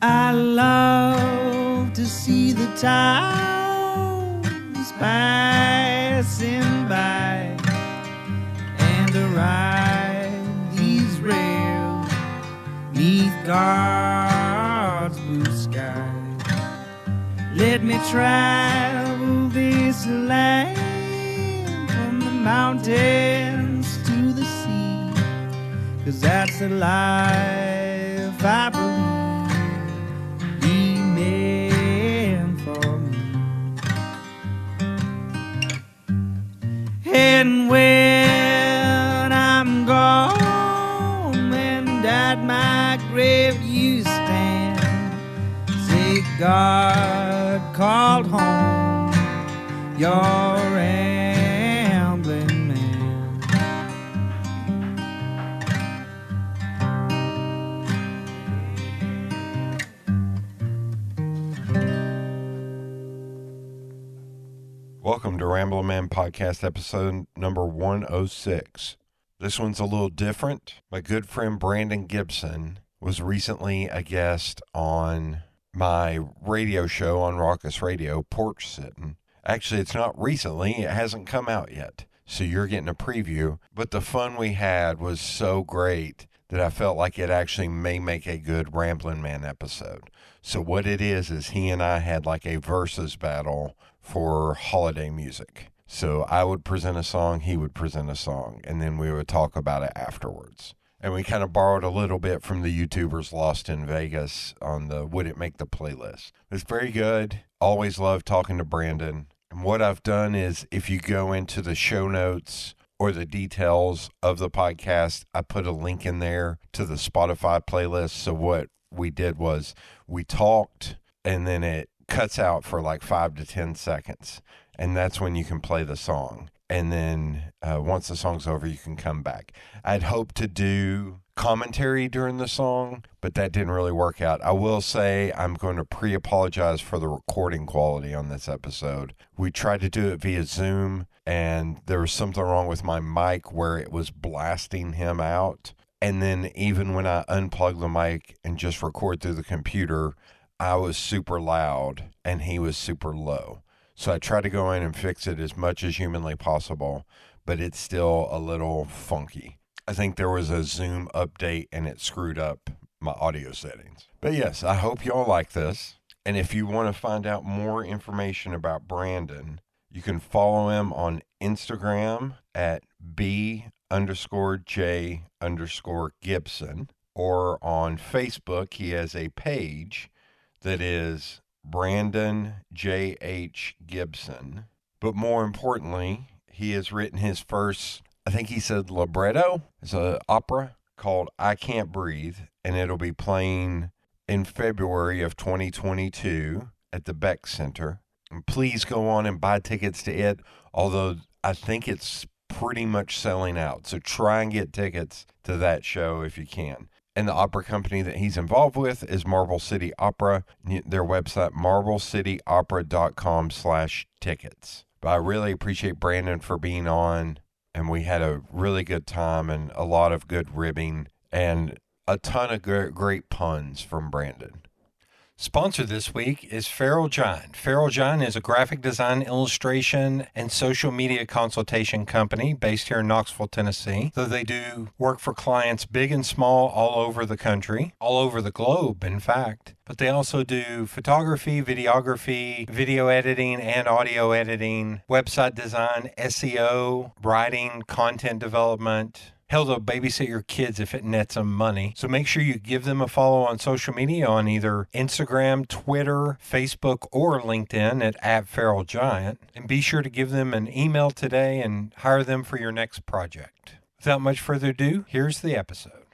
I love to see the towns passing by and to ride these rails neath God's blue sky. Let me travel this land from the mountains to the sea, 'cause that's the life I believe He meant for me. And when I'm gone and at my grave you stand, say God called home your rambling man. Welcome to Rambling Man Podcast episode number 106. This one's a little different. My good friend Brandon Gibson was recently a guest on my radio show on Raucous Radio, Porch Sitting. Actually, it's not recently. It hasn't come out yet, so you're getting a preview. But the fun we had was so great that I felt like it actually may make a good Rambling Man episode. So what it is he and I had like a versus battle for holiday music. So I would present a song, he would present a song, and then we would talk about it afterwards. And we kind of borrowed a little bit from the YouTubers Lost in Vegas on the Would It Make the Playlist. It's very good. Always love talking to Brandon. And what I've done is if you go into the show notes or the details of the podcast, I put a link in there to the Spotify playlist. So what we did was we talked and then it cuts out for like 5 to 10 seconds. And that's when you can play the song. And then once the song's over, you can come back. I'd hoped to do commentary during the song, but that didn't really work out. I will say I'm going to pre-apologize for the recording quality on this episode. We tried to do it via Zoom, and there was something wrong with my mic where it was blasting him out. And then even when I unplugged the mic and just record through the computer, I was super loud and he was super low. So I tried to go in and fix it as much as humanly possible, but it's still a little funky. I think there was a Zoom update and it screwed up my audio settings. But yes, I hope y'all like this. And if you want to find out more information about Brandon, you can follow him on Instagram at B_J_Gibson, or on Facebook, he has a page that is Brandon J.H. Gibson. But more importantly, he has written his first, I think he said libretto. It's an opera called I Can't Breathe, and it'll be playing in February of 2022 at the Beck Center. And please go on and buy tickets to it, although I think it's pretty much selling out. So try and get tickets to that show if you can. And the opera company that he's involved with is Marble City Opera. Their website, marblecityopera.com/tickets. But I really appreciate Brandon for being on. And we had a really good time and a lot of good ribbing and a ton of great puns from Brandon. Sponsor this week is Feral Giant. Feral Giant is a graphic design, illustration, and social media consultation company based here in Knoxville, Tennessee. So they do work for clients big and small all over the country, all over the globe, in fact. But they also do photography, videography, video editing, and audio editing, website design, SEO, writing, content development. Hell, they'll babysit your kids if it nets them money. So make sure you give them a follow on social media on either Instagram, Twitter, Facebook, or LinkedIn at @FeralGiant. And be sure to give them an email today and hire them for your next project. Without much further ado, here's the episode.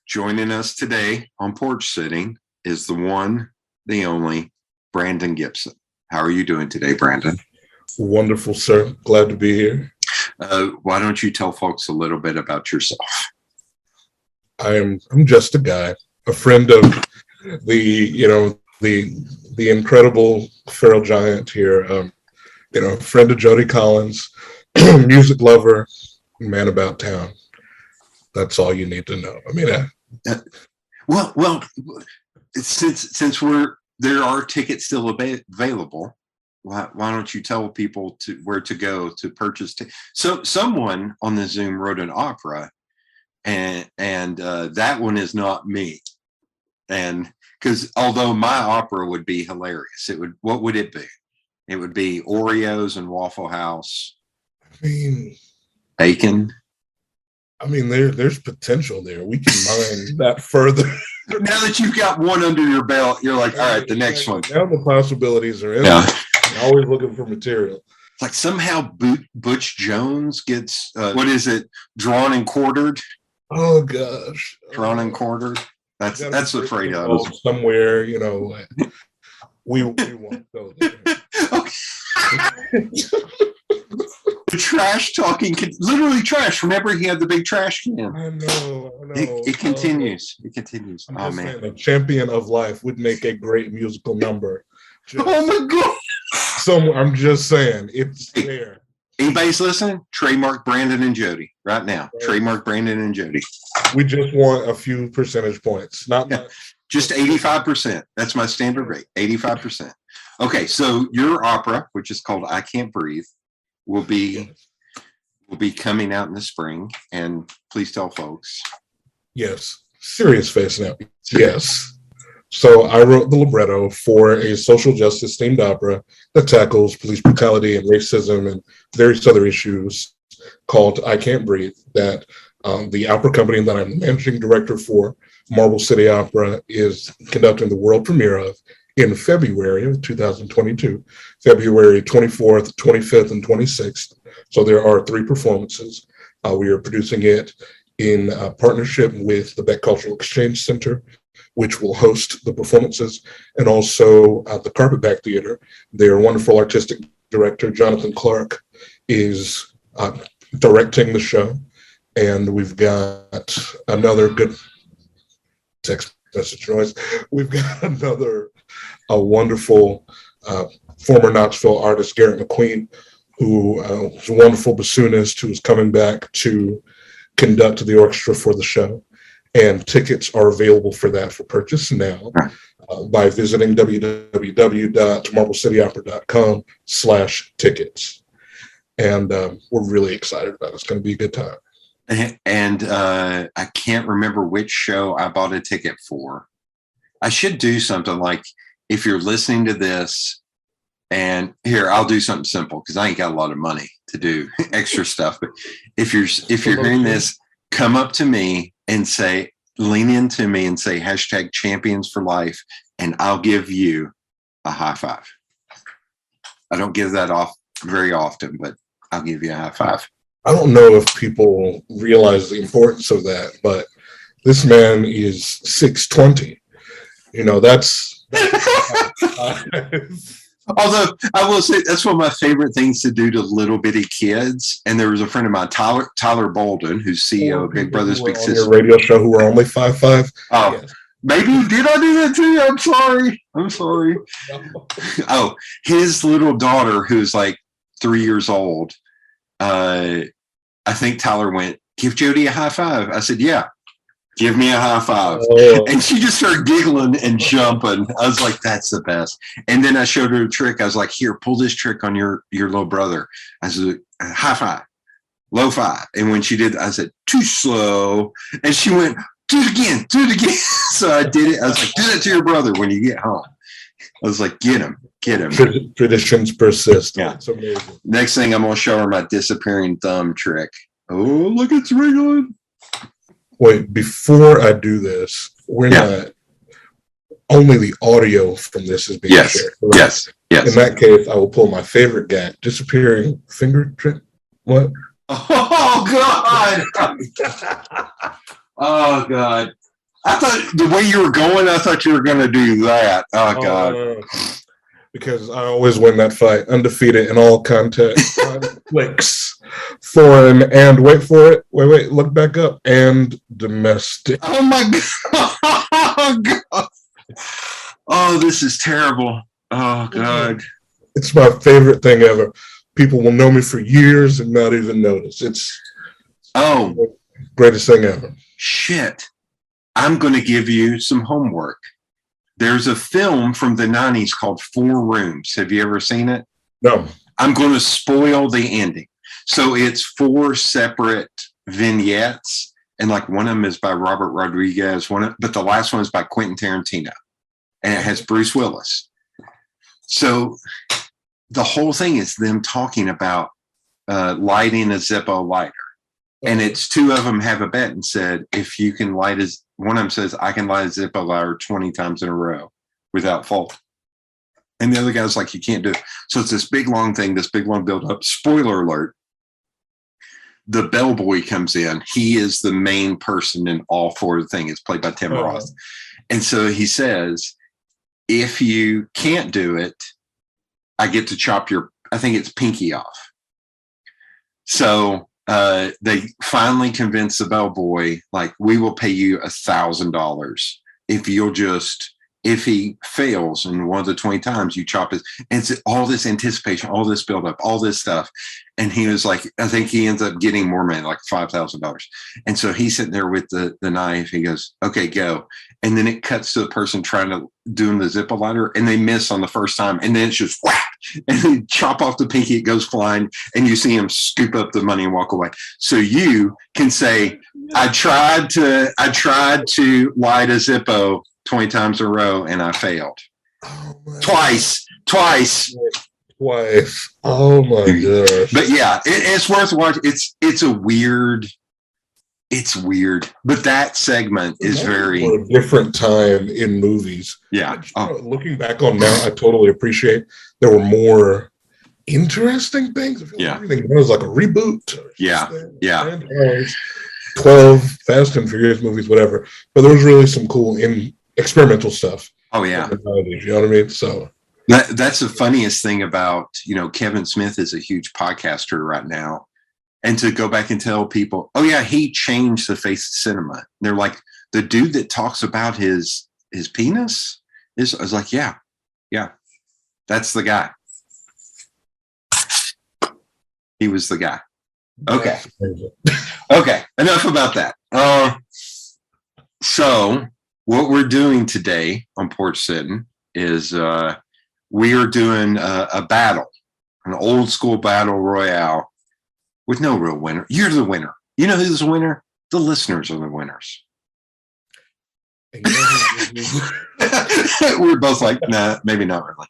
Joining us today on Porch Sitting is the one, the only, Brandon Gibson. How are you doing today, Brandon? Wonderful, sir. Glad to be here. Why don't you tell folks a little bit about yourself? I'm just a guy, a friend of the incredible Feral Giant here. A friend of Jody Collins, music lover, man about town. That's all you need to know. I mean, well, since there are tickets still available, why don't you tell people where to go to purchase so someone on the Zoom wrote an opera, and that one is not me. And because although my opera would be hilarious, what would it be? It would be Oreos and Waffle House. I mean, bacon. I mean, there's potential there. We can mine that further. Now that you've got one under your belt, you're like, all right, the next one. Now the possibilities are in. Yeah. I'm always looking for material. It's like somehow Butch Jones gets, what is it, drawn and quartered? Oh, gosh. Drawn and quartered? That's the phrase I was. Somewhere, you know, we won't go there. Okay. Trash talking, literally trash. Remember, he had the big trash can. I know. It continues. It continues. Oh, man. A Champion of Life would make a great musical number. Oh, my God. I'm just saying, it's there. Anybody's listening? Trademark Brandon and Jody right now. Right. Trademark Brandon and Jody. We just want a few percentage points, not much. Just 85%. That's my standard rate, 85%. Okay, so your opera, which is called I Can't Breathe, will be coming out in the spring. And please tell folks. Yes. Serious face now. Yes. So I wrote the libretto for a social justice themed opera that tackles police brutality and racism and various other issues called I Can't Breathe, that the opera company that I'm the managing director for, Marble City Opera, is conducting the world premiere of in February of 2022, February 24th, 25th, and 26th. So there are 3 performances. We are producing it in partnership with the Beck Cultural Exchange Center, which will host the performances, and also the Carpetbag Theater. Their wonderful artistic director, Jonathan Clark, is directing the show. And we've got another good text message noise. We've got a wonderful former Knoxville artist, Garrett McQueen, who is a wonderful bassoonist who is coming back to conduct the orchestra for the show. And tickets are available for that for purchase now by visiting www.marblecityoopera.com/tickets. And we're really excited about it. It's going to be a good time. And I can't remember which show I bought a ticket for. I should do something like, if you're listening to this, and here, I'll do something simple because I ain't got a lot of money to do extra stuff. But if you're hearing this, come up to me and say, lean into me and say #Champions for Life, and I'll give you a high five. I don't give that off very often, but I'll give you a high five. I don't know if people realize the importance of that, but this man is 6'20". You know, that's although I will say that's one of my favorite things to do to little bitty kids. And there was a friend of mine, Tyler Bolden, who's CEO of Big Brothers Big Sisters, your radio show, who were only 5'5". Oh, yes. Maybe did I do that too? I'm sorry. Oh, his little daughter, who's like 3 years old. I think Tyler went, "Give Jody a high five." I said, "Yeah, give me a high five." Oh. And she just started giggling and jumping. I was like, that's the best. And then I showed her a trick. I was like, here, pull this trick on your little brother. I said, high five, low five. And when she did, I said, too slow. And she went, do it again. So I did it. I was like, do that to your brother when you get home. I was like, get him. Traditions persist. Yeah. It's amazing. Next thing, I'm going to show her my disappearing thumb trick. Oh, look, it's wriggling. Wait, before I do this, we're not, only the audio from this is being shared. Right? Yes. In that case, I will pull my favorite gag, disappearing finger trick. What? Oh, God. Oh, God. I thought the way you were going, I thought you were going to do that. Oh, God. Because I always win that fight, undefeated in all conflicts, foreign and wait for it. Wait, look back up, and domestic. Oh my God! Oh, this is terrible. Oh God! It's my favorite thing ever. People will know me for years and not even notice. It's the greatest thing ever. Shit! I'm going to give you some homework. There's a film from the 90s called 4 Rooms. Have you ever seen it? No. I'm going to spoil the ending. So it's 4 separate vignettes, and like one of them is by Robert Rodriguez, but the last one is by Quentin Tarantino, and it has Bruce Willis. So the whole thing is them talking about lighting a Zippo lighter. And it's 2 of them have a bet and said, if you can light one of them says, I can light a Zippo lighter 20 times in a row without fault. And the other guy's like, you can't do it. So it's this big, long thing, this big, long build up. Spoiler alert. The bellboy comes in. He is the main person in all 4 of the thing. It's played by Tim Roth. And so he says, if you can't do it, I get to chop I think it's pinky off. So they finally convince the bellboy, like, we will pay you $1,000 if he fails in one of the 20 times you chop it. And it's all this anticipation, all this buildup, all this stuff. And he was like, I think he ends up getting more money, like $5,000. And so he's sitting there with the knife. He goes, okay, go. And then it cuts to the person doing the Zippo lighter, and they miss on the first time. And then it's just whack, and they chop off the pinky, it goes flying, and you see him scoop up the money and walk away. So you can say, I tried to light a Zippo 20 times in a row, and I failed. Twice. Oh my gosh. But yeah, it's worth watching. It's weird. But that segment is very a different time in movies. Yeah. Looking back on now, I totally appreciate there were more interesting things. Yeah. Everything was like a reboot. Yeah. 12 Fast and Furious movies, whatever. But there was really some cool experimental stuff. Oh yeah. You know what I mean? So that's the funniest thing about, Kevin Smith is a huge podcaster right now. And to go back and tell people, oh yeah, he changed the face of cinema. They're like, the dude that talks about his penis I was like, yeah, that's the guy. He was the guy. Okay. Okay. Enough about that. So what we're doing today on Porch Sitting is we are doing a battle, an old school battle royale with no real winner. You're the winner. You know who's the winner? The listeners are the winners. We're both like, nah, maybe not really.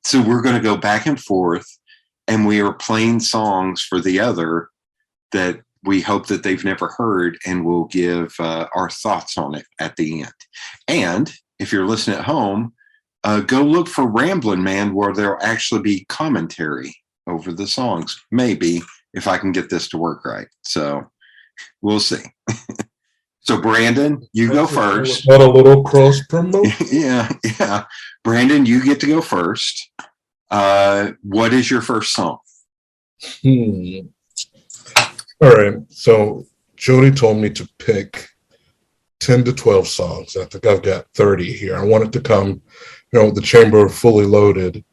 So we're going to go back and forth, and we are playing songs for the other that we hope that they've never heard, and we'll give our thoughts on it at the end. And if you're listening at home, go look for Ramblin' Man, where there'll actually be commentary over the songs. Maybe, if I can get this to work right. So we'll see. So Brandon, you go first. Not a little cross promote. Yeah. Brandon, you get to go first. What is your first song? All right. So Jody told me to pick 10 to 12 songs. I think I've got 30 here. I want it to come, the chamber fully loaded.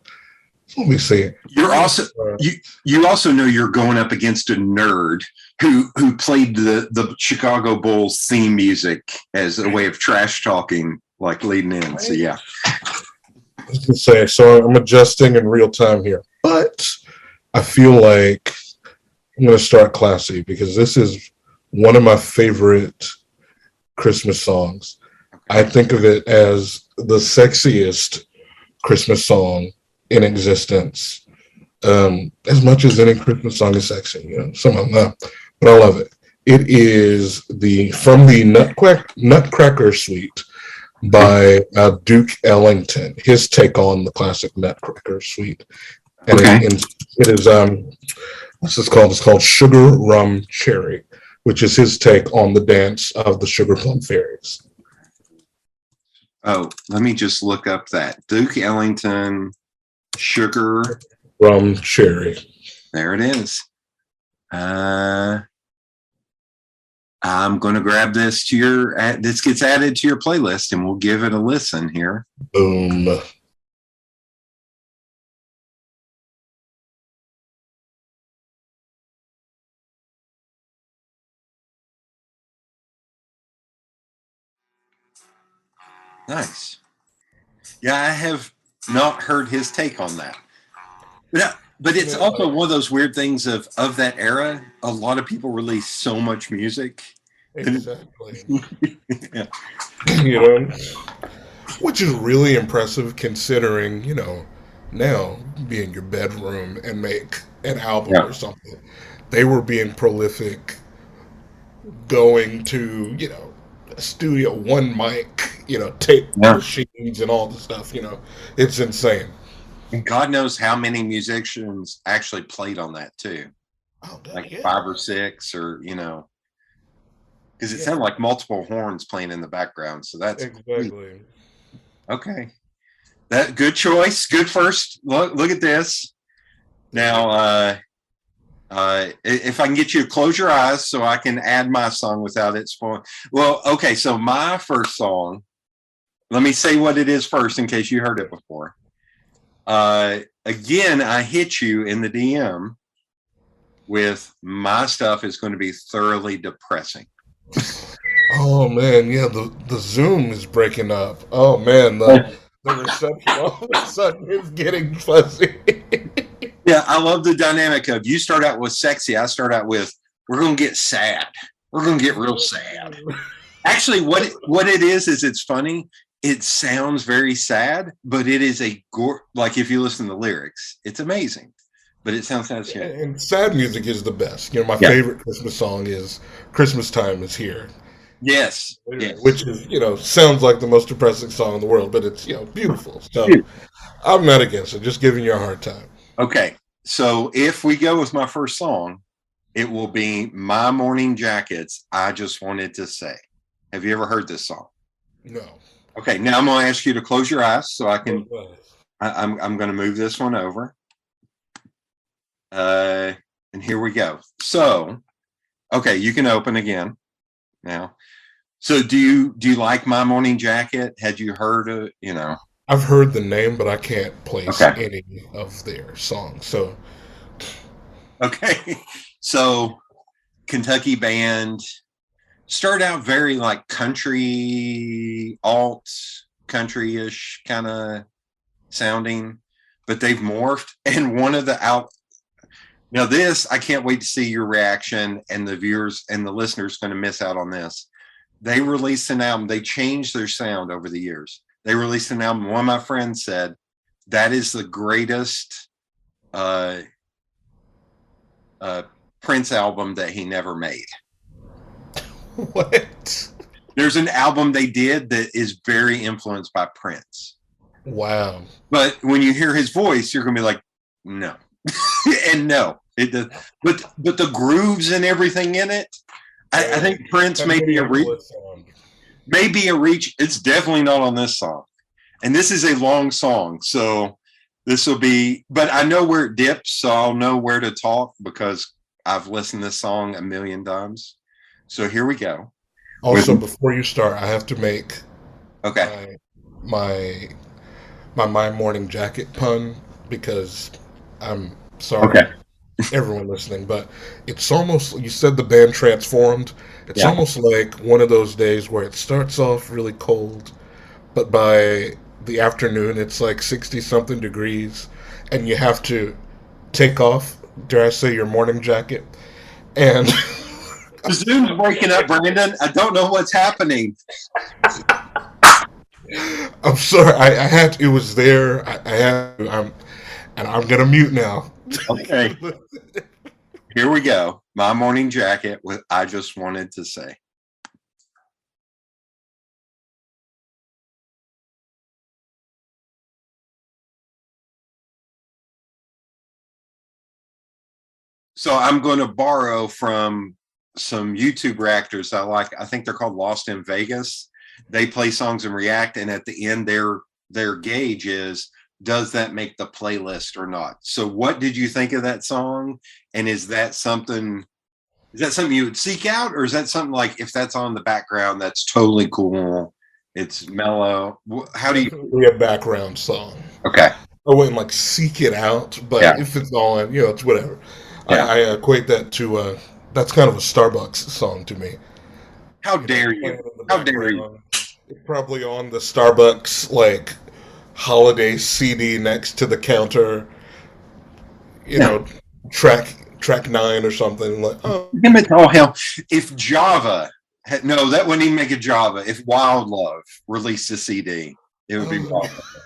Let me see. You're also you also know you're going up against a nerd who played the Chicago Bulls theme music as a way of trash talking, like leading in. So yeah. I was gonna say, so I'm adjusting in real time here, but I feel like I'm going to start classy because this is one of my favorite Christmas songs. I think of it as the sexiest Christmas song in existence. As much as any Christmas song is sexy, some of them not, but I love it. It is from the Nutcracker Suite by Duke Ellington. His take on the classic Nutcracker Suite, and it is what's this called? It's called Sugar Rum Cherry, which is his take on the dance of the Sugar Plum Fairies. Oh, let me just look up that Duke Ellington. Sugar Rum Cherry. There it is. I'm going to grab this this gets added to your playlist, and we'll give it a listen here. Boom. Nice. Yeah, I have not heard his take on that. But it's also one of those weird things of that era. A lot of people release so much music. Exactly. Yeah. You know, which is really impressive considering, now be in your bedroom and make an album Yeah. or something. They were being prolific, going to, a studio, one mic, tape Yeah. machines and all the stuff, it's insane. And God knows how many musicians actually played on that too. Oh, Like yeah. 5 or 6 or, because it Yeah. sounded like multiple horns playing in the background. So that's Exactly. okay. That good choice. Good first look. Look at this. Now, if I can get you to close your eyes so I can add my song without it spoiling. Well, okay. So my first song. Let me say what it is first, in case you heard it before. Again, I hit you in the DM with my stuff is going to be thoroughly depressing. Oh man, yeah, the Zoom is breaking up. Oh man, the reception all of a sudden is getting fuzzy. Yeah, I love the dynamic of you start out with sexy. I start out with we're going to get sad. We're going to get real sad. Actually, what it is it's funny. It sounds very sad, but it is like if you listen to the lyrics, it's amazing. But it sounds sad. And sad music is the best. My favorite Christmas song is "Christmas Time Is Here." Yes. Which is sounds like the most depressing song in the world, but it's beautiful. So I'm not against it. Just giving you a hard time. Okay, so if we go with my first song, it will be "My Morning Jackets." I just wanted to say. Have you ever heard this song? No. Okay, now I'm going to ask you to close your eyes so I can. I'm going to move this one over. And here we go. So, okay, you can open again now. So, do you like "My Morning Jacket"? Had you heard it? I've heard the name, but I can't place any of their songs. So, okay, so Kentucky band. Start out very like country, alt, country-ish kind of sounding, but they've morphed. And one of the now this, I can't wait to see your reaction, and the viewers and the listeners going to miss out on this. They released an album. They changed their sound over the years. They released an album. One of my friends said that is the greatest Prince album that he never made. What? There's an album they did that is very influenced by Prince. Wow. But when you hear his voice, you're going to be like, no. And no. It does. But the grooves and everything in it, I think Prince may be a reach. It's definitely not on this song. And this is a long song. So this will be, but I know where it dips, so I'll know where to talk because I've listened to this song a million times. So here we go. Also, before you start, I have to make my morning jacket pun because I'm sorry, everyone listening, but it's almost, you said the band transformed. It's almost like one of those days where it starts off really cold, but by the afternoon it's like 60-something degrees, and you have to take off, dare I say, your morning jacket, and... The Zoom's breaking up, Brandon. I don't know what's happening. I'm sorry. I had to, it was there. I had to, I'm gonna mute now. Okay. Here we go. My Morning Jacket with "I Just Wanted to Say." So I'm going to borrow from some YouTube reactors I like. I think they're called Lost in Vegas. They play songs and react, and at the end their gauge is, does that make the playlist or not? So what did you think of that song? And is that something you would seek out, or is that something like if that's on the background, that's totally cool, it's mellow? How do you... Be a background song. Okay. I wouldn't like seek it out, but if it's on, it's whatever. I equate that to that's kind of a Starbucks song to me. How dare you? How dare you? It's probably on the Starbucks like holiday CD next to the counter, Yeah. track 9 or something. Like, oh, Damn it, oh hell! If Java no, that wouldn't even make it Java. If Wild Love released a CD, it would be Wild Love.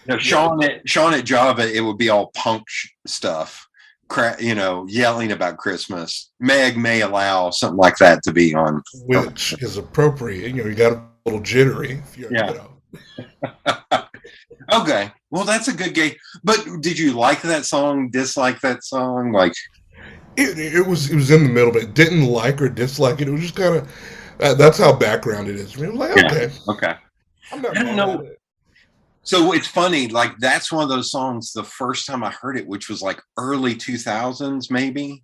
No, Sean at Java, it would be all punk stuff, yelling about Christmas. Meg may allow something like that to be on, which is appropriate. You got a little jittery. Okay, well, that's a good game. But did you like that song? Dislike that song? Like it was in the middle, but it didn't like or dislike it. It was just kind of that's how background it is. It was like okay. I'm not I don't know. So it's funny, like that's one of those songs. The first time I heard it, which was like early 2000s, maybe,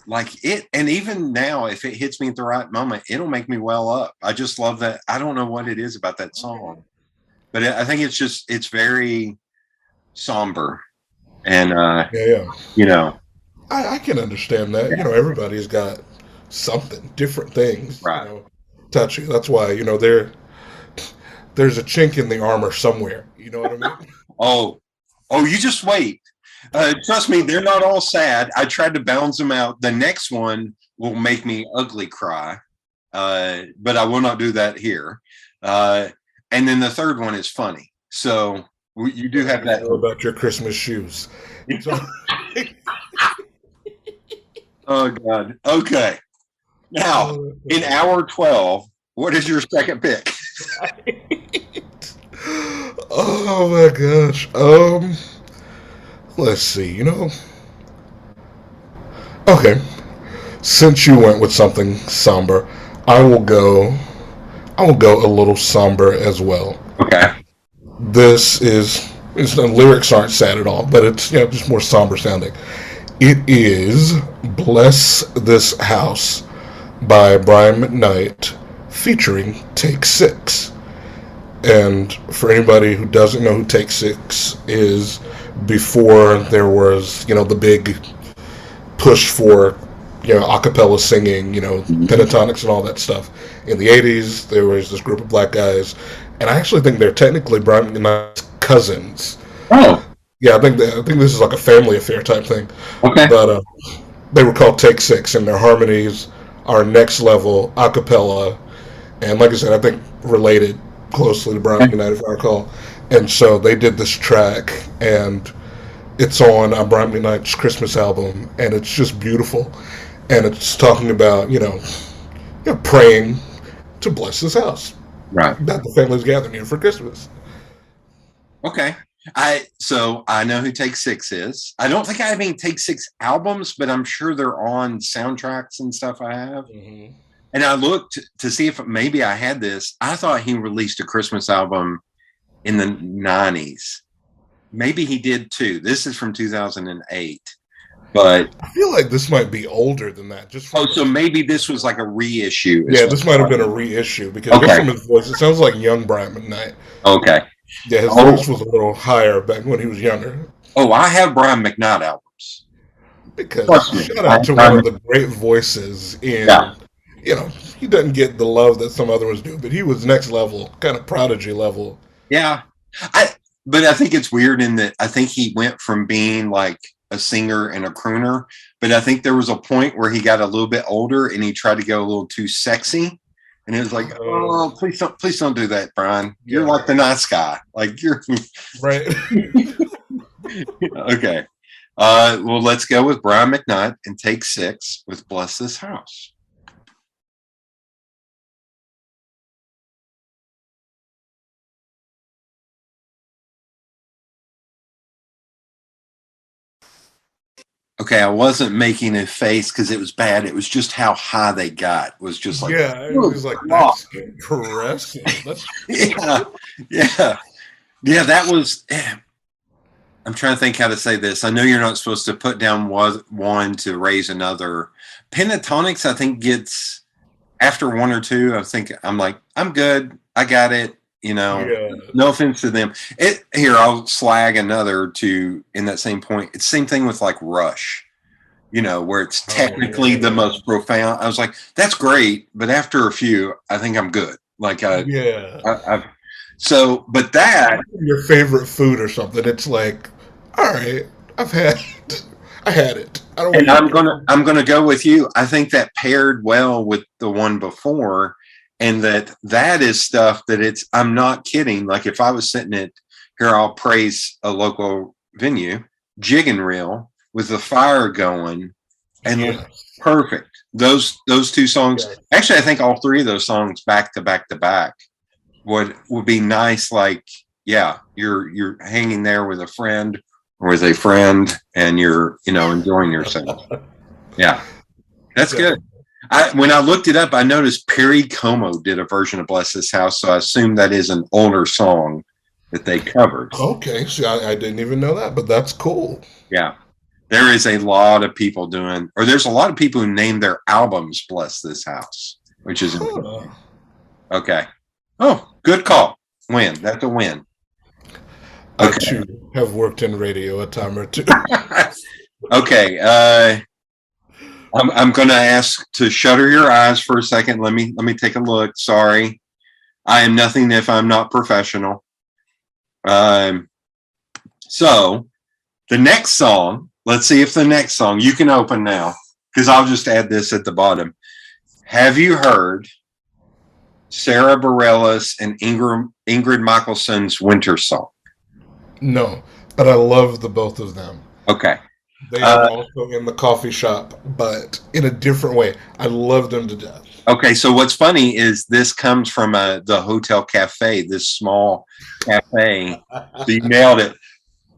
like it, and even now, if it hits me at the right moment, it'll make me well up. I just love that. I don't know what it is about that song, but I think it's very somber, and I can understand that. Everybody's got something, different things, right? Touchy. That's why there's a chink in the armor somewhere. You know what I mean? Oh, you just wait. Trust me, they're not all sad. I tried to balance them out. The next one will make me ugly cry, but I will not do that here. And then the third one is funny. So you do have that. About your Christmas shoes. Oh, God. Okay. Now, in hour 12, what is your second pick? Oh my gosh. Let's see, Okay. Since you went with something somber, I will go a little somber as well. Okay. The lyrics aren't sad at all, but it's just more somber sounding. It is Bless This House by Brian McKnight featuring Take 6. And for anybody who doesn't know who Take 6 is, before there was, the big push for, a cappella singing, pentatonics and all that stuff. In the 80s, there was this group of black guys, and I actually think they're technically Brian McKnight's cousins. Oh. Yeah, I think this is like a family affair type thing. Okay. But they were called Take 6, and their harmonies are next level a cappella, and like I said, I think related closely to Brian McKnight, if I recall. And so they did this track, and it's on Brian McKnight's Christmas album, and it's just beautiful. And it's talking about, praying to bless this house. Right. That the family's gathering here for Christmas. Okay. So I know who Take 6 is. I don't think I have any Take 6 albums, but I'm sure they're on soundtracks and stuff I have. Mm-hmm. And I looked to see if maybe I had this. I thought he released a Christmas album in the 90s. Maybe he did too. This is from 2008. But I feel like this might be older than that. So maybe this was like a reissue. Yeah, this might have been a reissue because just from his voice, it sounds like young Brian McKnight. Okay. Yeah, his voice was a little higher back when he was younger. Oh, I have Brian McKnight albums. Because shout out to one of the great voices in, he doesn't get the love that some other ones do, but he was next level, kind of prodigy level. Yeah. But I think it's weird in that I think he went from being like a singer and a crooner, but I think there was a point where he got a little bit older and he tried to go a little too sexy. And it was like, oh, please don't do that, Brian. You're like the nice guy. Like you're right. Okay. Well, let's go with Brian McKnight and Take 6 with Bless This House. Okay, I wasn't making a face because it was bad. It was just how high they got. It was just like, it was like, that's impressive. Yeah. That was. I'm trying to think how to say this. I know you're not supposed to put down one to raise another. Pentatonics, I think, gets after one or two. I'm like, I'm good. I got it. No offense to them. Here, I'll slag another in that same point. It's the same thing with like Rush, where it's technically the most profound. I was like, that's great, but after a few, I think I'm good. Like, So, but that your favorite food or something. It's like, all right, I had it. I don't. and I'm gonna go with you. I think that paired well with the one before, and that is stuff that I'm not kidding. Like if I was sitting at here, I'll praise a local venue, Jig and Reel, with the fire going, and perfect. Those two songs. Yes. Actually, I think all three of those songs back to back to back would be nice. Like, yeah, you're hanging there with a friend or with a friend, and you're enjoying yourself. Yeah, that's good. When I looked it up, I noticed Perry Como did a version of "Bless This House," so I assume that is an older song that they covered. Okay, see, I didn't even know that, but that's cool. Yeah, there is a lot of people there's a lot of people who name their albums "Bless This House," which is okay. Oh, good call. Win. That's a win. Okay. I too have worked in radio a time or two. Okay. I'm going to ask to shutter your eyes for a second. Let me take a look. Sorry, I am nothing if I'm not professional. So the next song. Let's see if the next song you can open now, because I'll just add this at the bottom. Have you heard Sara Bareilles and Ingrid Michaelson's Winter Song? No, but I love the both of them. Okay. They are also in the coffee shop, but in a different way. I love them to death. Okay, so what's funny is this comes from the Hotel Cafe, this small cafe. So you nailed it.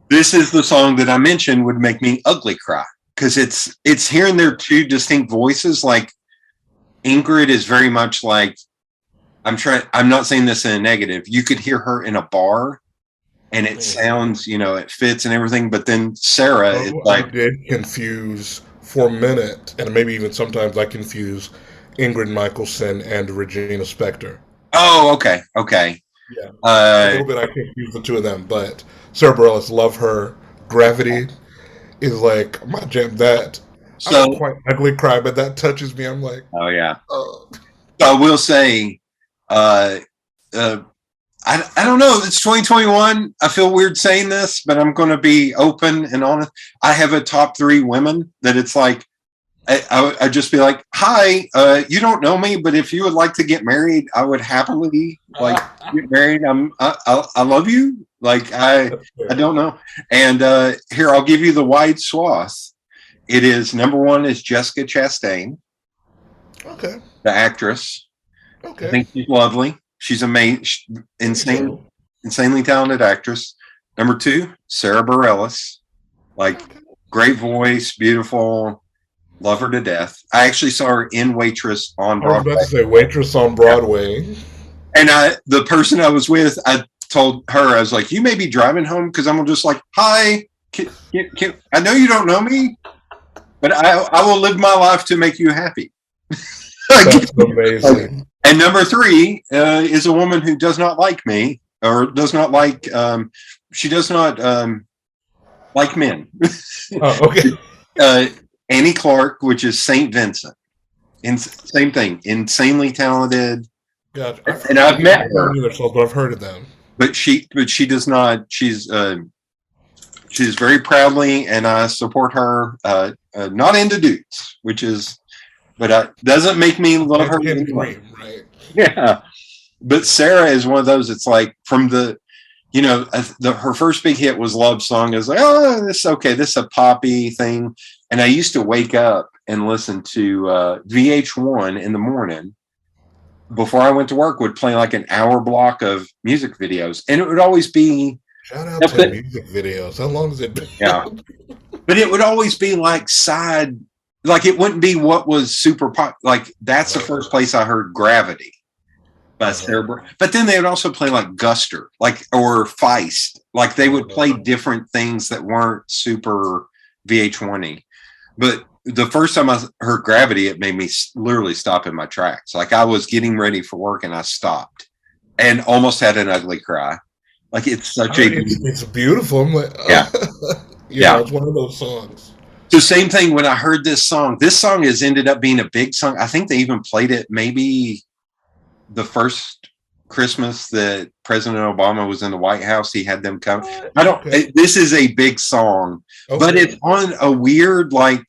This is the song that I mentioned would make me ugly cry, because it's hearing their two distinct voices. Like Ingrid is very much like, I'm not saying this in a negative. You could hear her in a bar and it sounds, it fits and everything. But then Sara is like, I did confuse for a minute, and maybe even sometimes I confuse Ingrid Michaelson and Regina Spektor. Oh, okay. Yeah, a little bit I confuse the two of them, but Sara Bareilles, love her. Gravity is like my jam. That I don't quite ugly cry, but that touches me. I'm like, oh yeah. So I will say, I don't know. It's 2021. I feel weird saying this, but I'm going to be open and honest. I have a top 3 women that it's like, I'd just be like, hi, you don't know me, but if you would like to get married, I would happily get married. I love you. Like, I don't know. And here, I'll give you the wide swath. It is number 1 is Jessica Chastain. Okay. The actress. Okay. I think she's lovely. She's insanely talented actress. Number 2, Sara Bareilles. Like, great voice, beautiful. Love her to death. I actually saw her in Waitress on Broadway. I was about to say Waitress on Broadway. And the person I was with, I told her, I was like, you may be driving home, because I'm just like, hi, I know you don't know me, but I will live my life to make you happy. That's amazing. And number 3 is a woman who does not like me, or does not like, she does not like men. Oh, okay. Annie Clark, which is St. Vincent. Same thing, insanely talented. Gotcha. And I've met her. But I've heard of them. But she does not. She's very proudly, and I support her. Not into dudes, but doesn't make me love her. Right. Yeah. But Sara is one of those. It's like from the, her first big hit was Love Song. I was like, oh, this is okay. This is a poppy thing. And I used to wake up and listen to VH1 in the morning before I went to work, would play like an hour block of music videos. And it would always be... Shout out to music videos. How long has it been? Yeah. But it would always be like side... Like it wouldn't be what was super pop. Like that's the first place I heard Gravity by Sara. But then they would also play like Guster, or Feist. Like they would play different things that weren't super VH1-y. But the first time I heard Gravity, it made me literally stop in my tracks. Like I was getting ready for work and I stopped and almost had an ugly cry. Like it's such it's beautiful. I'm like, yeah. It's one of those songs. So same thing when I heard this song. This song has ended up being a big song. I think they even played it maybe the first Christmas that President Obama was in the White House. He had them come. Okay. This is a big song, but it's on a weird like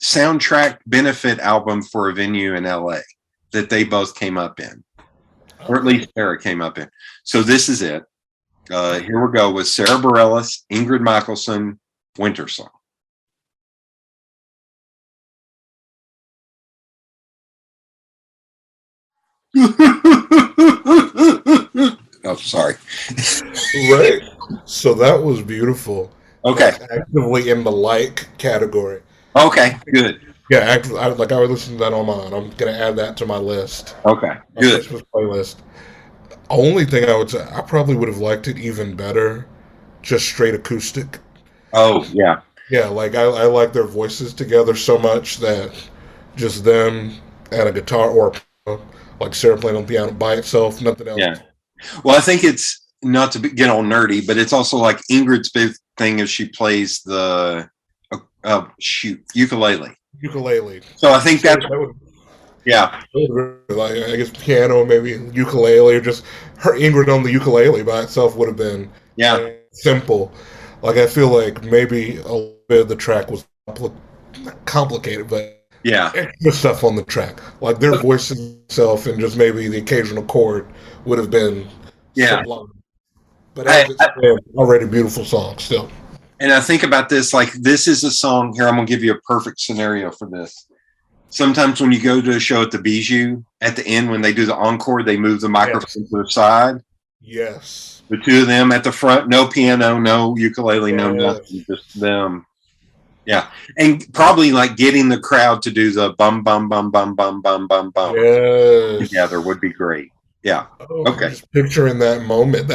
soundtrack benefit album for a venue in LA that they both came up in, or at least Sarah came up in. So this is it. Here we go with Sara Bareilles, Ingrid Michaelson, Winter Song. Oh, sorry. Right. So that was beautiful. Okay. That's actively in the like category. Okay, good. Yeah, I would listen to that on mine. I'm gonna add that to my list. Okay, My good. Christmas playlist. Only thing I would say, I probably would have liked it even better, just straight acoustic. Oh, yeah. Yeah, like I like their voices together so much that just them and a guitar or like Sarah playing on piano by itself, nothing else. Yeah. Well, I think it's not to get all nerdy, but it's also like Ingrid's big thing is she plays the ukulele. Ukulele. So I think that's yeah. Like I guess piano, maybe ukulele, or just her Ingrid on the ukulele by itself would have been simple. Like I feel like maybe a little bit of the track was complicated, but extra stuff on the track, like their voices itself, and just maybe the occasional chord would have been sublime. But already beautiful song still. And I think about this, like this is a song here. I'm gonna give you a perfect scenario for this. Sometimes when you go to a show at the Bijou, at the end when they do the encore, they move the microphone to the side. Yes. The two of them at the front, no piano, no ukulele, no nothing, just them. Yeah. And probably like getting the crowd to do the bum, bum, bum, bum, bum, bum, bum, bum together would be great. Yeah. Okay. Just picturing that moment.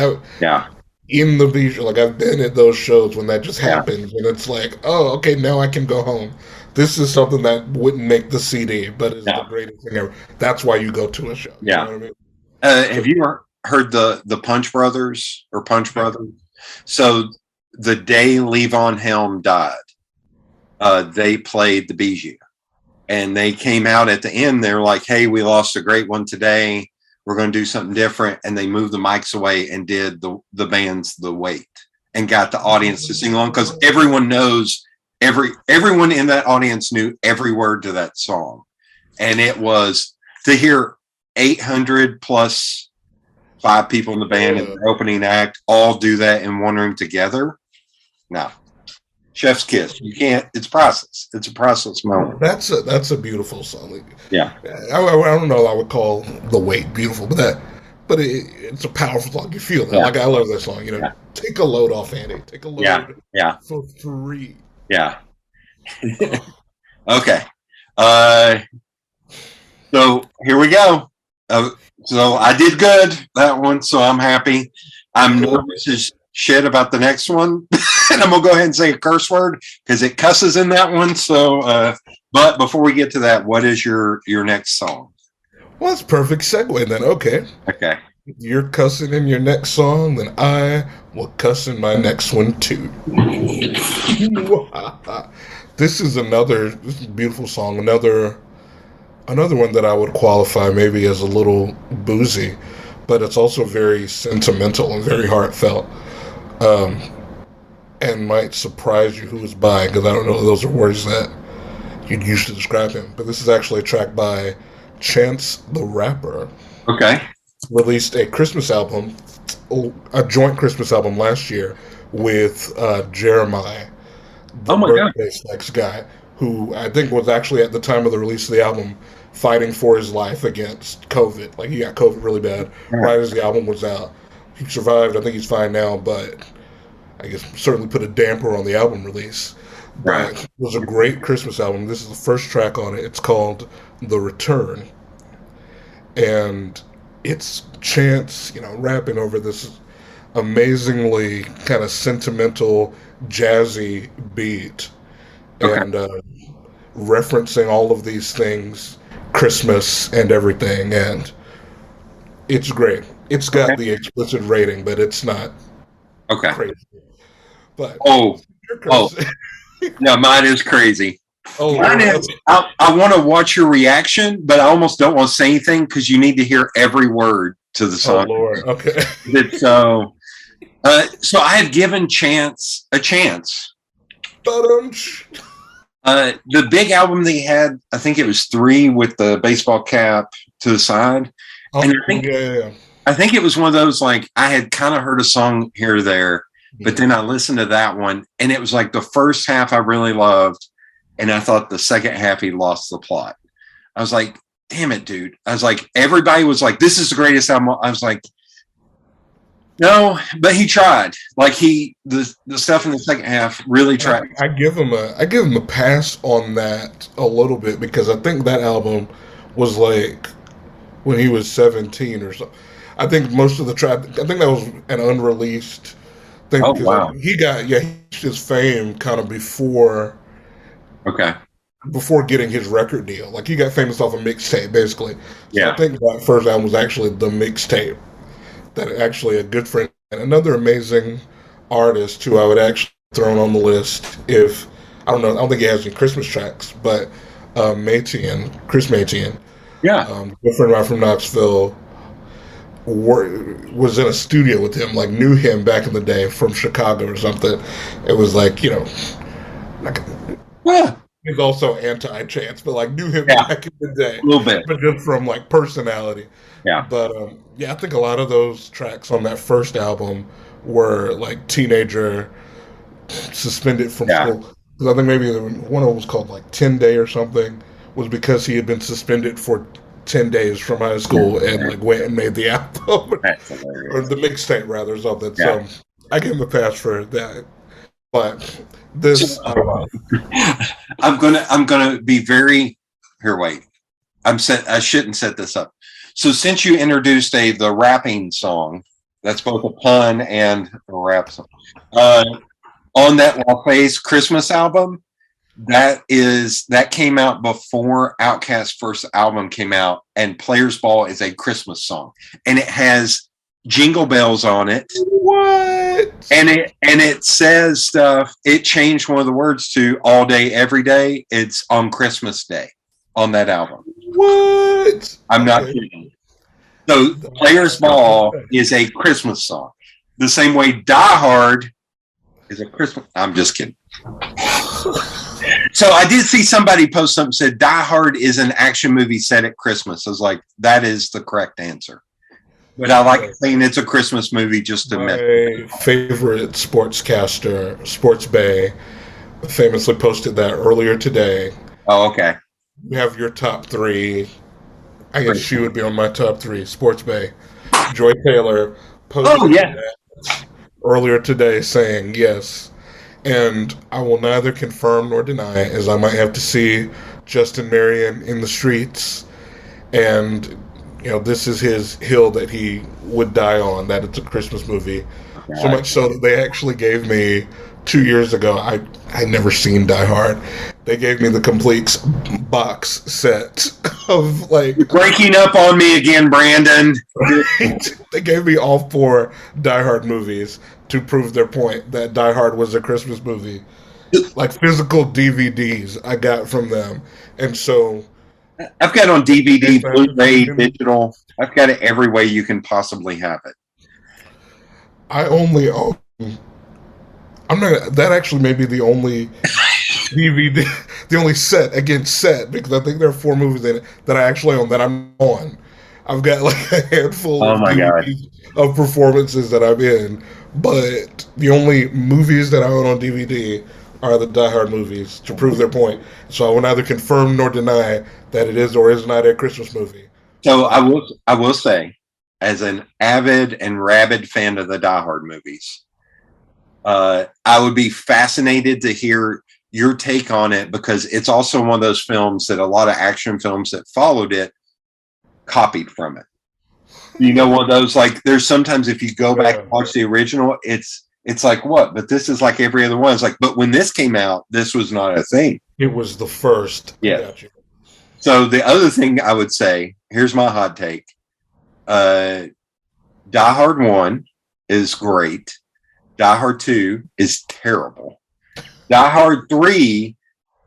In the Bijou, like I've been at those shows when that just happens, and it's like, oh, okay, now I can go home. This is something that wouldn't make the CD, but is the greatest thing ever. That's why you go to a show. Yeah. You know what I mean? Have you heard the Punch Brothers or Punch Brothers? So the day Levon Helm died, they played the Bijou, and they came out at the end. They're like, "Hey, we lost a great one today. We're going to do something different." And they moved the mics away and did the band's The Wait and got the audience to sing along because everyone knows. Everyone in that audience knew every word to that song, and it was to hear 800 plus 5 people in the band and the opening act all do that in one room together. No, chef's kiss. You can't. It's process. It's a process moment. That's a beautiful song. Yeah, I don't know. I would call The Wait beautiful, but it's a powerful song. You feel that. Like I love that song. You know, take a load off, Andy. Take a load. For free. Yeah. Okay. So here we go. So I did good that one, so I'm happy. I'm nervous as shit about the next one, and I'm gonna go ahead and say a curse word because it cusses in that one. So, but before we get to that, what is your next song? Well, it's perfect segue then. Okay. You're cussing in your next song, then I will cuss in my next one too. This is a beautiful song. Another one that I would qualify maybe as a little boozy, but it's also very sentimental and very heartfelt, and might surprise you who is by, because I don't know if those are words that you'd use to describe him. But this is actually a track by Chance the Rapper. Okay. Released a Christmas album, a joint Christmas album last year with Jeremiah, the birthday sex guy, who I think was actually at the time of the release of the album fighting for his life against COVID. Like he got COVID really bad right as the album was out. He survived. I think he's fine now, but I guess certainly put a damper on the album release. But it was a great Christmas album. This is the first track on it. It's called The Return. And it's Chance, rapping over this amazingly kind of sentimental, jazzy beat, and referencing all of these things, Christmas and everything, and it's great. It's got the explicit rating, but it's not crazy. But no, mine is crazy. Mine is. I want to watch your reaction, but I almost don't want to say anything because you need to hear every word to the song. Oh Lord, okay. So I had given Chance a chance. The big album they had, I think it was 3 with the baseball cap to the side. And I think it was one of those, like, I had kind of heard a song here or there, but then I listened to that one, and it was like the first half I really loved, and I thought the second half he lost the plot. I was like, damn it, dude. I was like, everybody was like, this is the greatest album. I was like, no, but he tried. Like, the stuff in the second half really tried. I give him a pass on that a little bit, because I think that album was like when he was 17 or so. I think most of the track, I think that was an unreleased thing. Oh, wow. He got his fame kind of before getting his record deal. Like, he got famous off a mixtape, basically. So I think that first album was actually the mixtape. That actually a good friend and another amazing artist who I would actually throw on the list if I don't think he has any Christmas tracks, but Chris Matian, good friend of mine from Knoxville, was in a studio with him, like knew him back in the day from Chicago or something. It was like, he's also anti-Chance, but like knew him back in the day, a little bit, but just from like personality. Yeah, but I think a lot of those tracks on that first album were like teenager suspended from school. Because I think maybe one of them was called like 10 Day or something, was because he had been suspended for 10 days from high school and like went and made the album or the mixtape rather, something. So I give him a pass for that. But this, I'm gonna be very here. Wait, I shouldn't set this up. So since you introduced the rapping song, that's both a pun and a rap song, on that LaFace Christmas album, that came out before Outkast's first album came out, and Players Ball is a Christmas song, and it has Jingle Bells on it. What? And it says stuff. It changed one of the words to All Day Every Day. It's on Christmas Day on that album. What? I'm not kidding. So Players Ball is a Christmas song. The same way Die Hard is a Christmas. I'm just kidding. So I did see somebody post something said Die Hard is an action movie set at Christmas. I was like, that is the correct answer. But I like saying it's a Christmas movie just to My favorite sportscaster, Sports Bay, famously posted that earlier today. Oh, okay. We have your top 3. I guess she would be on my top 3. Sports Bay. Joy Taylor posted that earlier today saying yes. And I will neither confirm nor deny, as I might have to see Justin Marion in the streets. And, this is his hill that he would die on, that it's a Christmas movie. So much so that they actually gave me 2 years ago, I'd never seen Die Hard. They gave me the complete box set of like... You're breaking up on me again, Brandon. They gave me all 4 Die Hard movies to prove their point that Die Hard was a Christmas movie. Like physical DVDs I got from them. And so... I've got it on DVD, Blu-ray, digital. I've got it every way you can possibly have it. I only own... that actually may be the only DVD, the only set, because I think there are 4 movies in it that I actually own that I'm on. I've got like a handful of DVDs of performances that I'm in, but the only movies that I own on DVD are the Die Hard movies to prove their point. So I will neither confirm nor deny that it is or is not a Christmas movie. So I will say, as an avid and rabid fan of the Die Hard movies, I would be fascinated to hear your take on it, because it's also one of those films that a lot of action films that followed it copied from it. One of those, like, there's sometimes if you go back and watch the original, it's like, what? But this is like every other one. It's like, but when this came out, this was not a thing. It was the first. Yeah. So the other thing I would say, here's my hot take. Die Hard 1 is great. Die Hard 2 is terrible. Die Hard 3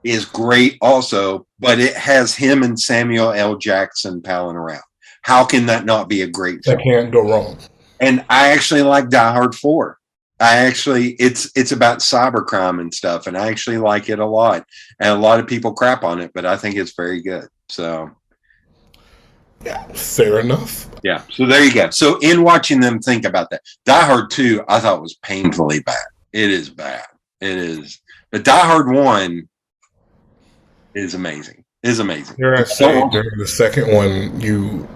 is great also, but it has him and Samuel L. Jackson palling around. How can that not be a great That film? can't go wrong. And I actually like Die Hard 4. It's about cybercrime and stuff, and I actually like it a lot. And a lot of people crap on it, but I think it's very good. So, Yeah, fair enough. yeah. So there you go. So in watching them think about that, Die Hard 2, I thought was painfully bad. It is bad. It is. But Die Hard 1 is amazing. Is amazing. Dare I say, during the second one,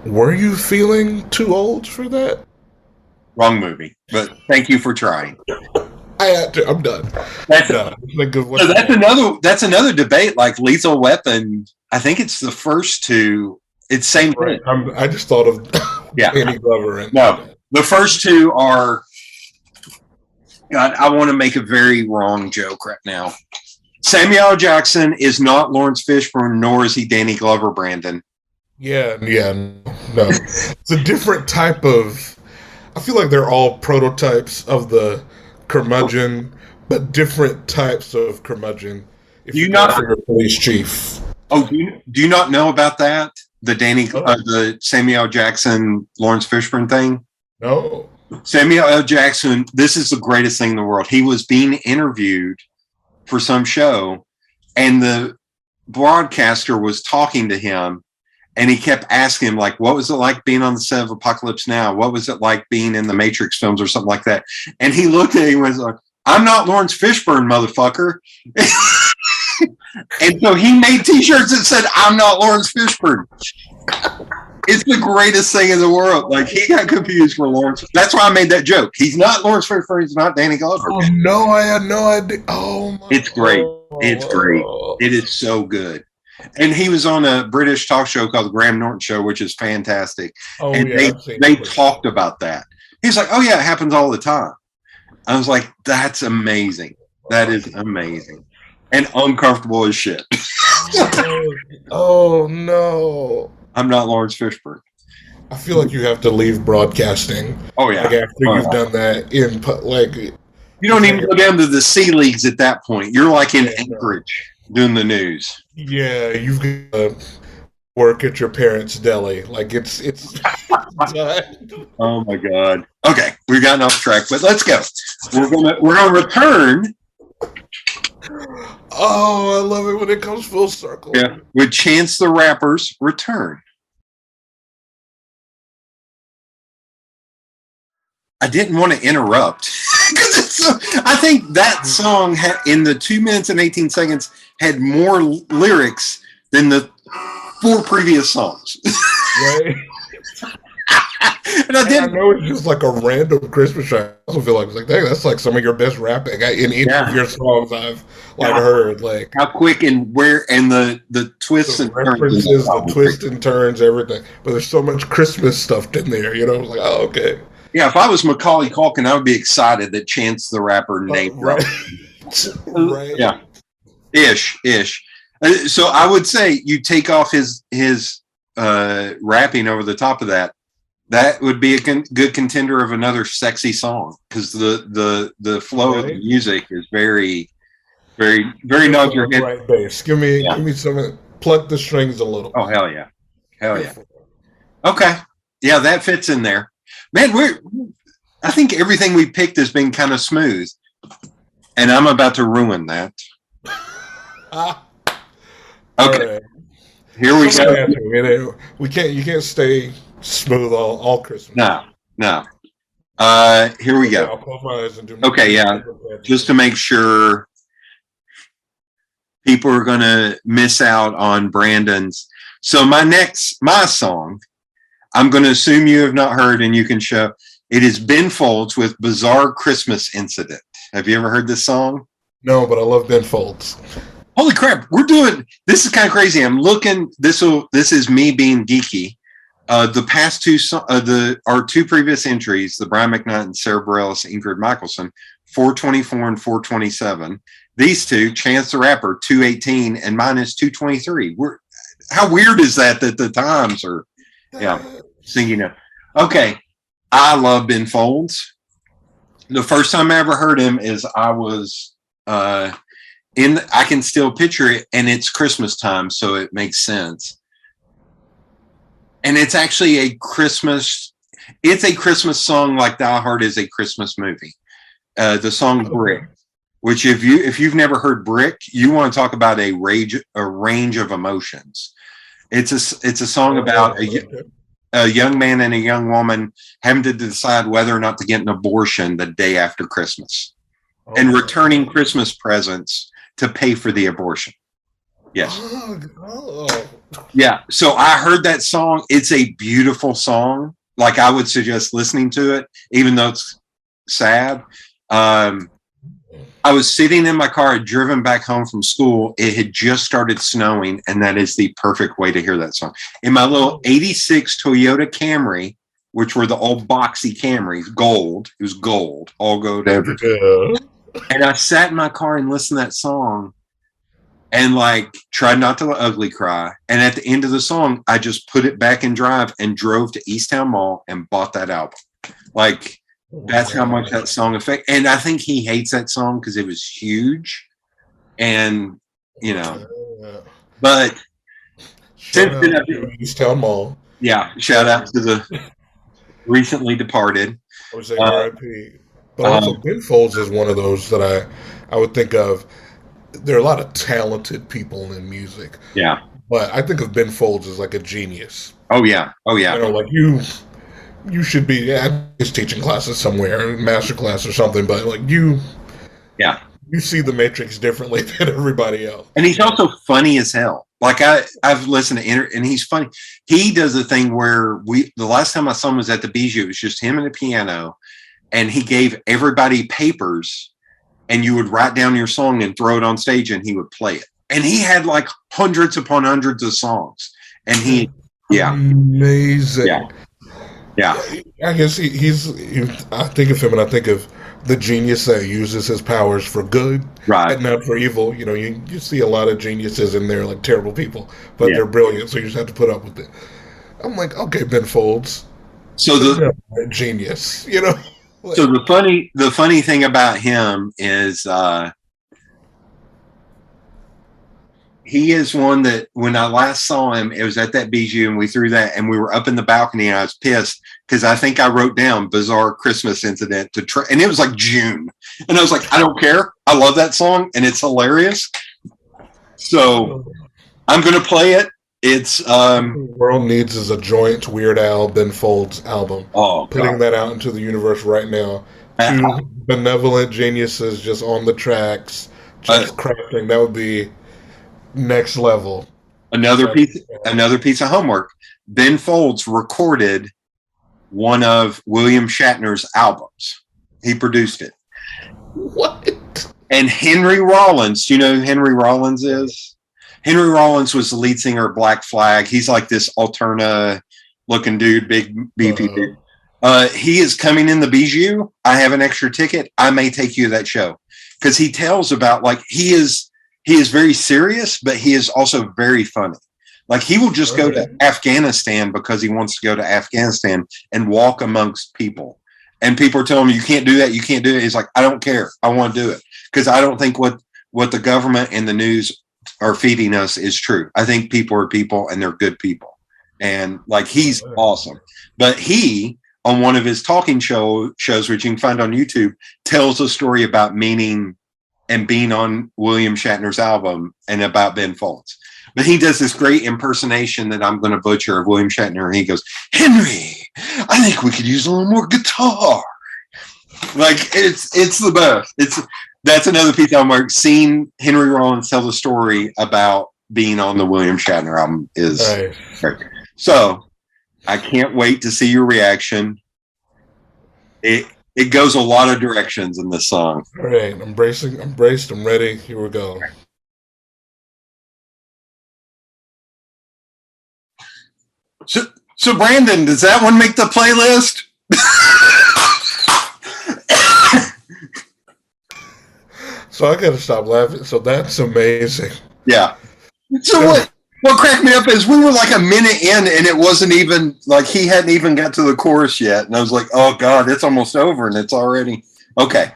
were you feeling too old for that? Wrong movie. But thank you for trying. I had to. I'm done. That's done. So that's another debate. Like Lethal Weapon, I think it's the first two. It's same thing. I just thought of Danny Glover. And no, the first two are. God, I want to make a very wrong joke right now. Samuel L. Jackson is not Lawrence Fishburne, nor is he Danny Glover, Brandon. Yeah, no. It's a different type of. I feel like they're all prototypes of the curmudgeon, but different types of curmudgeon. If you not for your police chief. Oh, do you not know about that? The the Samuel L. Jackson, Lawrence Fishburne thing? No. Samuel L. Jackson, this is the greatest thing in the world. He was being interviewed for some show, and the broadcaster was talking to him, and he kept asking him, like, what was it like being on the set of Apocalypse Now? What was it like being in the Matrix films or something like that? And he looked at him and was like, I'm not Lawrence Fishburne, motherfucker. And so he made t-shirts that said, I'm not Lawrence Fishburne. It's the greatest thing in the world. Like, he got confused for Lawrence. That's why I made that joke. He's not Lawrence Fishburne. He's not Danny Glover. Oh, no, I had no idea. Oh, my It's great. It's great. It is so good. And he was on a British talk show called The Graham Norton Show, which is fantastic. Oh, and they talked about that. He's like, oh, yeah, it happens all the time. I was like, that's amazing. That is amazing. And uncomfortable as shit. Oh, no. I'm not Lawrence Fishburne. I feel like you have to leave broadcasting. Oh, yeah. Like after you've done that you don't even go down to the C leagues at that point. You're like in Anchorage doing the news. Yeah, you've got to work at your parents' deli. Like it's Oh my God. Okay, we've gotten off track, but let's go. We're gonna return. Oh, I love it when it comes full circle. Yeah, with Chance the Rapper's return. I didn't want to interrupt because I think that song in the 2 minutes and 18 seconds had more lyrics than the 4 previous songs. Right. And I know it's just like a random Christmas track. I also feel like dang, that's like some of your best rapping in any of your songs I've heard. Like how quick and where and the twists and references, turns, the twists and turns, everything. But there's so much Christmas stuff in there. You know, like oh okay. Yeah, if I was Macaulay Culkin, I would be excited that Chance the Rapper named right. Right. Yeah, ish. So I would say you take off his rapping over the top of that. That would be a good contender of another sexy song because the flow of the music is very, very, very nod your head. Right bass. Give me some. Pluck the strings a little. Oh hell yeah. Okay, yeah, that fits in there. Man, I think everything we picked has been kind of smooth, and I'm about to ruin that. Okay, right. Here we go. You can't stay smooth all Christmas. No. Here we go. I'll close my eyes and do. Okay, yeah, just to make sure people are going to miss out on Brandon's. So my song. I'm going to assume you have not heard, and you can show. It is Ben Folds with Bizarre Christmas Incident. Have you ever heard this song? No, but I love Ben Folds. Holy crap, this is kind of crazy. I'm looking, this is me being geeky. The past two, our 2 previous entries, the Brian Mcknight and Sara Bareilles, Ingrid Michaelson, 424 and 427. These two, Chance the Rapper, 218, and mine is 223. How weird is that the times are... Yeah, singing it. Okay, I love Ben Folds. The first time I ever heard him is I was I can still picture it, and it's Christmas time, so it makes sense. And it's actually a Christmas song like Die Hard is a Christmas movie. The song Brick, which if you've never heard Brick, you want to talk about a range of emotions. It's a song about a young man and a young woman having to decide whether or not to get an abortion the day after Christmas and returning Christmas presents to pay for the abortion. Yes. Yeah. So I heard that song. It's a beautiful song. Like, I would suggest listening to it, even though it's sad. I was sitting in my car, I'd driven back home from school. It had just started snowing, and that is the perfect way to hear that song. In my little 86 Toyota Camry, which were the old boxy Camrys, gold. It was gold, all gold everything. And I sat in my car and listened to that song and like tried not to ugly cry. And at the end of the song, I just put it back in drive and drove to Easttown Mall and bought that album. Like, that's how much that song affected. And I think he hates that song because it was huge. And, you know, but since then, Easttown Mall. Yeah, shout out to the recently departed. I would say R.I.P. But also, Ben Folds is one of those that I would think of. There are a lot of talented people in music. Yeah. But I think of Ben Folds as like a genius. Oh, yeah. Oh, yeah. You know, like you should be just teaching classes somewhere, master class or something, but like you see the Matrix differently than everybody else. And he's also funny as hell. Like I've listened to and he's funny. He does a thing where the last time I saw him was at the Bijou. It was just him and a piano, and he gave everybody papers, and you would write down your song and throw it on stage, and he would play it. And he had like hundreds upon hundreds of songs, and amazing. Yeah. I guess he's I think of him and I think of the genius that uses his powers for good, right, and not for evil. You know, you see a lot of geniuses in there, like terrible people, but they're brilliant, so you just have to put up with it. I'm like, okay, Ben Folds. So the genius, you know. Like, so the funny thing about him is he is one that when I last saw him, it was at that Bijou, and we threw that, and we were up in the balcony, and I was pissed because I think I wrote down Bizarre Christmas Incident and it was like June, and I was like, I don't care. I love that song, and it's hilarious. So I'm going to play it. It's the world needs is a joint Weird Al Ben Folds album. Oh, putting that out into the universe right now. Two benevolent geniuses just on the tracks, just crafting. That would be next level. Another piece of homework. Ben Folds recorded one of William Shatner's albums. He produced it. What? And Henry Rollins, do you know who Henry Rollins is? Henry Rollins was the lead singer of Black Flag. He's like this alterna looking dude, big beefy dude. He is coming in the Bijou. I have an extra ticket. I may take you to that show because he tells about like he is very serious, but he is also very funny. Like he will just go to Afghanistan because he wants to go to Afghanistan and walk amongst people. And people are telling him, you can't do that. You can't do it. He's like, I don't care. I want to do it. Because I don't think what the government and the news are feeding us is true. I think people are people and they're good people. And like, he's awesome. But he, on one of his talking shows, which you can find on YouTube, tells a story about meeting and being on William Shatner's album and about Ben Folds. But he does this great impersonation that I'm going to butcher of William Shatner. And he goes, Henry, I think we could use a little more guitar. Like it's the best. That's another piece of work. Seeing Henry Rollins tell the story about being on the William Shatner album is great. So I can't wait to see your reaction. It goes a lot of directions in this song. All right, I'm braced, I'm ready. Here we go. So Brandon, does that one make the playlist? So I gotta stop laughing. So that's amazing. Yeah. So what cracked me up is we were like a minute in and it wasn't even like he hadn't even got to the chorus yet. And I was like, oh God, it's almost over and it's already okay.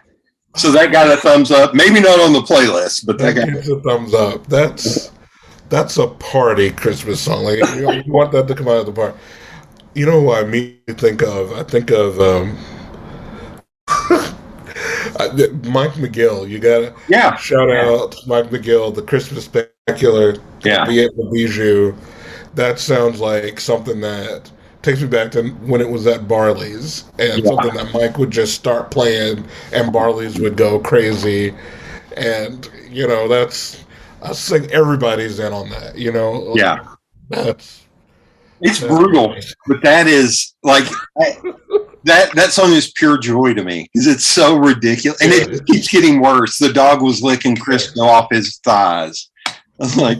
So that got a thumbs up. Maybe not on the playlist, but that got a thumbs up. That's a party Christmas song. Like you want that to come out of the party. You know what I immediately think of? I think of Mike McGill. You gotta shout out Mike McGill, the Christmas Spectacular, the Bijou. That sounds like something that takes me back to when it was at Barley's, and something that Mike would just start playing, and Barley's would go crazy. And I think everybody's in on that. It's brutal, but that is like that song is pure joy to me because it's so ridiculous, and it just keeps getting worse. The dog was licking Crisco off his thighs. I was like,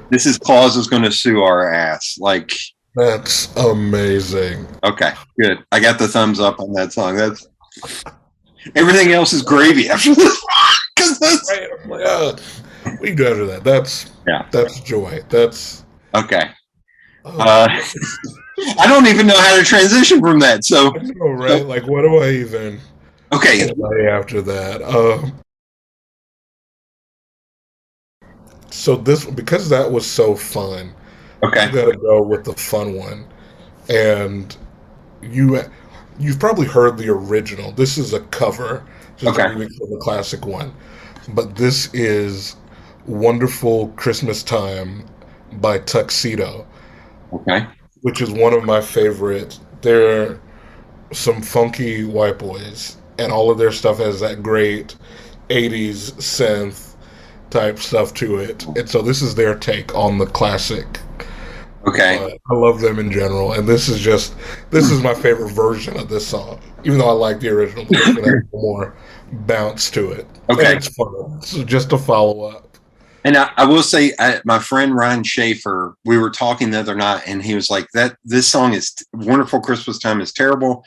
"This is Claus is going to sue our ass." Like, that's amazing. Okay, good. I got the thumbs up on that song. That's everything else is gravy after this. We do after that. That's joy. That's. Okay. I don't even know how to transition from that. So, I know, right? Like, what do I even? Okay. Say after that. So because that was so fun. Okay. You got to go with the fun one, and you've probably heard the original. This is a cover, just a remix of the classic one, but this is "Wonderful Christmas Time" by Tuxedo, which is one of my favorites. They're some funky white boys, and all of their stuff has that great 80s synth type stuff to it. And so this is their take on the classic. I love them in general, and this is my favorite version of this song, even though I like the original. It has more bounce to it. And it's fun. So just to follow up. And I will say, my friend Ryan Schaefer, we were talking the other night, and he was like, this song is Wonderful Christmas Time is terrible.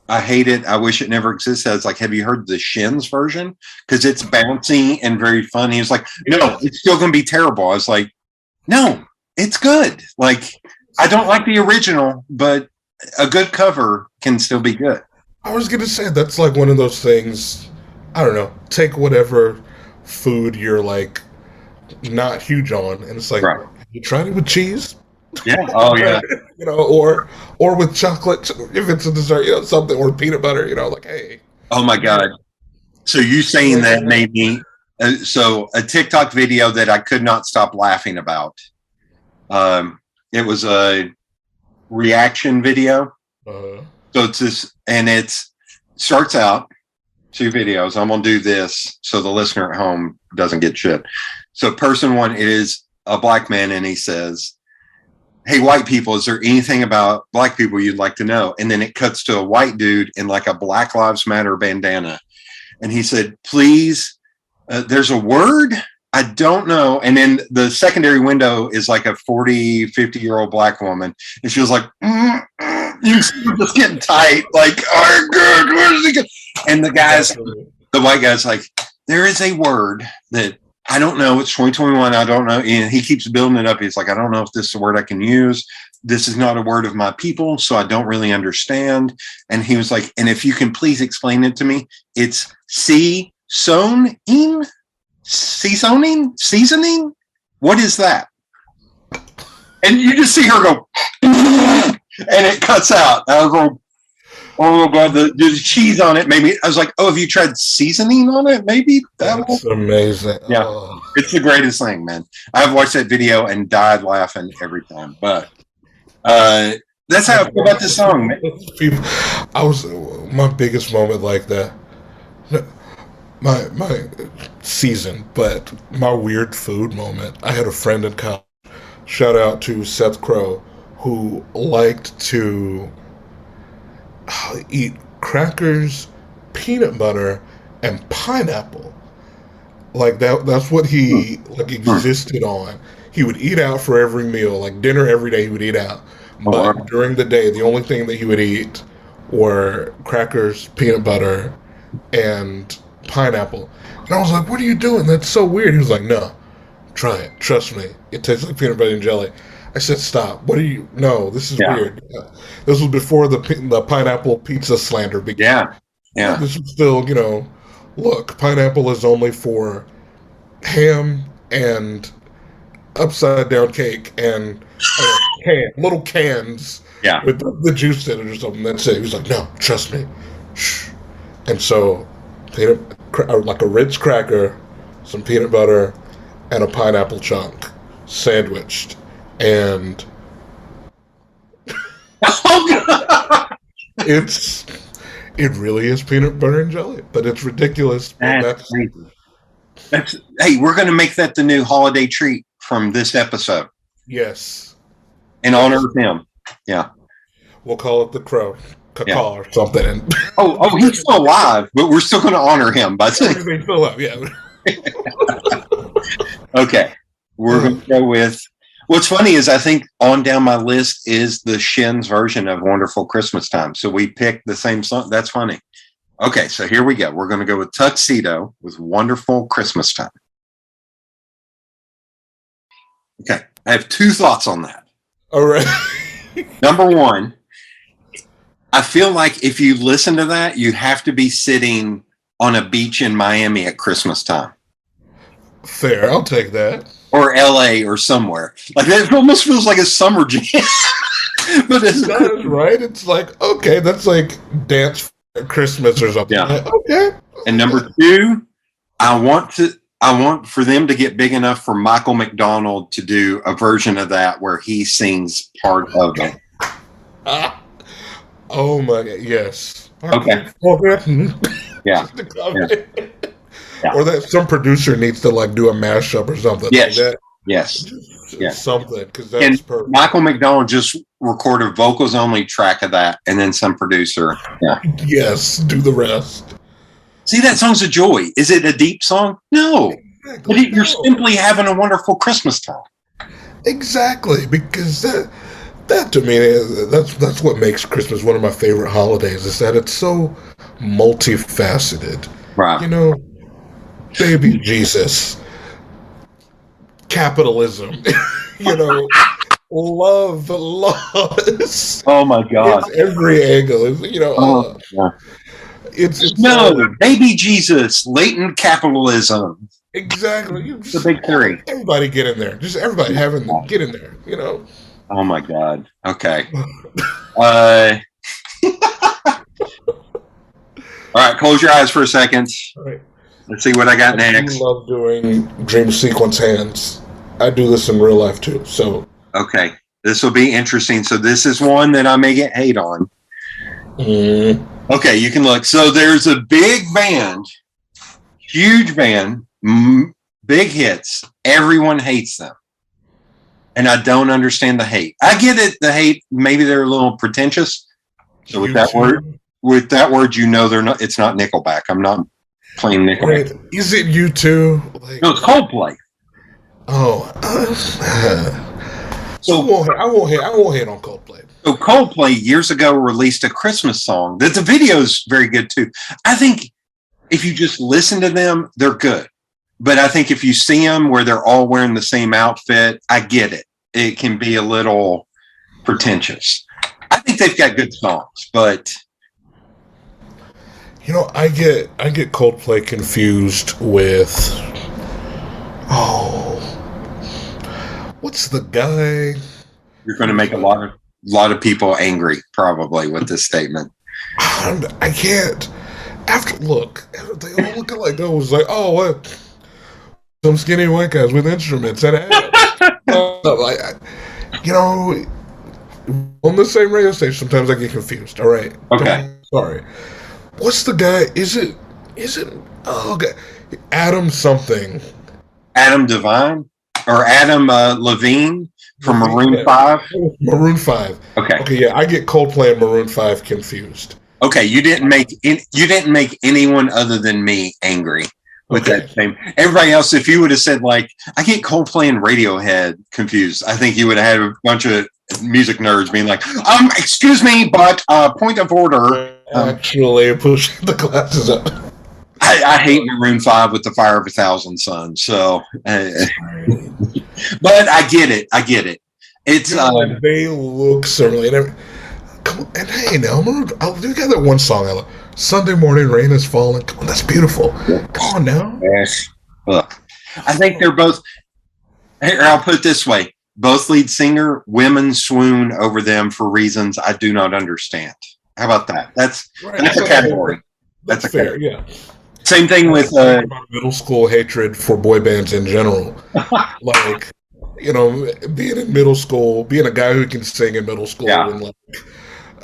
I hate it. I wish it never existed. I was like, have you heard the Shins version? Because it's bouncy and very fun. He was like, no, it's still going to be terrible. I was like, no, it's good. Like, I don't like the original, but a good cover can still be good. I was going to say, that's like one of those things, I don't know, take whatever food you're like not huge on, and it's like, you tried it with cheese? Yeah. Oh yeah. Or with chocolate if it's a dessert, something, or peanut butter, like, hey. Oh my God. So you saying that made me so a TikTok video that I could not stop laughing about. It was a reaction video. So it's this, and it starts out 2 videos. I'm going to do this so the listener at home doesn't get shit. So person 1 is a black man, and he says, hey, white people, is there anything about black people you'd like to know? And then it cuts to a white dude in like a Black Lives Matter bandana. And he said, please, there's a word I don't know. And then the secondary window is like a 40, 50-year-old black woman. And she was like, you see her just getting tight. Like, oh, good. Where is he going? And the white guy's like, there is a word that I don't know. It's 2021. I don't know. And he keeps building it up. He's like, I don't know if this is a word I can use. This is not a word of my people, so I don't really understand. And he was like, and if you can please explain it to me, it's seasoning? What is that? And you just see her go, and it cuts out. I was like, oh God, the cheese on it. Maybe I was like, oh, have you tried seasoning on it? Maybe that's amazing. Yeah, It's the greatest thing, man. I've watched that video and died laughing every time. But that's how I feel about this song, man. I was my biggest moment like that. My season, but my weird food moment. I had a friend in college. Shout out to Seth Crow, who liked to eat crackers, peanut butter, and pineapple. Like that's what he existed on. He would eat out for every meal, like dinner every day he would eat out. But during the day, the only thing that he would eat were crackers, peanut butter, and pineapple. And I was like, what are you doing? That's so weird. He was like, no, try it. Trust me. It tastes like peanut butter and jelly. I said, stop. What are you? No, this is weird. This was before the pineapple pizza slander began. Yeah. This was still, look, pineapple is only for ham and upside down cake and little cans with the juice in it or something. That's it. He was like, no, trust me. Shh. And so, like a Ritz cracker, some peanut butter, and a pineapple chunk sandwiched. And it really is peanut butter and jelly, but it's ridiculous. That's crazy. Hey, we're going to make that the new holiday treat from this episode. Yes. In honor of him. Yeah. We'll call it the Crow. Cacaw or something. Oh, he's still alive, but we're still going to honor him by saying. Everything's still alive, yeah. Okay. We're going to go with. What's funny is I think on down my list is the Shins version of Wonderful Christmas Time. So we picked the same song. That's funny. Okay, so here we go. We're going to go with Tuxedo with Wonderful Christmas Time. Okay, I have two thoughts on that. All right. Number one, I feel like if you listen to that, you have to be sitting on a beach in Miami at Christmas time. Fair, I'll take that. Or LA or somewhere. Like that almost feels like a summer jam. But it's that's right. It's like, okay, that's like dance for Christmas or something. Yeah. Like, okay. And number two, I want for them to get big enough for Michael McDonald to do a version of that where he sings part of it. Oh my God, yes. Okay. Yeah. Yeah. Or that some producer needs to like do a mashup or something. Yes. Like that. Yes. Yes. Something, because that's perfect. Michael McDonald just recorded vocals only track of that, and then some producer. Yeah. Yes. Do the rest. See, that song's a joy. Is it a deep song? No. Exactly. But you're simply having a wonderful Christmas time. Exactly, because that to me, that's what makes Christmas one of my favorite holidays. Is that it's so multifaceted. Right. You know. Baby Jesus, capitalism, you know, love, loss. Oh my God! It's every angle, you know. It's baby Jesus, latent capitalism. Exactly. It's a big theory. Everybody get in there. Just everybody get in there. You know. Oh my God. Okay. All right. Close your eyes for a second. All right. Let's see what I got next. I love doing dream sequence hands. I do this in real life too. So okay, this will be interesting. So this is one that I may get hate on. Okay, you can look. So there's a big band, huge band, big hits. Everyone hates them, and I don't understand the hate. I get it. The hate. Maybe they're a little pretentious. So with that word, you know they're not. It's not Nickelback. I'm not. Playing Nickelback. Right. Is it U2? Like, no, it's Coldplay. Oh, so I won't hate on Coldplay. So Coldplay years ago released a Christmas song that the video is very good too. I think if you just listen to them, they're good. But I think if you see them where they're all wearing the same outfit, I get it. It can be a little pretentious. I think they've got good songs, but. You know, I get Coldplay confused with what's the guy? You're going to make a lot of people angry probably with this statement. I can't. Look, they all look alike. I was like, oh, what? Some skinny white guys with instruments and you know, on the same radio station. Sometimes I get confused. All right. Okay. Sorry. What's the guy? Is it okay. Adam something. Adam Devine or Adam Levine from Maroon 5? Maroon 5. Okay, yeah, I get Coldplay and Maroon 5 confused. Okay, you didn't make anyone other than me angry with that name. Everybody else, if you would have said like I get Coldplay and Radiohead confused, I think you would have had a bunch of music nerds being like, excuse me, but point of order. Actually, push the glasses up. I hate Maroon 5 with the fire of 1,000 suns. So, but I get it. It's they look certainly. Come on, and hey, now you got that one song I love. Sunday morning rain is falling. Come on, that's beautiful. Come on now. Yes. I think they're both. Here, I'll put it this way: both lead singer, women swoon over them for reasons I do not understand. How about that? That's a category. That's a fair, yeah. Same thing with middle school hatred for boy bands in general. Like, you know, being in middle school, being a guy who can sing in middle school, and like,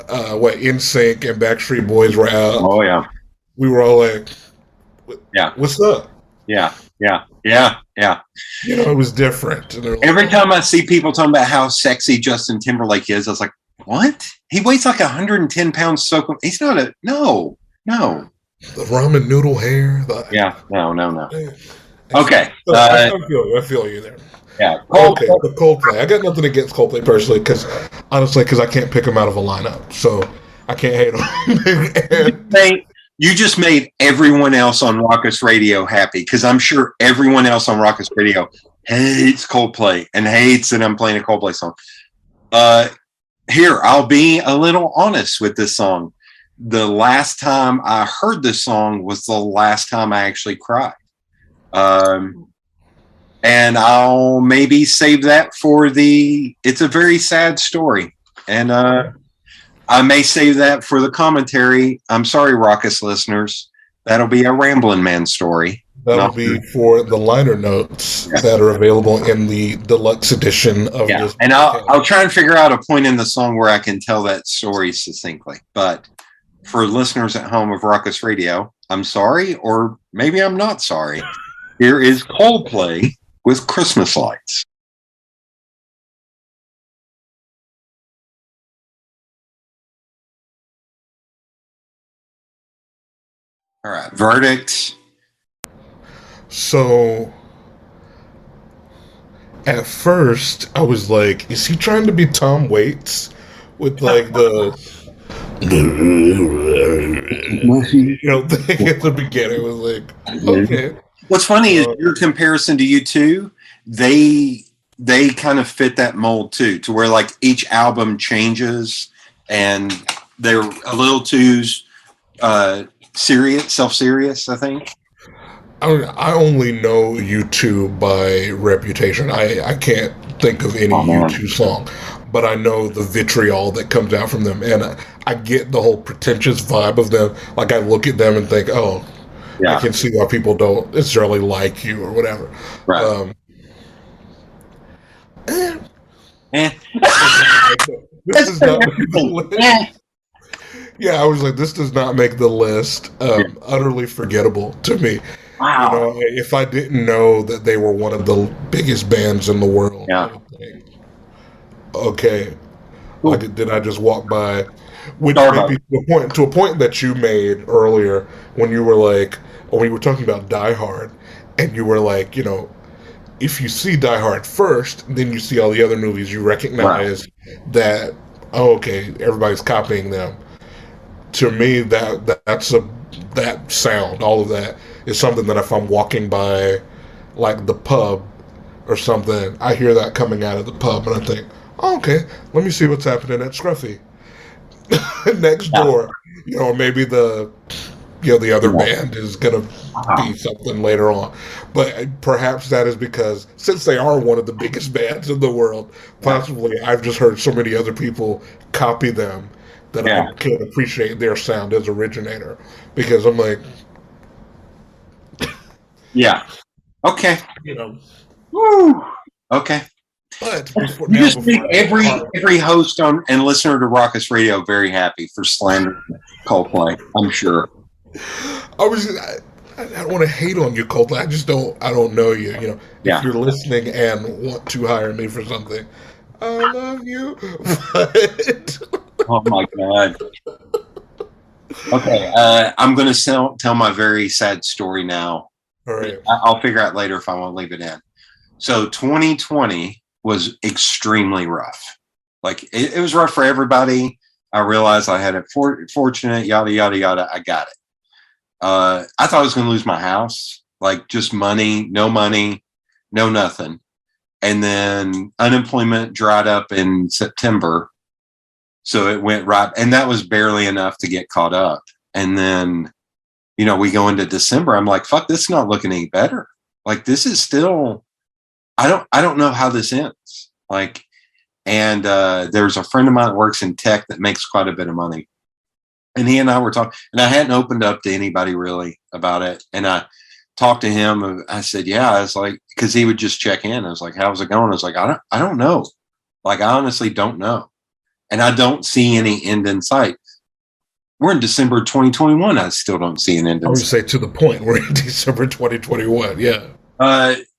NSYNC and Backstreet Boys were out. Oh yeah, we were all like, what's up? Yeah. You know, it was different. Every time I see people talking about how sexy Justin Timberlake is, I was like, what? He weighs like 110 pounds. So he's not no. The ramen noodle hair. No. Okay. I feel you there. Yeah. Okay, the Coldplay. I got nothing against Coldplay personally, because I can't pick them out of a lineup, so I can't hate them. You just made everyone else on Raucous Radio happy, because I'm sure everyone else on Raucous Radio hates Coldplay and hates that I'm playing a Coldplay song. Here, I'll be a little honest with this song. The last time I heard this song was the last time I actually cried. And I'll maybe save that for it's a very sad story. And I may save that for the commentary. I'm sorry, Raucous listeners. That'll be a Ramblin' Man story. That'll be for the liner notes that are available in the deluxe edition of this. And I'll try and figure out a point in the song where I can tell that story succinctly. But for listeners at home of Raucous Radio, I'm sorry, or maybe I'm not sorry. Here is Coldplay with Christmas Lights. All right, verdict. So, at first, I was like, is he trying to be Tom Waits with like the thing at the beginning? Was like, okay. What's funny is your comparison to U2, they kind of fit that mold too, to where like each album changes and they're a little too self-serious, I think. I only know U2 by reputation. I can't think of any U2 song, but I know the vitriol that comes out from them, and I get the whole pretentious vibe of them. Like, I look at them and think, I can see why people don't necessarily like you or whatever. Right. This is not the list. Yeah, I was like, this does not make the list. Utterly forgettable to me. Wow. You know, if I didn't know that they were one of the biggest bands in the world, I would think, okay, did I just walk by? Which maybe to a point that you made earlier when you were like, or when you were talking about Die Hard, and you were like, you know, if you see Die Hard first, then you see all the other movies, you recognize that, everybody's copying them. To me, that sound, all of that, is something that if I'm walking by, like, the pub or something, I hear that coming out of the pub, and I think, let me see what's happening at Scruffy next door. You know, maybe the other band is going to be something later on. But perhaps that is because, since they are one of the biggest bands in the world, possibly I've just heard so many other people copy them that I can appreciate their sound as originator. Because I'm like... Okay. You know. Woo. Okay. But you just make every host and listener to Raucous Radio very happy for slandering Coldplay, I'm sure. I don't want to hate on you, Coldplay. I don't know you. You know, if you're listening and want to hire me for something, I love you. But... Oh my God. Okay, I'm going to tell my very sad story now. All right. I'll figure out later if I want to leave it in. So 2020 was extremely rough. Like, it was rough for everybody. I realized I had it fortunate, yada, yada, yada. I got it. I thought I was going to lose my house, like just money, no nothing. And then unemployment dried up in September. So it went right. And that was barely enough to get caught up. And then, you know, we go into December. I'm like, fuck, this is not looking any better. Like, this is still, I don't know how this ends. Like, and there's a friend of mine that works in tech that makes quite a bit of money. And he and I were talking, and I hadn't opened up to anybody really about it. And I talked to him. I said, yeah, I was like, because he would just check in. I was like, how's it going? I was like, I don't know. Like, I honestly don't know. And I don't see any end in sight. We're in December 2021. I still don't see an end in sight. I would say to the point. We're in December 2021. Yeah.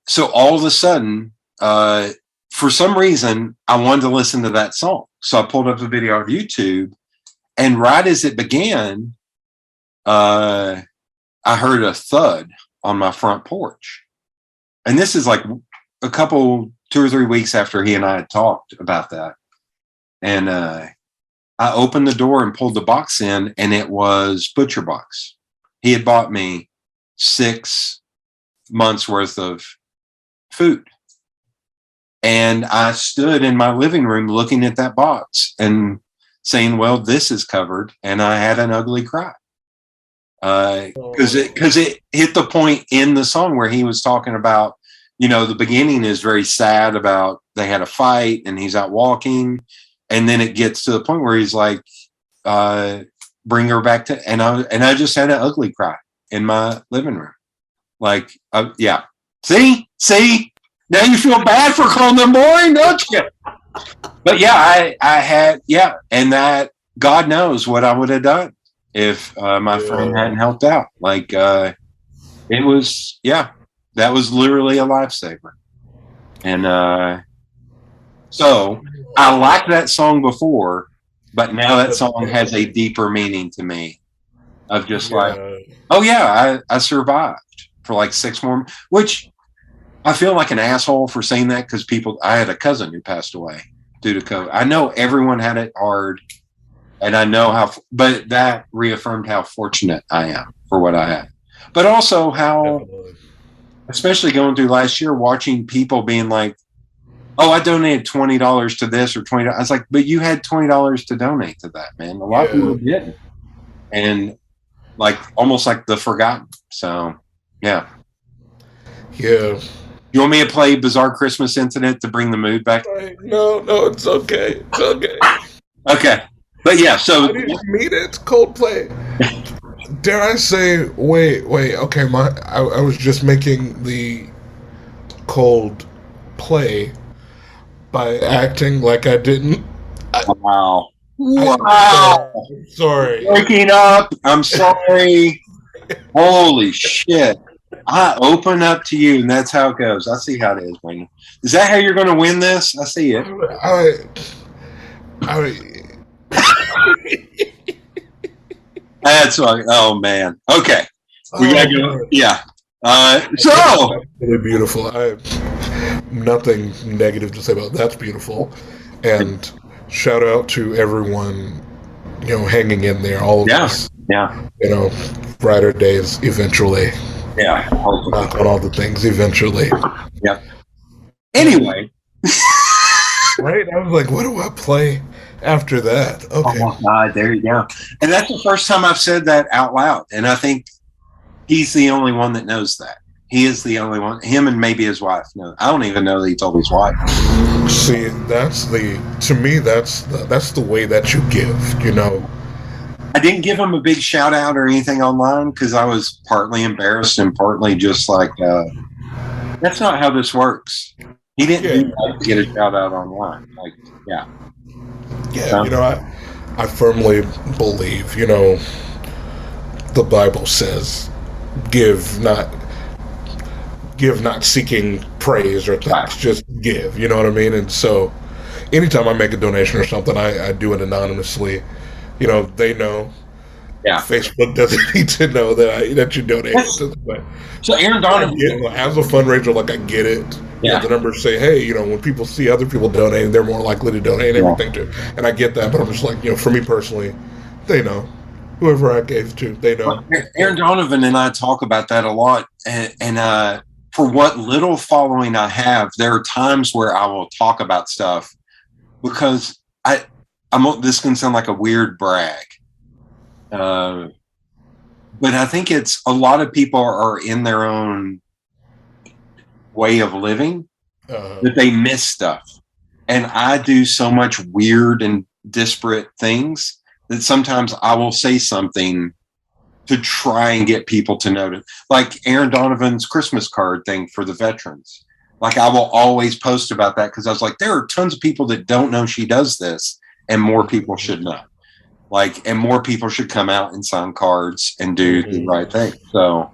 So all of a sudden, for some reason, I wanted to listen to that song. So I pulled up a video on YouTube, and right as it began, I heard a thud on my front porch. And this is like a couple, 2 or 3 weeks after he and I had talked about that. And I opened the door and pulled the box in, and it was Butcher Box. He had bought me 6 months worth of food. And I stood in my living room looking at that box and saying, well, this is covered. And I had an ugly cry. Because it hit the point in the song where he was talking about, you know, the beginning is very sad about they had a fight and he's out walking. And then it gets to the point where he's like, bring her back to, and I just had an ugly cry in my living room. Like, yeah. See, now you feel bad for calling them boring, don't you? But yeah, I had, yeah. And that, God knows what I would have done if my friend hadn't helped out. Like, it was, yeah, that was literally a lifesaver. And so I liked that song before, but now that song has a deeper meaning to me of just like, oh yeah, I survived for like 6 more, which I feel like an asshole for saying that because I had a cousin who passed away due to COVID. I know everyone had it hard, and I know but that reaffirmed how fortunate I am for what I had. But also how, especially going through last year, watching people being like, oh, I donated $20 to this or $20. I was like, but you had $20 to donate to that, man. A lot of people didn't. And like, almost like the forgotten. So, yeah. Yeah. You want me to play Bizarre Christmas Incident to bring the mood back? No, it's okay. It's okay. Okay. But yeah, so. I didn't mean it. Coldplay. Dare I say, wait. Okay, I was just making the cold play by acting like I didn't. Wow. I'm sorry. Waking up. I'm sorry. Holy shit. I open up to you, and that's how it goes. I see how it is, Wayne. Is that how you're going to win this? I see it. That's right. Oh, man. Okay. We got to go. Yeah. So. Really beautiful. I have nothing negative to say about that. That's beautiful. And shout out to everyone, hanging in there. All of us. Yeah. Brighter days eventually. Yeah. Knock on all the things eventually. Yeah. Anyway. Right? I was like, what do I play after that? Okay. Oh my God, there you go. And that's the first time I've said that out loud. And I think he's the only one that knows that. He is the only one. Him and maybe his wife. No, I don't even know that he told his wife. See, to me, that's the way that you give, I didn't give him a big shout out or anything online because I was partly embarrassed and partly just like, that's not how this works. He didn't get a shout out online. Like, yeah. Yeah, I firmly believe, the Bible says, give not seeking praise or thanks, just give, you know what I mean? And so anytime I make a donation or something, I do it anonymously. They know. Yeah. Facebook doesn't need to know that you donated. So Aaron Donovan, as a fundraiser, like I get it. Yeah. The numbers say, hey, when people see other people donating, they're more likely to donate everything too. And I get that, but I'm just like, for me personally, they know. Whoever I gave to, they know. Aaron Donovan and I talk about that a lot, and for what little following I have, there are times where I will talk about stuff because this can sound like a weird brag. But I think it's a lot of people are in their own way of living Uh-huh. that they miss stuff. And I do so much weird and disparate things that sometimes I will say something to try and get people to notice. Like Aaron Donovan's Christmas card thing for the veterans. Like I will always post about that because I was like, there are tons of people that don't know she does this, and more people should know. Like, and more people should come out and sign cards and do the right thing. So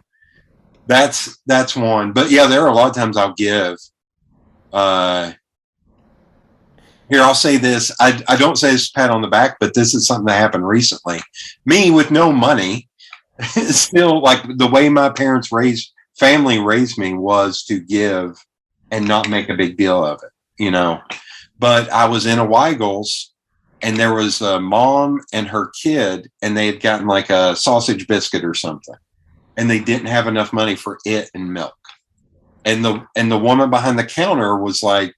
that's one. But yeah, there are a lot of times I'll give. Here, I'll say this. I don't say this pat on the back, but this is something that happened recently. Me with no money, still like the way my parents family raised me was to give and not make a big deal of it, you know. But I was in a Weigel's and there was a mom and her kid, and they had gotten like a sausage biscuit or something, and they didn't have enough money for it and milk. And the woman behind the counter was like,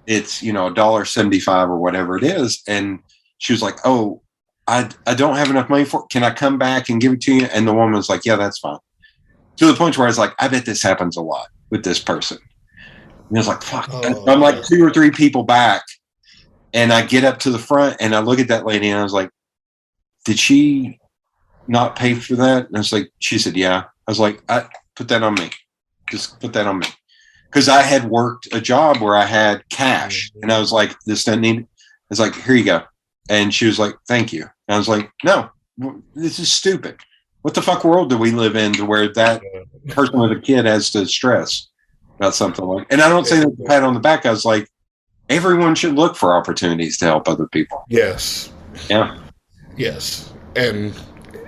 it's, you know, $1.75 or whatever it is. And she was like, oh, I don't have enough money for it. Can I come back and give it to you? And the woman was like, yeah, that's fine. To the point where I was like, I bet this happens a lot with this person. And I was like, fuck. I'm like 2 or 3 people back. And I get up to the front and I look at that lady and I was like, did she not pay for that? And I was like, she said, yeah. I was like, put that on me. Just put that on me. Because I had worked a job where I had cash, and I was like, this doesn't need. I was like, here you go. And she was like, thank you. And I was like, no, this is stupid. What the fuck world do we live in to where that person with a kid has to stress about something like? And I don't say that to pat on the back. I was like, everyone should look for opportunities to help other people. Yes. Yeah. Yes. And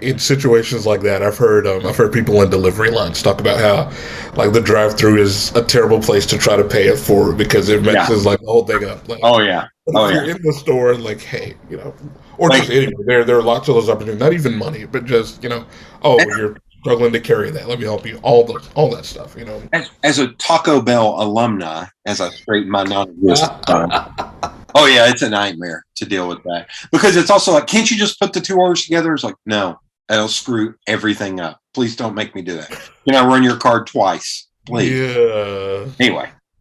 in situations like that, I've heard people in delivery lines talk about how, like, the drive-through is a terrible place to try to pay it forward because it messes like the whole thing up. Like, oh yeah. If you're in the store, like, hey, you know, or like, just anywhere, there are lots of those opportunities. Not even money, but just, you know, you're struggling to carry that. Let me help you. All that stuff. You know. As a Taco Bell alumni, as I straighten my non-existent oh yeah, it's a nightmare to deal with that because it's also like, can't you just put the 2 orders together? It's like, no. That'll screw everything up. Please don't make me do that. Can I run your card twice, please? Yeah.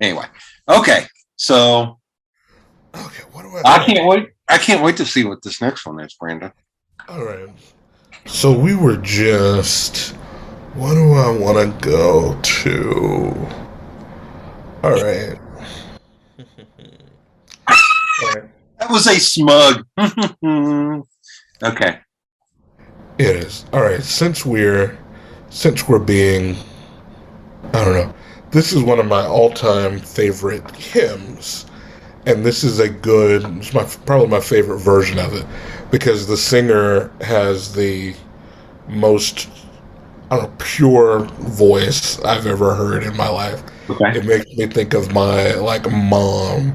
Anyway. Okay. So. Okay. What do I can't wait. I can't wait to see what this next one is, Brandon. All right. So we were just. What do I want to go to? All right. That was a smug. Okay. It is. All right. Since we're being, I don't know. This is one of my all-time favorite hymns, and this is probably my favorite version of it because the singer has the most, I don't know, pure voice I've ever heard in my life. Okay. It makes me think of my mom.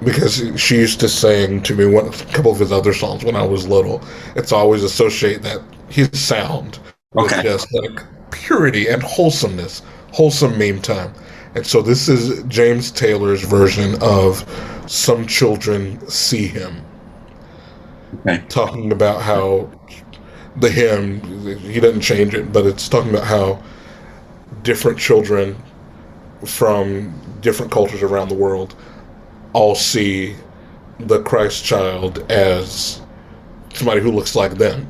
Because she used to sing to me a couple of his other songs when I was little. It's always associate that his sound with just like purity and wholesomeness, wholesome meme time. And so this is James Taylor's version of Some Children See Him. Okay. Talking about how the hymn, he doesn't change it, but it's talking about how different children from different cultures around the world all see the Christ child as somebody who looks like them.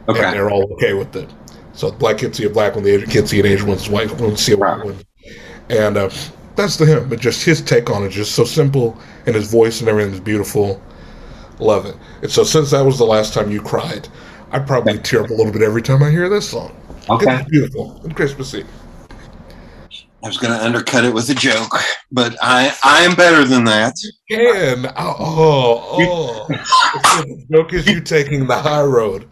Okay. And they're all okay with it. So the black kids see a black one, the Asian kids see an Asian one, the white one see a white one. And that's the hymn, but just his take on it, just so simple, and his voice and everything is beautiful. Love it. And so since that was the last time you cried, I probably tear up a little bit every time I hear this song. Okay. It's beautiful and Christmassy. I was going to undercut it with a joke, but I am better than that. You can. The joke is you taking the high road.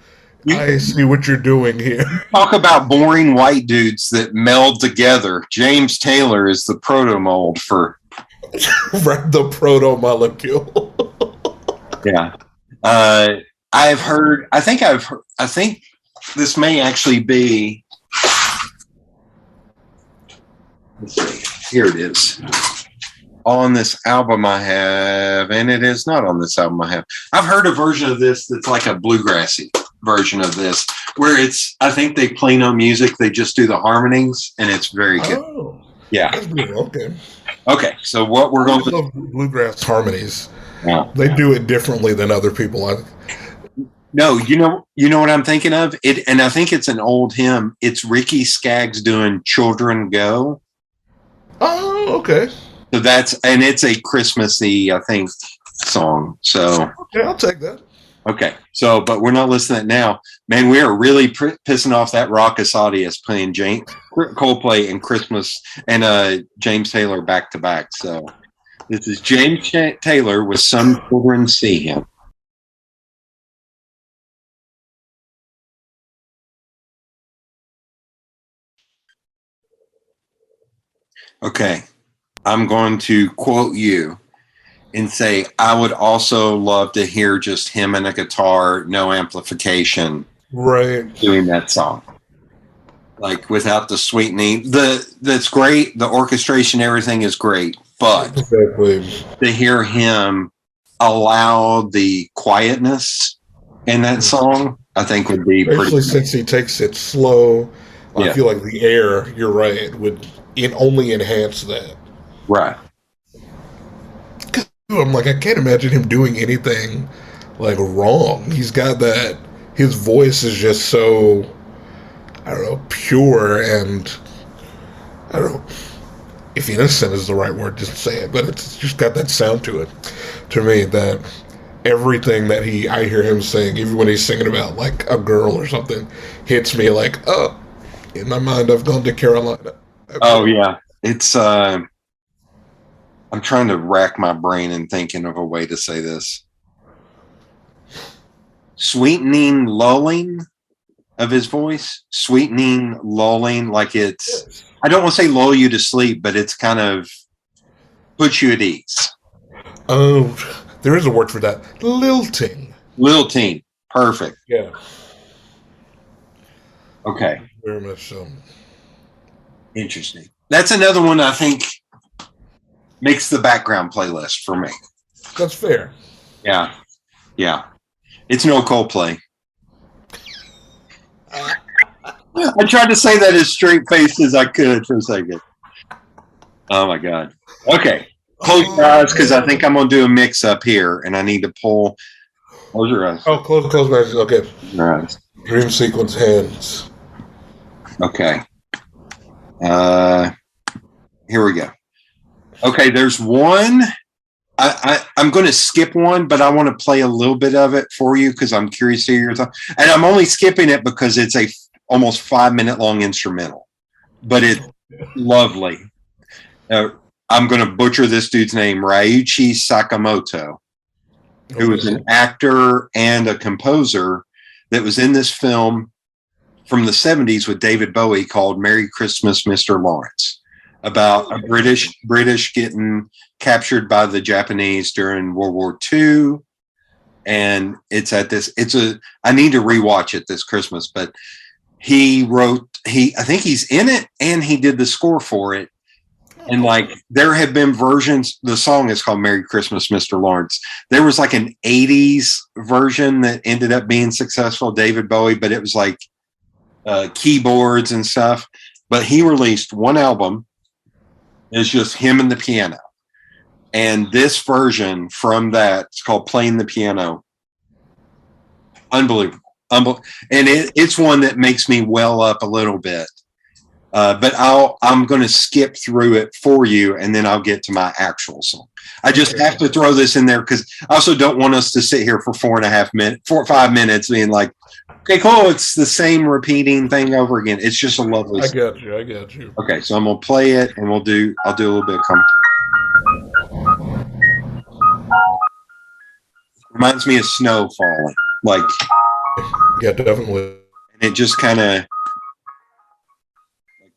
I see what you're doing here. Talk about boring white dudes that meld together. James Taylor is the proto mold for the proto molecule. Yeah. I think this may actually be. Let's see. Here it is. On this album I have, and it is not on this album I have. I've heard a version of this that's like a bluegrassy version of this, where I think they play no music, they just do the harmonies, and it's very good. Oh. Yeah. That's beautiful. Okay. Okay. So what we're going I love bluegrass harmonies. Yeah. They do it differently than other people. No, you know what I'm thinking of? It, and I think it's an old hymn. It's Ricky Skaggs doing Children Go. Oh, okay. So and it's a Christmassy, I think, song. So yeah, I'll take that. Okay. So, but we're not listening to it now. Man, we are really pissing off that raucous audience playing Coldplay and Christmas and James Taylor back to back. So this is James Taylor with Some Children See Him. Okay. I'm going to quote you and say, I would also love to hear just him and a guitar, no amplification, right, doing that song. Like without the sweetening. That's great. The orchestration, everything is great. But exactly. to hear him allow the quietness in that song, I think would be especially pretty since he takes it slow. Yeah. I feel like the air, you're right, would only enhance that. Right. I'm like, I can't imagine him doing anything like wrong. He's got that. His voice is just so, I don't know, pure and I don't know if innocent is the right word to say it, but it's just got that sound to it. To me, that everything that I hear him saying, even when he's singing about like a girl or something, hits me like, oh, in my mind, I've gone to Carolina. Oh yeah, it's. I'm trying to rack my brain and thinking of a way to say this. Sweetening, lulling of his voice. Sweetening, lulling, like it's. I don't want to say lull you to sleep, but it's kind of puts you at ease. Oh, there is a word for that. Lilting. Lilting. Perfect. Yeah. Okay. Very much so. Interesting. That's another one I think makes the background playlist for me. That's fair. Yeah. Yeah. It's no Coldplay. I tried to say that as straight-faced as I could for a second. Oh, my God. Okay. Close your eyes because I think I'm going to do a mix-up here, and I need to pull. Close your eyes. Oh, close my eyes. Okay. Your eyes. Dream sequence hands. Okay. Here we go. Okay, there's one. I'm going to skip one, but I want to play a little bit of it for you because I'm curious to hear your thoughts. And I'm only skipping it because it's a almost 5-minute long instrumental, but it's lovely. I'm going to butcher this dude's name, Ryuchi Sakamoto, who was an actor and a composer that was in this film from the 70s with David Bowie called Merry Christmas, Mr. Lawrence, about a British getting captured by the Japanese during World War II. And it's I need to rewatch it this Christmas, but I think he's in it and he did the score for it. And like there have been versions, the song is called Merry Christmas, Mr. Lawrence. There was like an 80s version that ended up being successful, David Bowie, but it was like keyboards and stuff. But he released one album. It's just him and the piano. And this version from that, it's called Playing the Piano. Unbelievable. And it's one that makes me well up a little bit. But I'm going to skip through it for you, and then I'll get to my actual song. I just have to throw this in there because I also don't want us to sit here for 4 or 5 minutes being like, okay, cool, it's the same repeating thing over again. It's just a lovely song. I got you. Okay, so I'm going to play it, and I'll do a little bit of comment. Reminds me of snow falling. Like, yeah, definitely. And it just kind of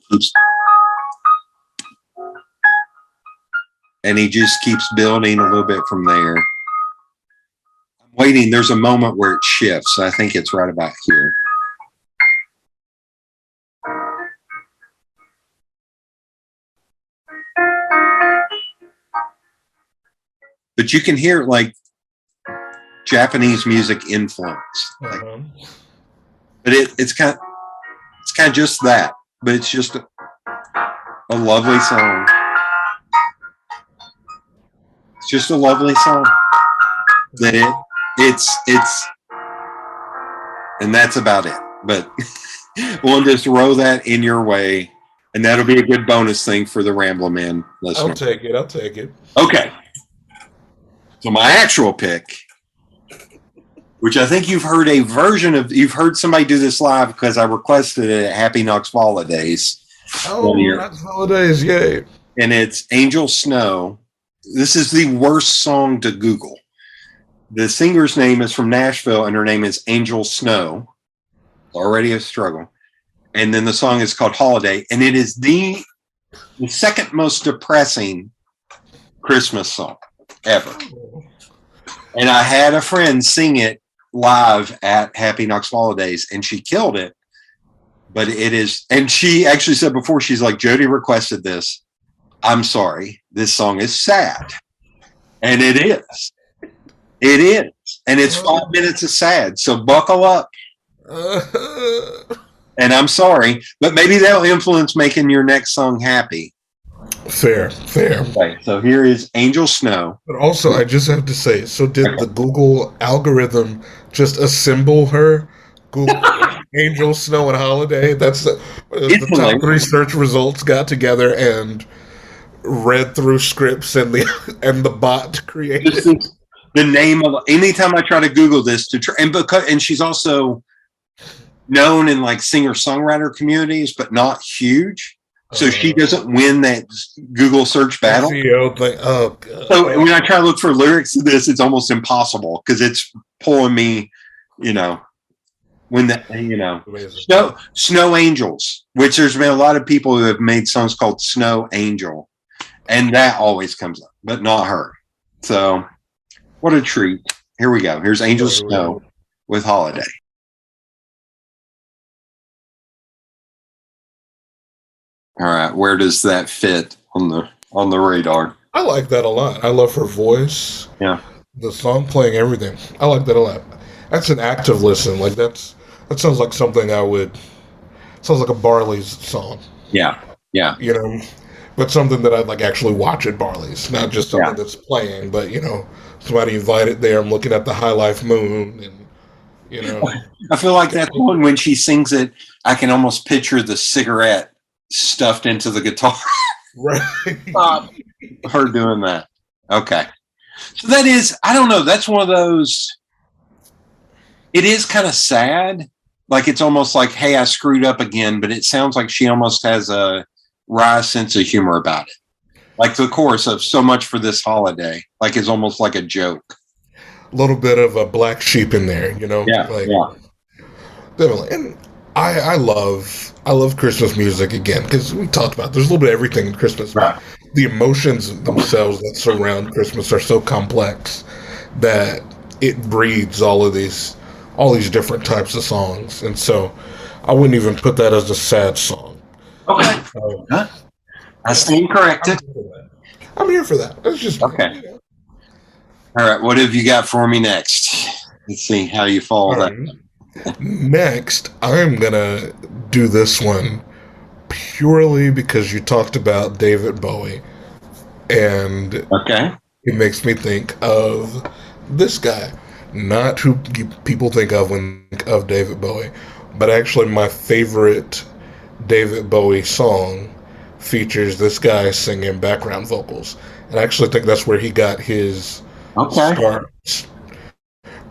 keeps, and he just keeps building a little bit from there. I'm waiting. There's a moment where it shifts. I think it's right about here. But you can hear like Japanese music influence. Like, but it's kind of just that. But it's just a lovely song. It's just a lovely song. That it's, and that's about it. But we'll just roll that in your way, and that'll be a good bonus thing for the Ramblin' Man listener. I'll take it. Okay. So my actual pick, which I think you've heard a version of, you've heard somebody do this live because I requested it at Happy Knox Holidays. Oh, Knox Holidays, yay. And it's Angel Snow. This is the worst song to Google. The singer's name is from Nashville, and her name is Angel Snow. Already a struggle. And then the song is called Holiday, and it is the second most depressing Christmas song ever. And I had a friend sing it live at Happy Knox Holidays, and she killed it. But it is, and she actually said before, she's like, Jody requested this. I'm sorry, this song is sad. And it is. It is. And it's 5 minutes of sad. So buckle up. And I'm sorry, but maybe that'll influence making your next song happy. Fair. Okay, so here is Angel Snow. But also, I just have to say, so did the Google algorithm just assemble her? Google Angel Snow and Holiday? That's the top 3 search results got together and read through scripts, and the bot created the name of. Anytime I try to Google this to try, and she's also known in like singer-songwriter communities, but not huge. So she doesn't win that Google search battle. Oh, God. So when I try to look for lyrics to this, it's almost impossible because it's pulling me, when that, Snow Angels, which there's been a lot of people who have made songs called Snow Angel, and that always comes up, but not her. So what a treat. Here we go. Here's Angel Snow with Holiday. All right, where does that fit on the radar? I like that a lot. I love her voice. Yeah. The song playing, everything. I like that a lot. That's an active listen. Like that sounds like something sounds like a Bareilles song. Yeah. But something that I'd like actually watch at Bareilles, not just something that's playing, but somebody invited there. I'm looking at the High Life Moon, and I feel like that one when she sings it, I can almost picture the cigarette stuffed into the guitar. Right. Her doing that. Okay. So that is, I don't know, that's one of those, it is kind of sad. Like it's almost like, hey, I screwed up again, but it sounds like she almost has a wry sense of humor about it. Like the chorus of So Much for This Holiday, like it's almost like a joke. A little bit of a black sheep in there, Yeah. Definitely. And I love Christmas music again, because we talked about there's a little bit of everything in Christmas. Right. The emotions themselves that surround Christmas are so complex that it breeds all these different types of songs, and so I wouldn't even put that as a sad song. Okay. I stand corrected. I'm here for that. It's just okay. All right, what have you got for me next? Let's see how you follow that. Next, I'm gonna do this one purely because you talked about David Bowie, and it makes me think of this guy, not who people think of when they think of David Bowie, but actually my favorite David Bowie song features this guy singing background vocals, and I actually think that's where he got his start.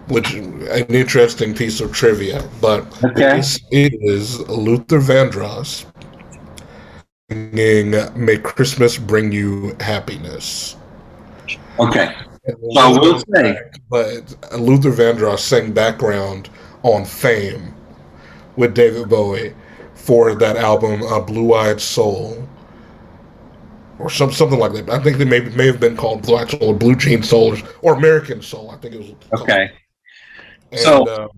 Which an interesting piece of trivia, but it is Luther Vandross singing "May Christmas Bring You Happiness." Okay, so I will say, but Luther Vandross sang background on "Fame" with David Bowie for that album, "Blue Eyed Soul," or something like that. I think they may have been called Blue Eyed Soul or Blue Jean Soul or American Soul. I think it was called. And, so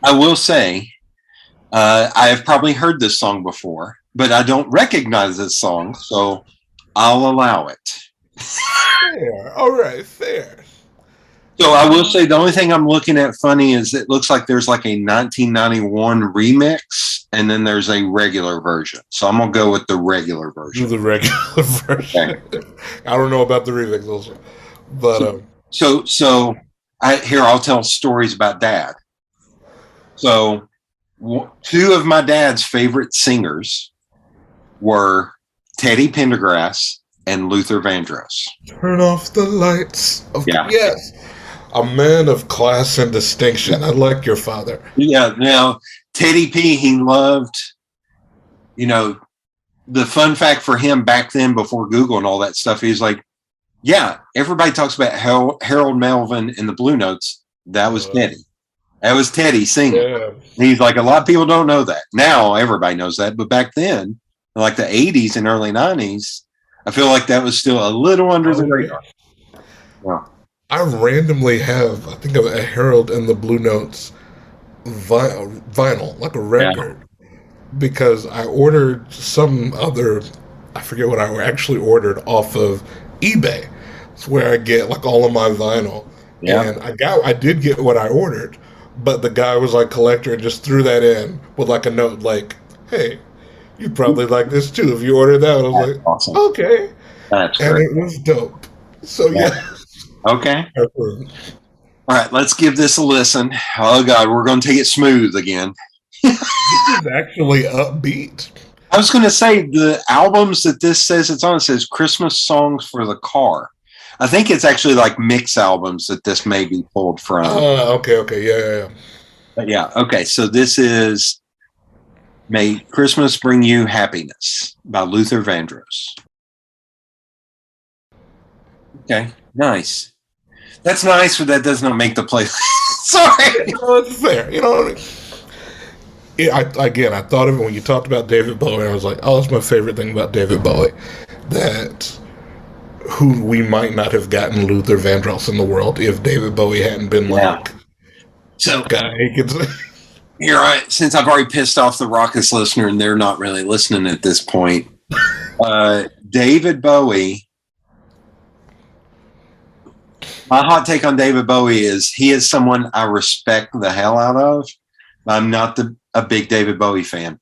I will say, I have probably heard this song before, but I don't recognize this song, so I'll allow it. Fair. All right, fair. So I will say the only thing I'm looking at funny is it looks like there's like a 1991 remix and then there's a regular version. So I'm going to go with the regular version. The regular version. Okay. I don't know about the remix also. But I'll tell stories about Dad. So two of my dad's favorite singers were Teddy Pendergrass and Luther Vandross. Turn off the lights. Yes. A man of class and distinction. I like your father. Yeah. Now, Teddy P, he loved, the fun fact for him back then before Google and all that stuff, he's like, yeah, everybody talks about Harold Melvin and the Blue Notes. That was Teddy. That was Teddy singing. Yeah. He's like, a lot of people don't know that. Now everybody knows that. But back then, like the 80s and early 90s, I feel like that was still a little under the radar. Yeah. I randomly have, I think, a Harold and the Blue Notes vinyl, like a record, because I ordered some other, I forget what I actually ordered off of eBay. It's where I get like all of my vinyl. Yeah. And I did get what I ordered, but the guy was like collector and just threw that in with like a note like, hey, you probably like this too if you ordered that. And I was like, awesome. Okay. That's and great. It was dope. So yeah. Okay. All right, let's give this a listen. Oh, God, we're going to take it smooth again. This is actually upbeat. I was going to say, the albums that this says it's on, it says Christmas Songs for the Car. I think it's actually like mix albums that this may be pulled from. Okay, yeah. But yeah, okay, so this is May Christmas Bring You Happiness by Luther Vandross. Okay, nice. That's nice, but that does not make the playlist. Sorry. It's fair. I thought of it when you talked about David Bowie, and I was like, oh, that's my favorite thing about David Bowie. That who we might not have gotten Luther Vandross in the world if David Bowie hadn't been like so guy. You're right. Since I've already pissed off the Raucous listener and they're not really listening at this point, David Bowie. My hot take on David Bowie is he is someone I respect the hell out of. I'm not a big David Bowie fan.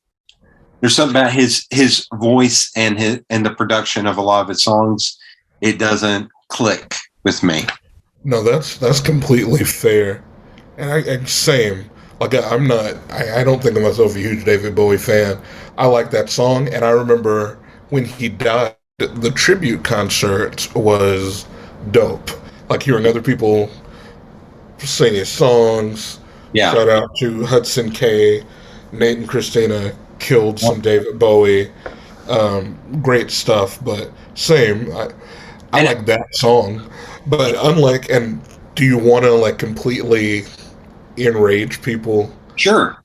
There's something about his voice and the production of a lot of his songs. It doesn't click with me. No, that's completely fair. And I same. Like I don't think of myself a huge David Bowie fan. I like that song, and I remember when he died, the tribute concert was dope. Like hearing other people sing his songs. Yeah. Shout out to Hudson K. Nate and Christina killed some David Bowie. Great stuff, but same. I like that song. But and do you want to like completely enrage people? Sure.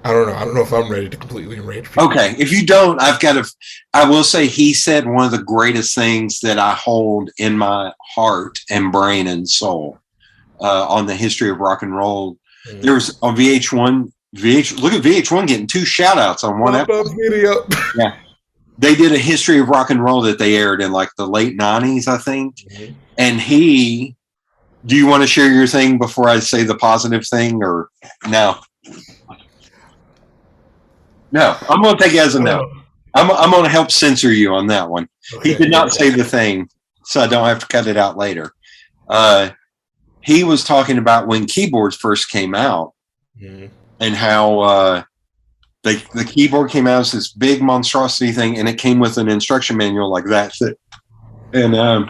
I don't know. I don't know if I'm ready to completely enrage people. Okay. If you don't, I will say he said one of the greatest things that I hold in my heart and brain and soul on the history of rock and roll. Mm-hmm. There was on VH1, look at VH1 getting 2 shout outs on one episode. Video. Yeah. They did a history of rock and roll that they aired in like the late 90s, I think. Mm-hmm. And do you want to share your thing before I say the positive thing or no? No, I'm going to take it as a no. I'm going to help censor you on that one. Okay. He did not say the thing, so I don't have to cut it out later. He was talking about when keyboards first came out and how the keyboard came out as this big monstrosity thing, and it came with an instruction manual like that. And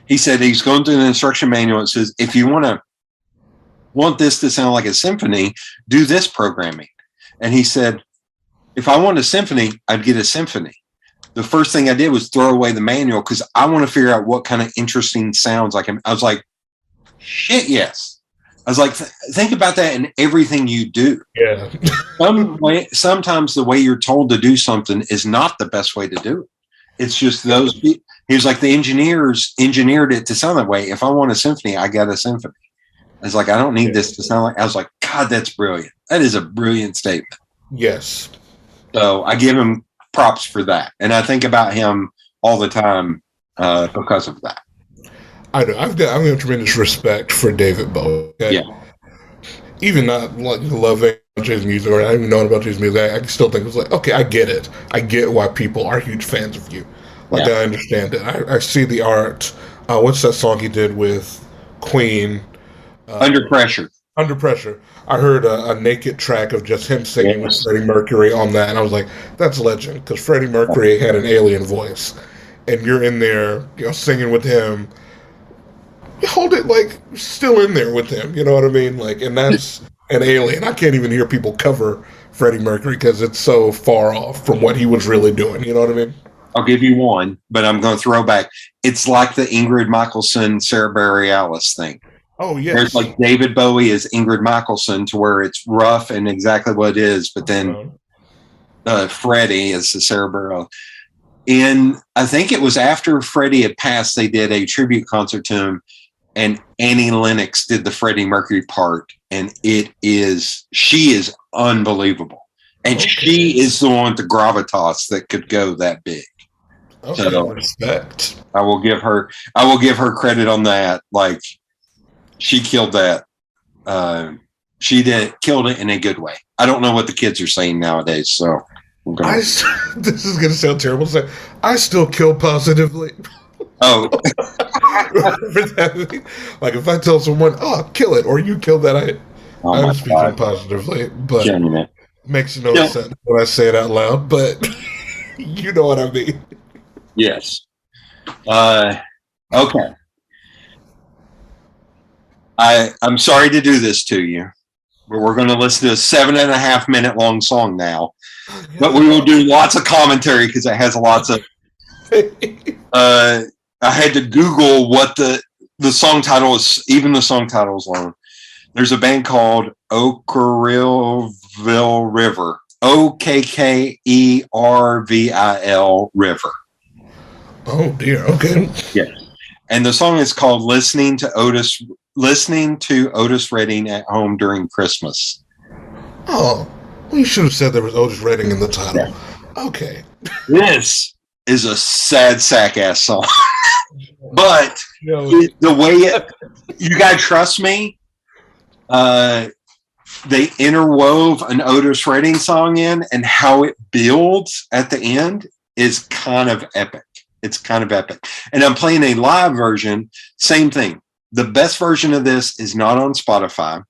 he said he's going through the instruction manual. It says, if you want this to sound like a symphony, do this programming. And he said, if I want a symphony, I'd get a symphony. The first thing I did was throw away the manual because I want to figure out what kind of interesting sounds I can. I was like, shit, yes. I was like, think about that in everything you do. Yeah. Sometimes the way you're told to do something is not the best way to do it. It's just those people. He was like, the engineers engineered it to sound that way. If I want a symphony, I got a symphony. I was like, I don't need this to sound like. I was like, God, that's brilliant. That is a brilliant statement. Yes. So I give him props for that. And I think about him all the time because of that. I know I have tremendous respect for David Bowie. Okay? Yeah. Even not like loving his music or not even knowing about his music, I still think it's like, okay, I get it. I get why people are huge fans of you. Like, I understand it. I see the art. What's that song he did with Queen? Under Pressure. Under Pressure. I heard a naked track of just him singing with Freddie Mercury on that, and I was like, that's legend, because Freddie Mercury had an alien voice, and you're in there, singing with him. You hold it like still in there with him, you know what I mean? Like, and that's an alien. I can't even hear people cover Freddie Mercury because it's so far off from what he was really doing. You know what I mean? I'll give you one, but I'm going to throw back. It's like the Ingrid Michaelson, Sara Bareilles thing. Oh, yes. There's like David Bowie is Ingrid Michaelson to where it's rough and exactly what it is, but then Freddie is the Sara Bareilles. I think it was after Freddie had passed, they did a tribute concert to him, and Annie Lennox did the Freddie Mercury part, and she is unbelievable. And she is the one with the gravitas that could go that big. Okay, so respect. I will give her credit on that. Like, she killed that. Killed it in a good way. I don't know what the kids are saying nowadays, so this is going to sound terrible. So I still kill positively. Oh. Like, if I tell someone, "Oh, kill it," or "You kill that," I'm speaking positively, but makes no sense when I say it out loud. But you know what I mean. Yes. Okay. I'm sorry to do this to you, but we're going to listen to a 7.5 minute long song now. But we will do lots of commentary because it has lots of. I had to Google what the song title is. Even the song title is long. There's a band called Okkerville River. Okkerville River. Oh dear. Okay. Yeah. And the song is called Listening to Otis Redding at Home During Christmas. Oh, well, you should have said there was Otis Redding in the title. Yeah. Okay. This is a sad sack ass song. But the way you gotta trust me, they interwove an Otis Redding song in, and how it builds at the end is kind of epic. It's kind of epic. And I'm playing a live version, same thing. The best version of this is not on Spotify.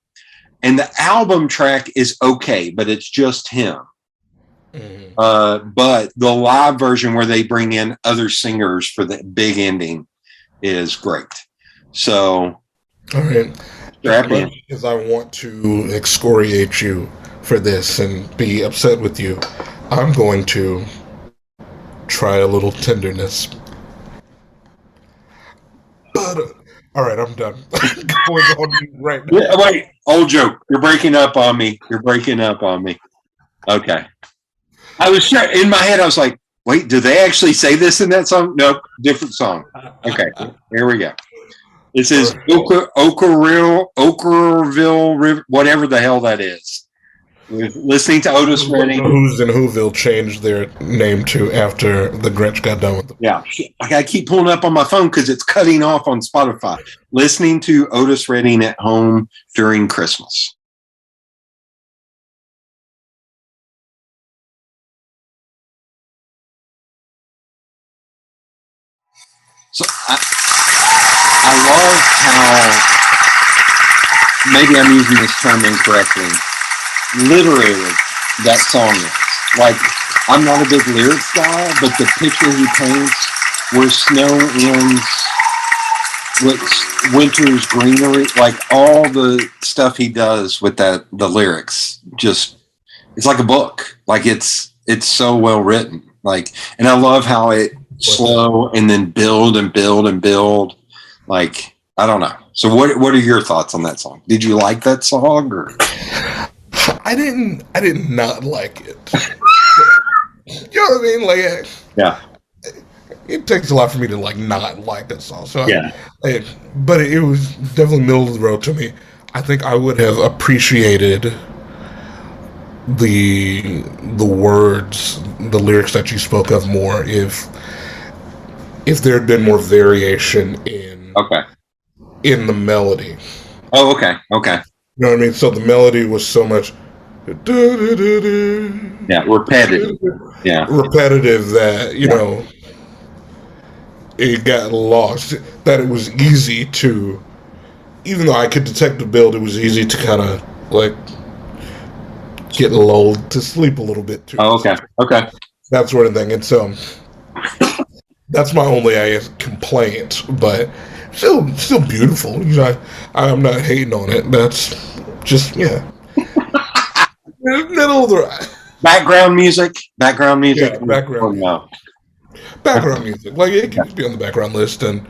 And the album track is okay, but it's just him. Mm-hmm. But the live version where they bring in other singers for the big ending is great. So, all right. Because I want to excoriate you for this and be upset with you, I'm going to try a little tenderness. But all right, I'm done. Going on right now. Yeah, wait, old joke. You're breaking up on me. Okay. I was in my head. I was like, wait, do they actually say this in that song? Nope, different song. Okay, here we go. This is Okkerville River, whatever the hell that is. Listening to Otis Redding. Who's in Whoville changed their name to after the Grinch got done with them. Yeah, I keep pulling up on my phone because it's cutting off on Spotify. Listening to Otis Redding at Home During Christmas. So I love how, maybe I'm using this term incorrectly, literally that song is. Like, I'm not a big lyrics guy, but the picture he paints where snow ends with winter's greenery, like all the stuff he does with the lyrics, just, it's like a book. Like, it's so well written. Like, and I love how it slow and then build and build and build. Like, I don't know. So what are your thoughts on that song? Did you like that song, or? I did not like it. You know what I mean? Like, yeah. It takes a lot for me to not like that song. So yeah. But it was definitely middle of the road to me. I think I would have appreciated the words, the lyrics that you spoke of more if there had been more variation in in the melody. Oh, okay. Okay. You know what I mean? So the melody was so much repetitive. Yeah. Repetitive that, you know, it got lost. That it was easy to, even though I could detect the build, it was easy to kind of like get lulled to sleep a little bit too. Oh, okay. Okay. That sort of thing. And so that's my only, I guess, complaint, but still beautiful. You know, I'm not hating on it. That's just, middle of the background music. Yeah, background music. Like, it can be on the background list. And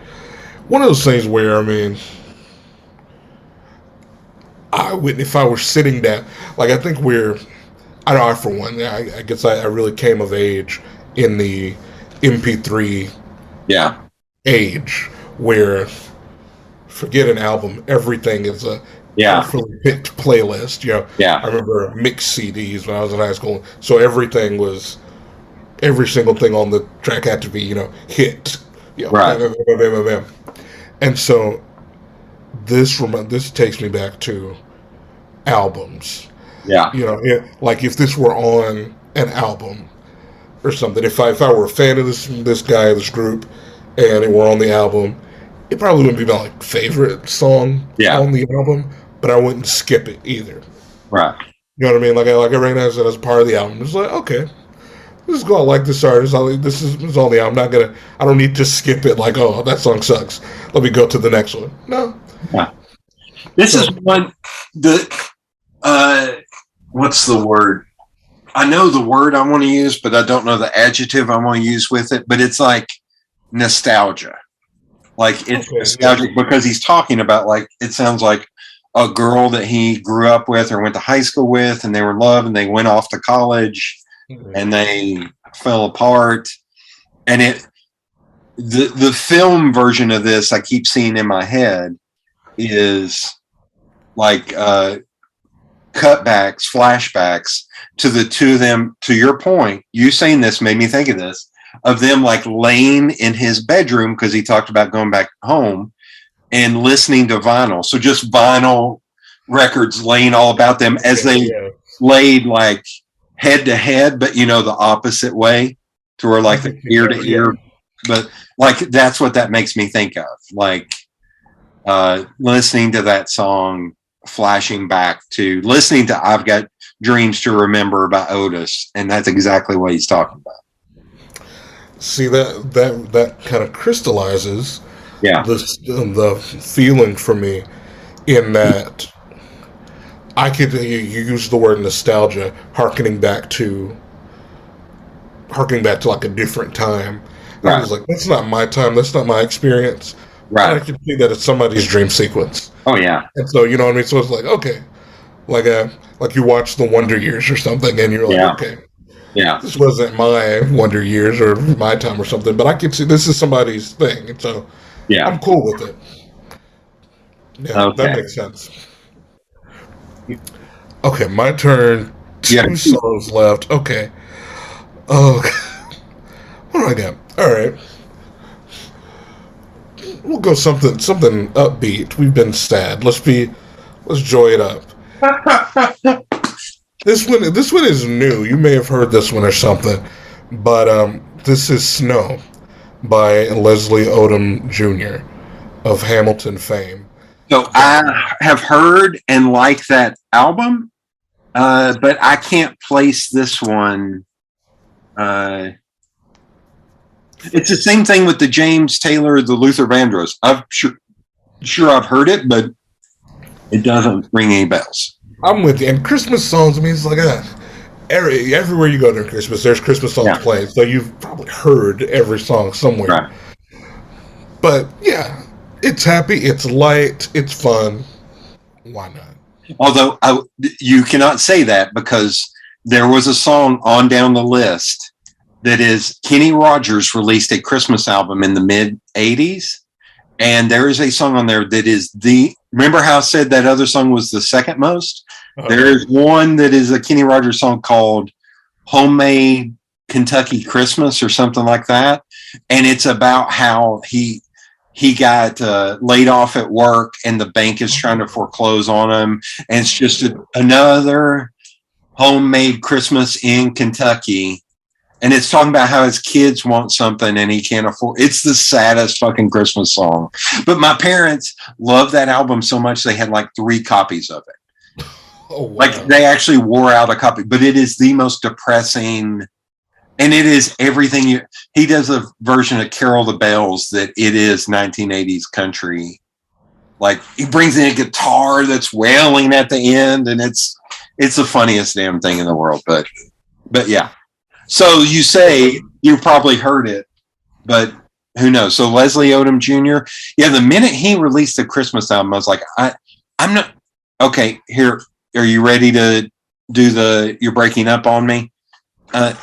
one of those things where, I mean, if I were sitting down, like, I think for one, I guess I really came of age in the MP3 age where, forget an album, everything is a carefully picked playlist. You know, I remember mixed CDs when I was in high school, so every single thing on the track had to be, you know, hit. You know, right. Bam, bam, bam, bam, bam. And so this takes me back to albums. Yeah. You know, like if this were on an album or something, if I were a fan of this guy, this group, and it were on the album, it probably wouldn't be my favorite song on the album, but I wouldn't skip it either. Right. You know what I mean? Like I recognize it as part of the album. It's like, okay, this is cool. I like this artist. This is on the album. I don't need to skip it like, oh, that song sucks. Let me go to the next one. No. Yeah. This is one, what's the word? I know the word I want to use, but I don't know the adjective I want to use with it. But it's like nostalgia. Like it's nostalgic because he's talking about, like, it sounds like a girl that he grew up with or went to high school with, and they were in love, and they went off to college, and they fell apart. And the film version of this I keep seeing in my head is like cutbacks, flashbacks to the two of them. To your point, you saying this made me think of this, of them like laying in his bedroom, because he talked about going back home and listening to vinyl. So just vinyl records laying all about them as they laid like head to head, but you know, the opposite way, to where like the ear to ear. But like, that's what that makes me think of. Like listening to that song, flashing back to listening to I've Got Dreams to Remember by Otis. And that's exactly what he's talking about. See, that kind of crystallizes the feeling for me, in that I could, you use the word nostalgia, harkening back to like a different time. I was like, that's not my time, that's not my experience. Right. And I can see that it's somebody's dream sequence. Oh yeah. And so, you know what I mean? So it's like, okay, like you watch The Wonder Years or something, and you're like, okay, this wasn't my Wonder Years or my time or something, but I can see this is somebody's thing, and so I'm cool with it. Yeah, that makes sense. Okay, my turn. Two songs left. Okay. Oh, what do I got? All right. We'll go something upbeat. We've been sad. Let's joy it up. This one is new. You may have heard this one or something, but this is Snow by Leslie Odom Jr. of Hamilton fame. So I have heard and like that album, but I can't place this one. It's the same thing with the James Taylor, the Luther Vandross. I'm sure I've heard it, but it doesn't ring any bells. I'm with you. And Christmas songs, I mean, it's like everywhere you go during Christmas, there's Christmas songs playing. So you've probably heard every song somewhere. Right. But yeah, it's happy, it's light, it's fun. Why not? Although you cannot say that, because there was a song on down the list that is, Kenny Rogers released a Christmas album in the mid 80s. And there is a song on there that is remember how I said that other song was the second most? Okay. There is one that is a Kenny Rogers song called Homemade Kentucky Christmas or something like that. And it's about how he he got laid off at work and the bank is trying to foreclose on him. And it's just another homemade Christmas in Kentucky. And it's talking about how his kids want something and he can't afford. It's the saddest fucking Christmas song. But my parents loved that album so much they had like 3 copies of it. Oh, wow. Like they actually wore out a copy. But it is the most depressing. And it is everything. He does a version of Carol the Bells that it is 1980s country. Like he brings in a guitar that's wailing at the end, and it's the funniest damn thing in the world. But yeah. So you say you probably heard it, but who knows? So Leslie Odom Jr. Yeah, the minute he released the Christmas album, I was like, I'm not okay. Here, are you ready to do the? You're breaking up on me. I'm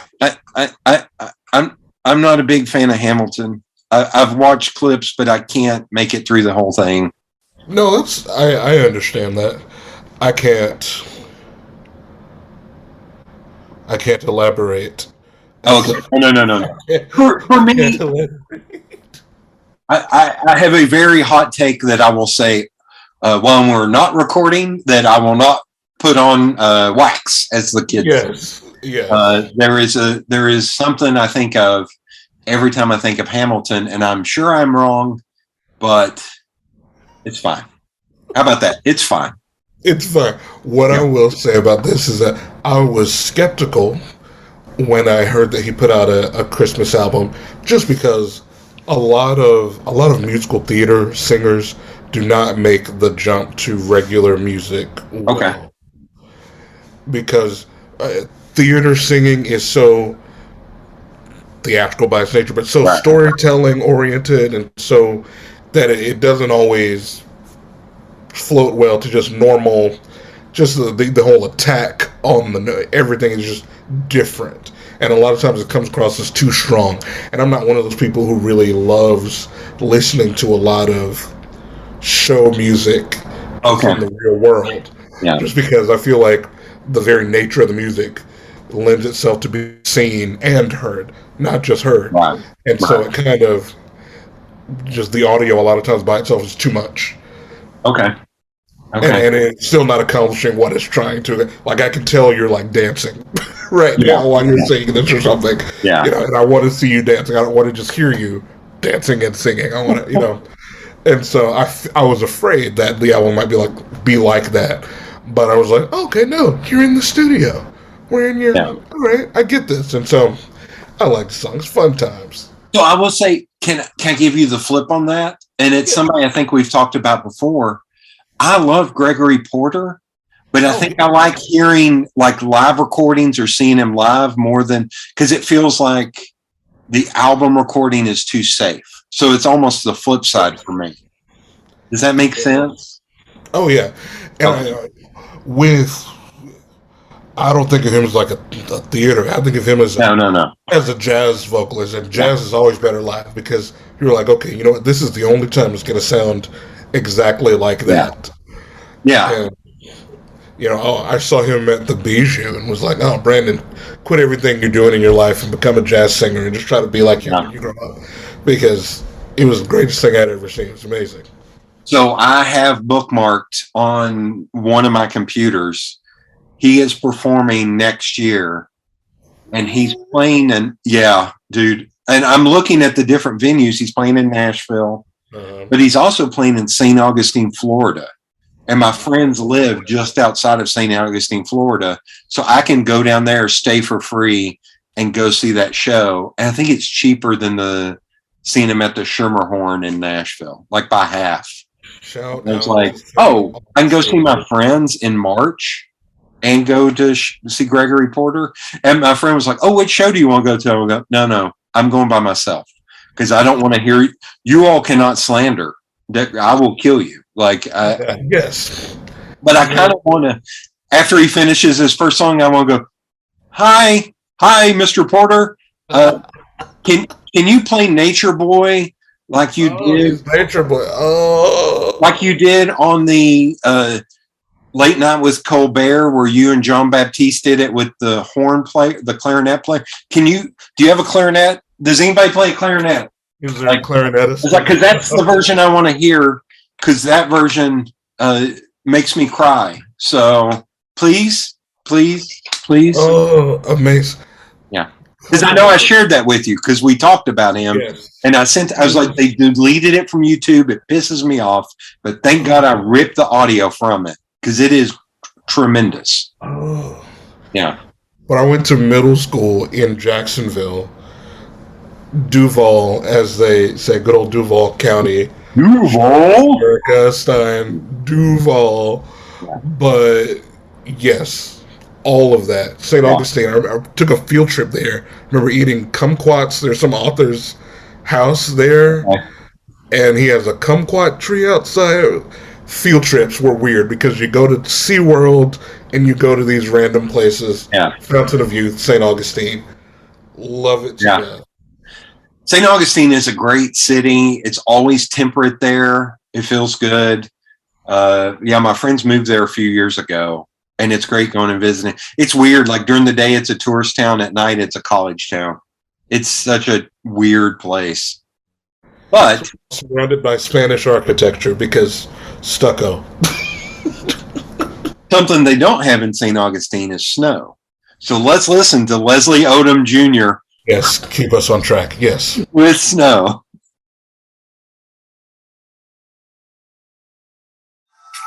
not a big fan of Hamilton. I've watched clips, but I can't make it through the whole thing. No, I understand that. I can't elaborate. Okay. No. For me, I have a very hot take that I will say when we're not recording that I will not put on wax, as the kids say. Yeah. There is something I think of every time I think of Hamilton, and I'm sure I'm wrong, but it's fine. How about that? It's fine. It's fine. What I will say about this is that I was skeptical when I heard that he put out a Christmas album, just because a lot of musical theater singers do not make the jump to regular music. Okay. Because theater singing is so theatrical by its nature, but so storytelling oriented, and so that it doesn't always float well to just normal, just the whole attack on everything is just different, and a lot of times it comes across as too strong. And I'm not one of those people who really loves listening to a lot of show music from the real world, just because I feel like the very nature of the music lends itself to be seen and heard, not just heard. So it kind of, just the audio a lot of times by itself is too much. Okay. And it's still not accomplishing what it's trying to. Like, I can tell you're like dancing right now while you're singing this or something. Yeah. And I want to see you dancing. I don't want to just hear you dancing and singing. I want to, And so I was afraid that the album might be like that. But I was like, okay, no, you're in the studio. We're in your, all right, I get this. And so I like the songs, fun times. So I will say, can I give you the flip on that? And it's somebody I think we've talked about before. I love Gregory Porter, but I think I like hearing like live recordings or seeing him live more than, because it feels like the album recording is too safe. So it's almost the flip side for me. Does that make sense? Oh, yeah. And I don't think of him as like a theater. I think of him as as a jazz vocalist, and jazz is always better live, because you're like, okay, you know what? This is the only time it's going to sound exactly like that. Yeah. And, I saw him at the Bijou and was like, oh, Brandon, quit everything you're doing in your life and become a jazz singer and just try to be like you when you grow up, because it was the greatest thing I'd ever seen. It's amazing. So I have bookmarked on one of my computers. He is performing next year, and he's playing, and dude. And I'm looking at the different venues. He's playing in Nashville, but he's also playing in St. Augustine, Florida. And my friends live just outside of St. Augustine, Florida. So I can go down there, stay for free, and go see that show. And I think it's cheaper than seeing him at the Schermerhorn in Nashville, like by half. It's like, I can go see my friends in March and go to see Gregory Porter. And my friend was like, oh, which show do you want to go to? I will go, no, I'm going by myself, because I don't want to hear you all cannot slander. I will kill you. Like, yes. But I kind of want to, after he finishes his first song, I want to go, hi, Mr. Porter. Can you play Nature Boy like you did? Nature Boy. Oh. Like you did on the Late Night with Colbert, where you and John Baptiste did it with the horn player, the clarinet player. Do you have a clarinet? Does anybody play a clarinet? Is there a clarinetist? It's like, because that's the version I want to hear, because that version makes me cry. So please. Oh, amazing. Yeah. Because I know I shared that with you because we talked about him. Yes. And I was like, they deleted it from YouTube. It pisses me off. But thank God I ripped the audio from it because it is tremendous. Oh. Yeah. When I went to middle school in Jacksonville, Duval, as they say, good old Duval County. Duval? Chastain, Duval. Yeah. But yes, all of that. St. Augustine, I took a field trip there. I remember eating kumquats. There's some author's house there. Okay. And he has a kumquat tree outside. Field trips were weird because you go to SeaWorld and you go to these random places. Yeah. Fountain of Youth, St. Augustine. Love it to death. St. Augustine is a great city. It's always temperate there. It feels good. My friends moved there a few years ago, and it's great going and visiting. It's weird. Like during the day, it's a tourist town. At night, it's a college town. It's such a weird place. But surrounded by Spanish architecture because stucco. Something they don't have in St. Augustine is snow. So let's listen to Leslie Odom Jr. Yes, keep us on track. Yes. With Snow.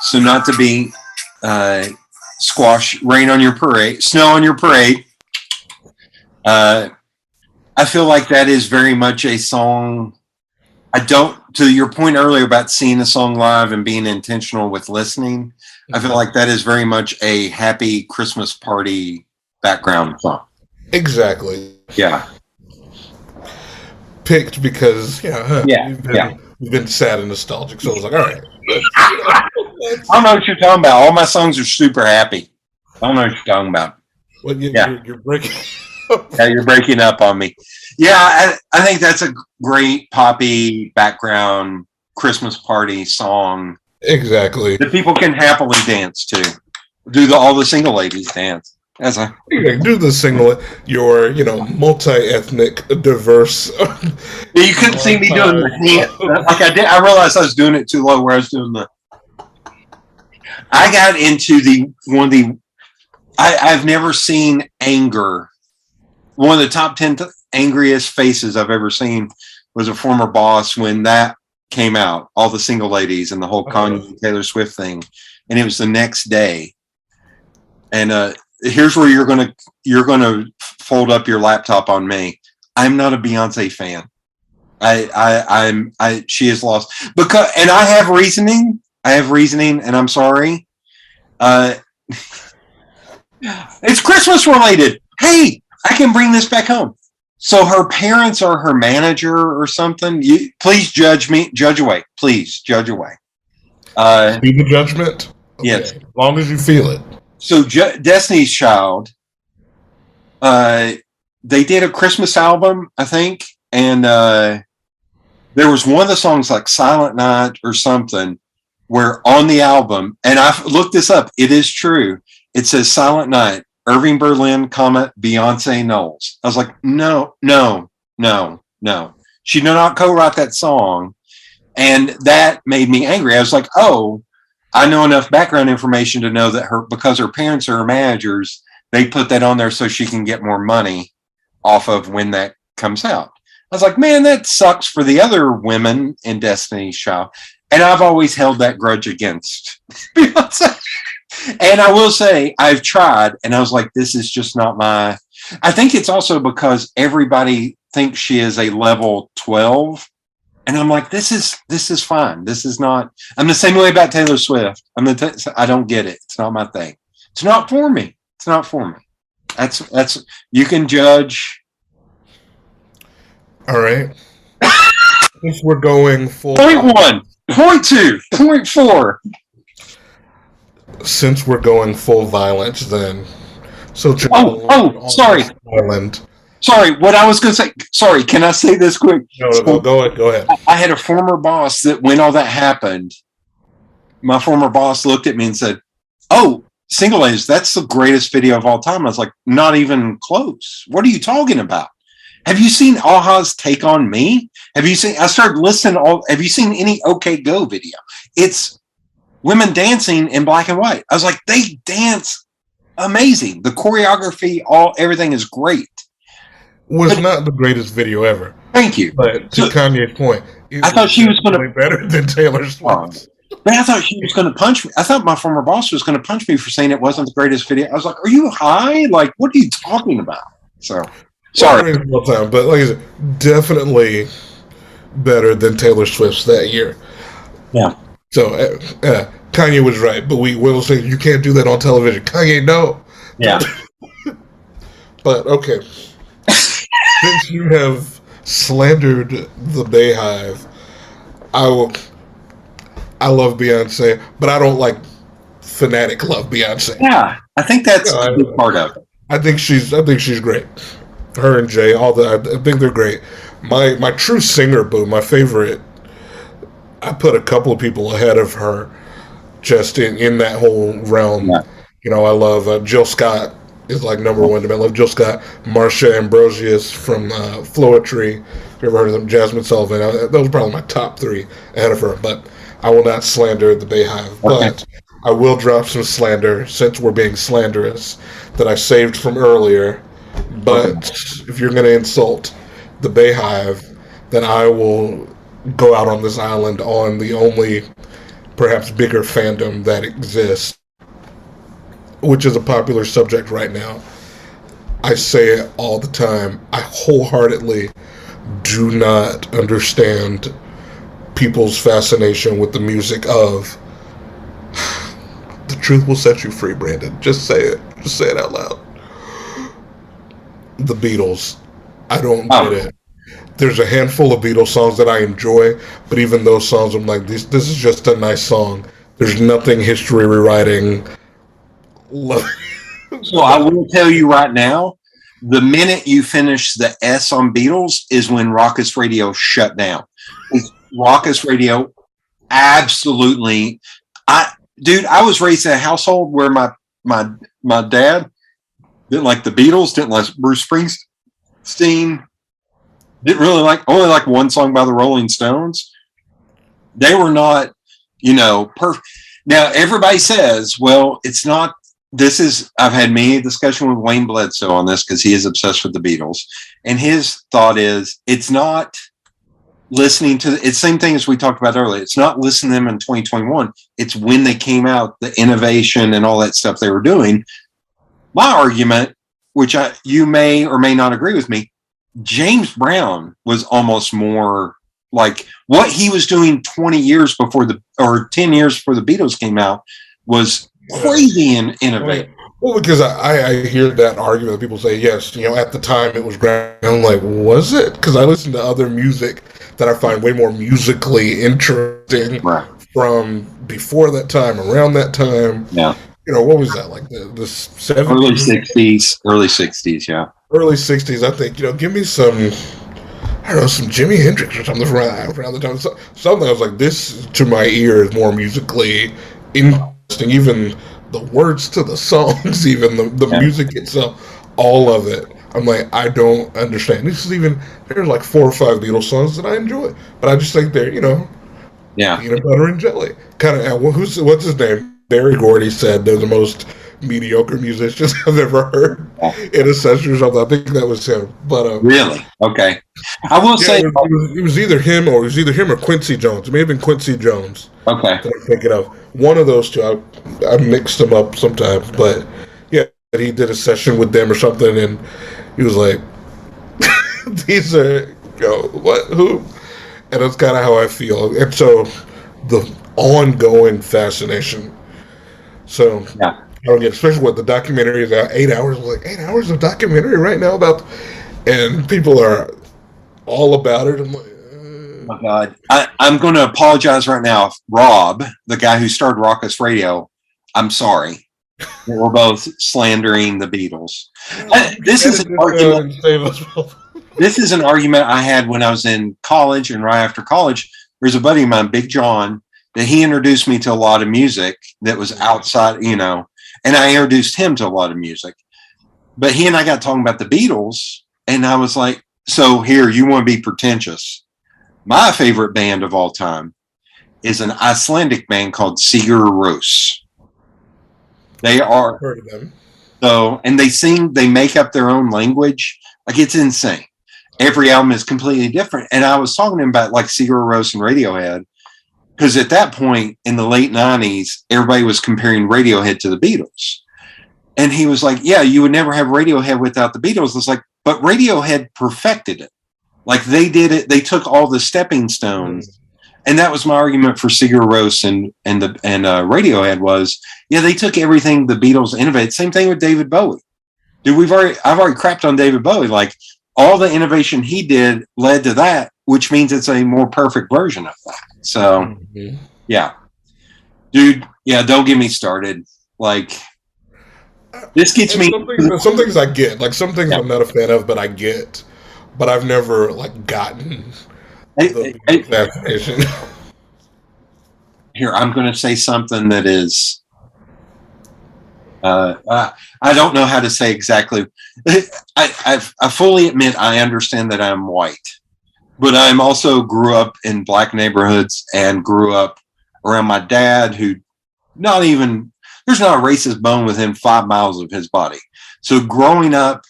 So not to be rain on your parade, snow on your parade. I feel like that is very much a song. To your point earlier about seeing a song live and being intentional with listening, I feel like that is very much a happy Christmas party background song. Exactly. Yeah. Picked because we've been sad and nostalgic, so I was like, all right. I don't know what you're talking about. All my songs are super happy. I don't know what you're talking about. Well, you're breaking up. Yeah, you're breaking up on me. Yeah, I think that's a great poppy background Christmas party song. Exactly. That people can happily dance to. All the single ladies dance. Do the single, your multi-ethnic, diverse. You couldn't see me doing the hand. Like I did. I realized I was doing it too low. Where I was doing I got into I've never seen anger. One of the top 10 angriest faces I've ever seen was a former boss when that came out. All the single ladies and the whole Kanye Taylor Swift thing, and it was the next day. And here's where you're gonna fold up your laptop on me. I'm not a Beyonce fan. She is lost and I have reasoning, and I'm sorry. It's Christmas related. Hey, I can bring this back home. So her parents are her manager or something. Please judge away. Please judge away. Be the judgment. Okay. Yes, as long as you feel it. So Destiny's Child, they did a Christmas album, I think, and there was one of the songs like Silent Night or something where on the album, and I looked this up, it is true, it says Silent Night, Irving Berlin, Beyonce Knowles. I was like, no. She did not co-write that song, and that made me angry. I was like, oh, I know enough background information to know that because her parents are her managers, they put that on there so she can get more money off of when that comes out. I was like, man, that sucks for the other women in Destiny's Child. And I've always held that grudge against Beyonce. And I will say I've tried, and I was like, this is just not I think it's also because everybody thinks she is a level 12. And I'm like, this is fine. This is not. I'm the same way about Taylor Swift. I don't get it. It's not my thing. It's not for me. It's not for me. That's you can judge. All right. If we're going full. Point 1, point 2, point 4. Since we're going full violence, then. So. Sorry. Island. Sorry, what I was going to say. Sorry, can I say this quick? No, go ahead. I had a former boss that when all that happened, my former boss looked at me and said, oh, Single Ladies, that's the greatest video of all time. I was like, not even close. What are you talking about? Have you seen Aha's Take on Me? Have you seen? I started listening. Have you seen any OK Go video? It's women dancing in black and white. I was like, they dance amazing. The choreography, everything is great. Was not the greatest video ever. Thank you. But to Kanye's point, I thought she was going to be better than Taylor Swift. Man, I thought she was going to punch me. I thought my former boss was going to punch me for saying it wasn't the greatest video. I was like, "Are you high? Like, what are you talking about?" So, sorry. But like I said, definitely better than Taylor Swift's that year. Yeah. So Kanye was right, but we will say you can't do that on television. Kanye, no. Yeah. But okay. Since you have slandered the Bayhive, I love Beyonce, but I don't like fanatic love Beyonce. Yeah, I think that's a big part of it. I think she's great. Her and Jay, I think they're great. My true singer boo, my favorite. I put a couple of people ahead of her, just in that whole realm. Yeah. You know, I love Jill Scott is like number one to me. I love Jill Scott, Marsha Ambrosius from Floetry. If you ever heard of them, Jasmine Sullivan. Those are probably my top three ahead of her. But I will not slander the Bayhive. Okay. But I will drop some slander, since we're being slanderous, that I saved from earlier. But if you're going to insult the Bayhive, then I will go out on this island on the only, perhaps, bigger fandom that exists, which is a popular subject right now. I say it all the time. I wholeheartedly do not understand people's fascination with the music of The Truth Will Set You Free, Brandon. Just say it. Just say it out loud. The Beatles. I don't get it. There's a handful of Beatles songs that I enjoy, but even those songs, I'm like, this is just a nice song. There's nothing history rewriting. So I will tell you right now, the minute you finish the S on Beatles is when Raucous Radio shut down. Raucous Radio, absolutely. I was raised in a household where my dad didn't like the Beatles, didn't like Bruce Springsteen, didn't really only like one song by the Rolling Stones. They were not, perfect. Now everybody says, well, it's not. I've had many discussion with Wayne Bledsoe on this because he is obsessed with the Beatles. And his thought is, it's not listening to, it's the same thing as we talked about earlier. It's not listening to them in 2021. It's when they came out, the innovation and all that stuff they were doing. My argument, which you may or may not agree with me, James Brown was almost more like what he was doing 20 years before 10 years before the Beatles came out was crazy and innovative. Well, because I hear that argument. People say, yes, at the time it was great. I'm like, was it? Because I listen to other music that I find way more musically interesting from before that time, around that time. Yeah. What was that, like the 70s? Early 60s, yeah. Early 60s, I think, give me some, I don't know, some Jimi Hendrix or something around the time. Something I was like, this, to my ear, is more musically interesting. Even the words to the songs, even the music itself, all of it. I'm like, I don't understand. There's like 4 or 5 Beatles songs that I enjoy, but I just think they're, peanut butter and jelly. Kind of, what's his name? Barry Gordy said they're the most mediocre musicians I've ever heard in a session or something. I think that was him. But really? Okay. I will say it was either him or Quincy Jones. It may have been Quincy Jones. Okay. That I'm thinking of. One of those two. I mixed them up sometimes, but yeah, he did a session with them or something, and he was like, "These are what? Who?" And that's kind of how I feel. And so the ongoing fascination. So yeah. I don't get, especially what the documentary is out 8 hours. Like 8 hours of documentary right now and people are all about it. I'm like, oh my God, I'm going to apologize right now, Rob, the guy who started Raucous Radio. I'm sorry. We're both slandering the Beatles. This is an argument. This is an argument I had when I was in college and right after college. There's a buddy of mine, Big John, that he introduced me to a lot of music that was outside, and I introduced him to a lot of music. But he and I got talking about the Beatles, and I was like, So here, you want to be pretentious. My favorite band of all time is an Icelandic band called Sigur Rós. They are Heard of them. so, and they make up their own language. Like, it's insane. Every album is completely different. And I was talking to him about like Sigur Rós and Radiohead, because at that point in the late 90s, everybody was comparing Radiohead to the Beatles. And he was like, yeah, you would never have Radiohead without the Beatles. It's like, but Radiohead perfected it. Like, they did it. They took all the stepping stones. And that was my argument for Sigur Rós and Radiohead was, yeah, they took everything the Beatles innovated. Same thing with David Bowie. Dude, I've already crapped on David Bowie. Like, all the innovation he did led to that, which means it's a more perfect version of that. So, yeah. Dude, yeah, don't get me started. Like, this gets me. Some things I get. Like, some things I'm not a fan of, but I get. But I've never, like, gotten the fascination. Here, I'm going to say something that is, I don't know how to say exactly. I fully admit I understand that I'm white, but I'm also grew up in black neighborhoods and grew up around my dad who there's not a racist bone within 5 miles of his body. So growing up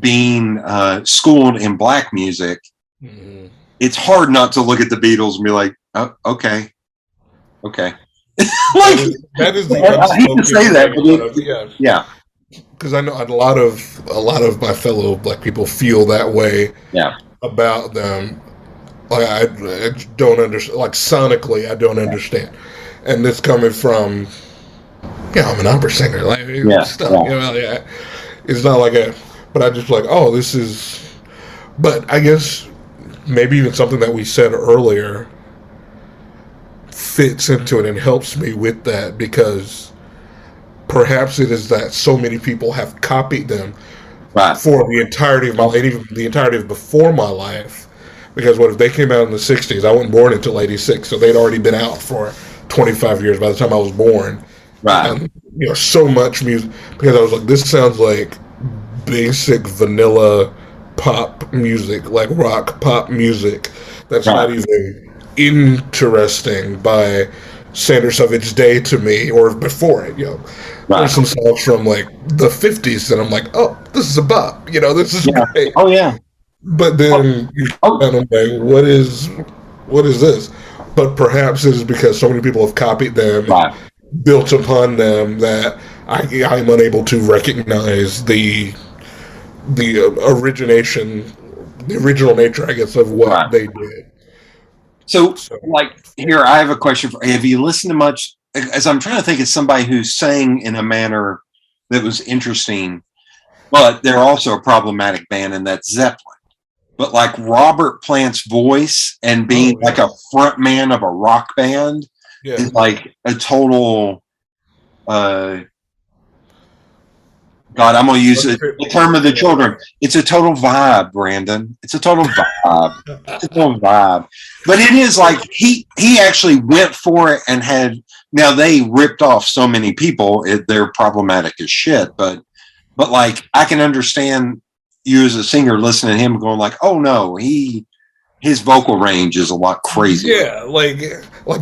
being schooled in black music, it's hard not to look at the Beatles and be like, oh, okay. Like, that is the I hate to say that, but yeah. Because I know a lot of my fellow black people feel that way about them. Like, I don't understand. Like, sonically, I don't understand. And this coming from, I'm an opera singer. Like, it's not like a. But I just like, oh, this is. But I guess maybe even something that we said earlier fits into it and helps me with that, because perhaps it is that so many people have copied them for the entirety of my life, even the entirety of before my life. Because what if they came out in the 60s? I wasn't born until 86, so they'd already been out for 25 years by the time I was born. And, so much music, because I was like, this sounds like basic vanilla pop music, like rock pop music, that's not even interesting by standards of its day to me, or before it. There's some songs from like the 50s that I'm like, oh, this is a bop, this is great. Oh yeah. But then and I'm like, what is this? But perhaps it is because so many people have copied them, built upon them, that I'm unable to recognize the original nature, I guess, of what they did. So, like, here, I have a question for you. Have you listened to much, as I'm trying to think of somebody who sang in a manner that was interesting, but they're also a problematic band, and that's Zeppelin. But like Robert Plant's voice and being like a front man of a rock band is like a total, God, I'm going to use the term of the children. It's a total vibe, Brandon. It's a total vibe. It's a total vibe. But it is like he actually went for it and had. Now they ripped off so many people. They're problematic as shit. But like, I can understand you as a singer listening to him going like, oh no, his vocal range is a lot crazier. Yeah, like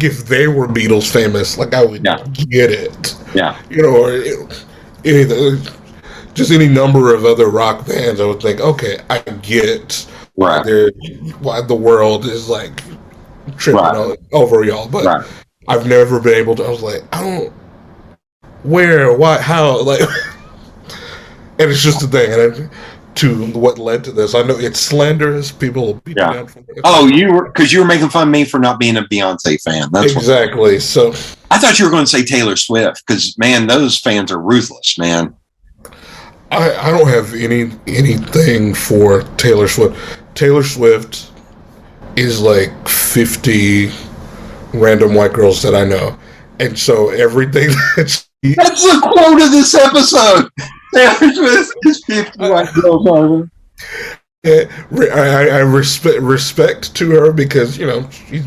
if they were Beatles famous, like I would get it. Yeah, or just any number of other rock bands, I would think, okay, I get why the world is like tripping over y'all, but I've never been able to. I was like, I don't, where, why, how, like, and it's just a thing. And to what led to this, I know it's slanderous. People will beat me down for it. Oh, because you were making fun of me for not being a Beyonce fan. That's exactly. So I thought you were going to say Taylor Swift, because man, those fans are ruthless, man. I don't have anything for Taylor Swift. Taylor Swift is like 50 random white girls that I know. And so everything that's the quote of this episode. Taylor Swift is 50 white girls. I respect to her, because, she's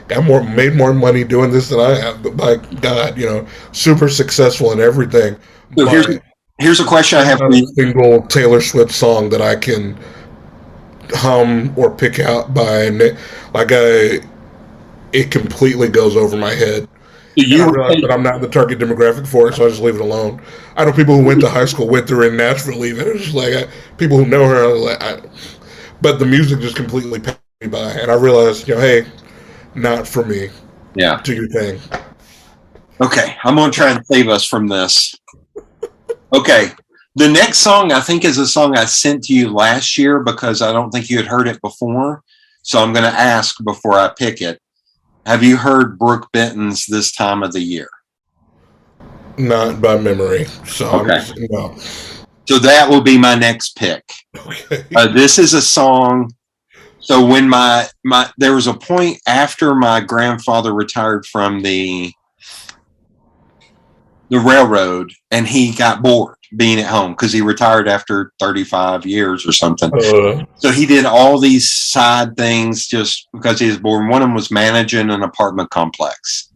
got made more money doing this than I have. But by God, super successful in everything. So here's a question I have for you. Single Taylor Swift song that I can hum or pick out it completely goes over my head. And I realize that I'm not the target demographic for it, so I just leave it alone. I know people who went to high school with her in Nashville, even. It's just like people who know her, but the music just completely passed me by, and I realized, hey, not for me. Yeah. Do your thing. Okay, I'm going to try and save us from this. Okay, the next song I think is a song I sent to you last year because I don't think you had heard it before. So I'm going to ask before I pick it. Have you heard Brooke Benton's This Time of the Year? Not by memory. So okay. No. So that will be my next pick. Okay. This is a song. So when there was a point after my grandfather retired from the railroad, and he got bored being at home because he retired after 35 years or something. So he did all these side things just because he was bored. One of them was managing an apartment complex.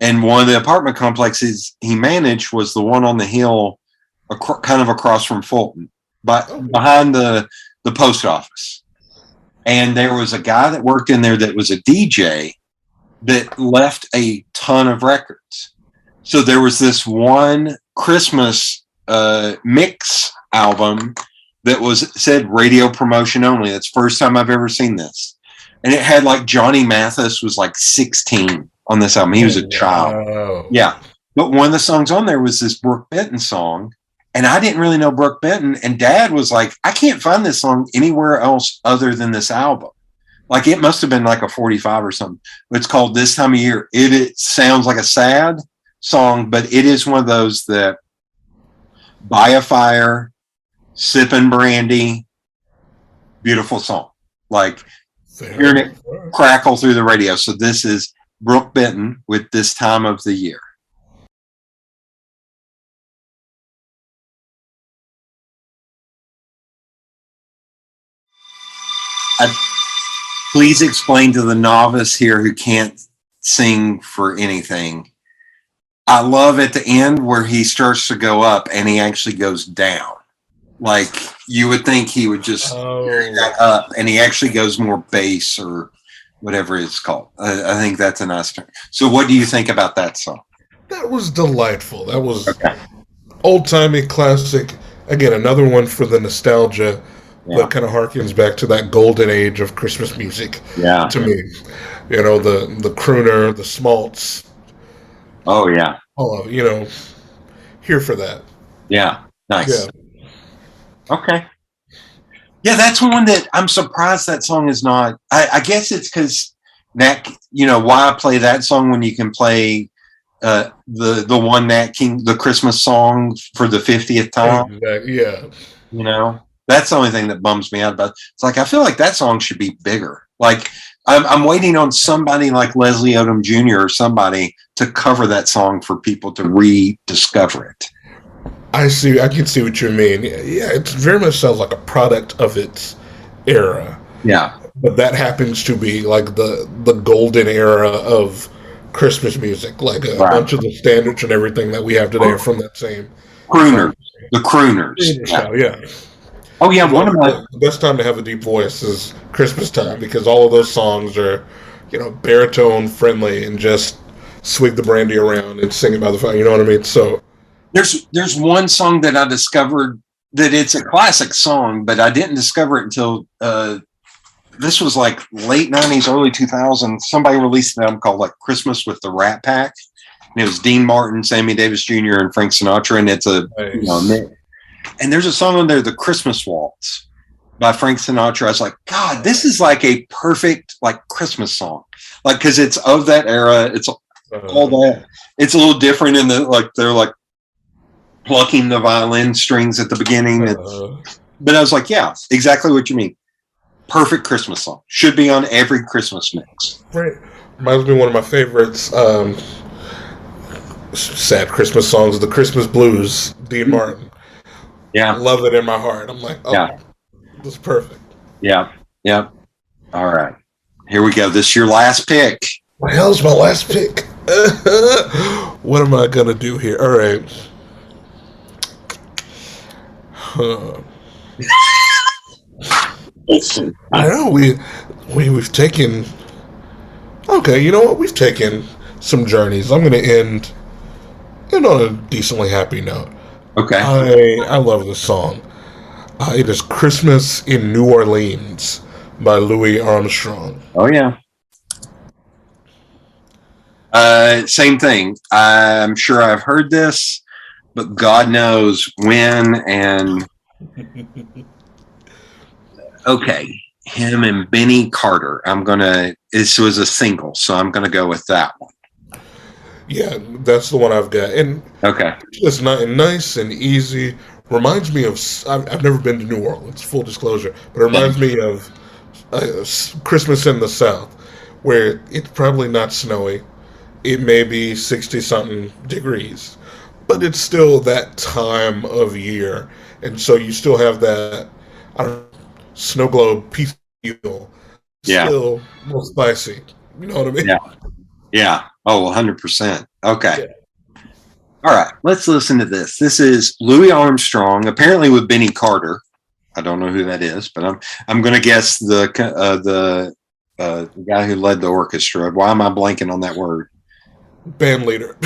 And one of the apartment complexes he managed was the one on the hill, kind of across from Fulton, but behind the post office. And there was a guy that worked in there that was a DJ that left a ton of records. So there was this one Christmas mix album that said radio promotion only. That's the first time I've ever seen this. And it had like Johnny Mathis was like 16 on this album. He was a child. Wow. Yeah. But one of the songs on there was this Brooke Benton song. And I didn't really know Brooke Benton. And Dad was like, I can't find this song anywhere else other than this album. Like it must have been like a 45 or something. But it's called This Time of Year. It sounds like a sad song, but it is one of those that by a fire, sipping brandy, beautiful song. Like hearing it crackle through the radio. So this is Brooke Benton with This Time of the Year. Please explain to the novice here who can't sing for anything. I love at the end where he starts to go up and he actually goes down. Like you would think he would just up, and he actually goes more bass or whatever it's called. I think that's a nice term. So what do you think about that song? That was delightful. That was old-timey classic. Again, another one for the nostalgia that kind of harkens back to that golden age of Christmas music. Yeah. To me. The crooner, the smalts. Oh, yeah. Oh, here for that. Yeah. Nice. Yeah. Okay. Yeah, that's one that I'm surprised that song is not. I guess it's because that, why play that song when you can play the one Nat King, the Christmas song for the 50th time? Yeah. That's the only thing that bums me out about it. It's like, I feel like that song should be bigger. Like, I'm waiting on somebody like Leslie Odom Jr. or somebody to cover that song for people to rediscover it. I can see what you mean. Yeah, it very much sounds like a product of its era. Yeah. But that happens to be like the golden era of Christmas music. Like a bunch of the standards and everything that we have today are from that same. Crooners. The crooners. Yeah. Oh, yeah. The best time to have a deep voice is Christmas time because all of those songs are, baritone friendly and just swig the brandy around and sing it by the fire. You know what I mean? So there's one song that I discovered that it's a classic song, but I didn't discover it until this was like late 90s, early 2000s. Somebody released an album called like Christmas with the Rat Pack. And it was Dean Martin, Sammy Davis Jr., and Frank Sinatra. And it's and there's a song on there, The Christmas Waltz by Frank Sinatra. I was like, God, this is like a perfect like Christmas song. Like, cause it's of that era. It's all that. It's a little different in the, like, they're like plucking the violin strings at the beginning. But I was like, yeah, exactly what you mean. Perfect Christmas song. Should be on every Christmas mix. Right. Reminds me of one of my favorites, sad Christmas songs, The Christmas Blues, Dean Martin. Yeah. I love it in my heart. I'm like, this is perfect. Yeah. Yeah. All right. Here we go. This is your last pick. What the hell's my last pick? What am I going to do here? All right. I know we've taken. Okay, you know what? We've taken some journeys. I'm going to end on a decently happy note. Okay. I love this song. It is "Christmas in New Orleans" by Louis Armstrong. Oh yeah. Same thing. I'm sure I've heard this, but God knows when and. Okay, him and Benny Carter. This was a single, so I'm gonna go with that one. Yeah, that's the one I've got. And okay, it's nice and easy. Reminds me of. I've never been to New Orleans, full disclosure, but it reminds me of Christmas in the South, where it's probably not snowy. It may be 60-something degrees, but it's still that time of year, and so you still have that. I don't know, snow globe peace feel. Yeah. Still a little spicy. You know what I mean? Yeah. Yeah. Oh, 100%. Okay. Yeah. All right. Let's listen to this. This is Louis Armstrong, apparently with Benny Carter. I don't know who that is, but I'm going to guess the guy who led the orchestra. Why am I blanking on that word? Band leader.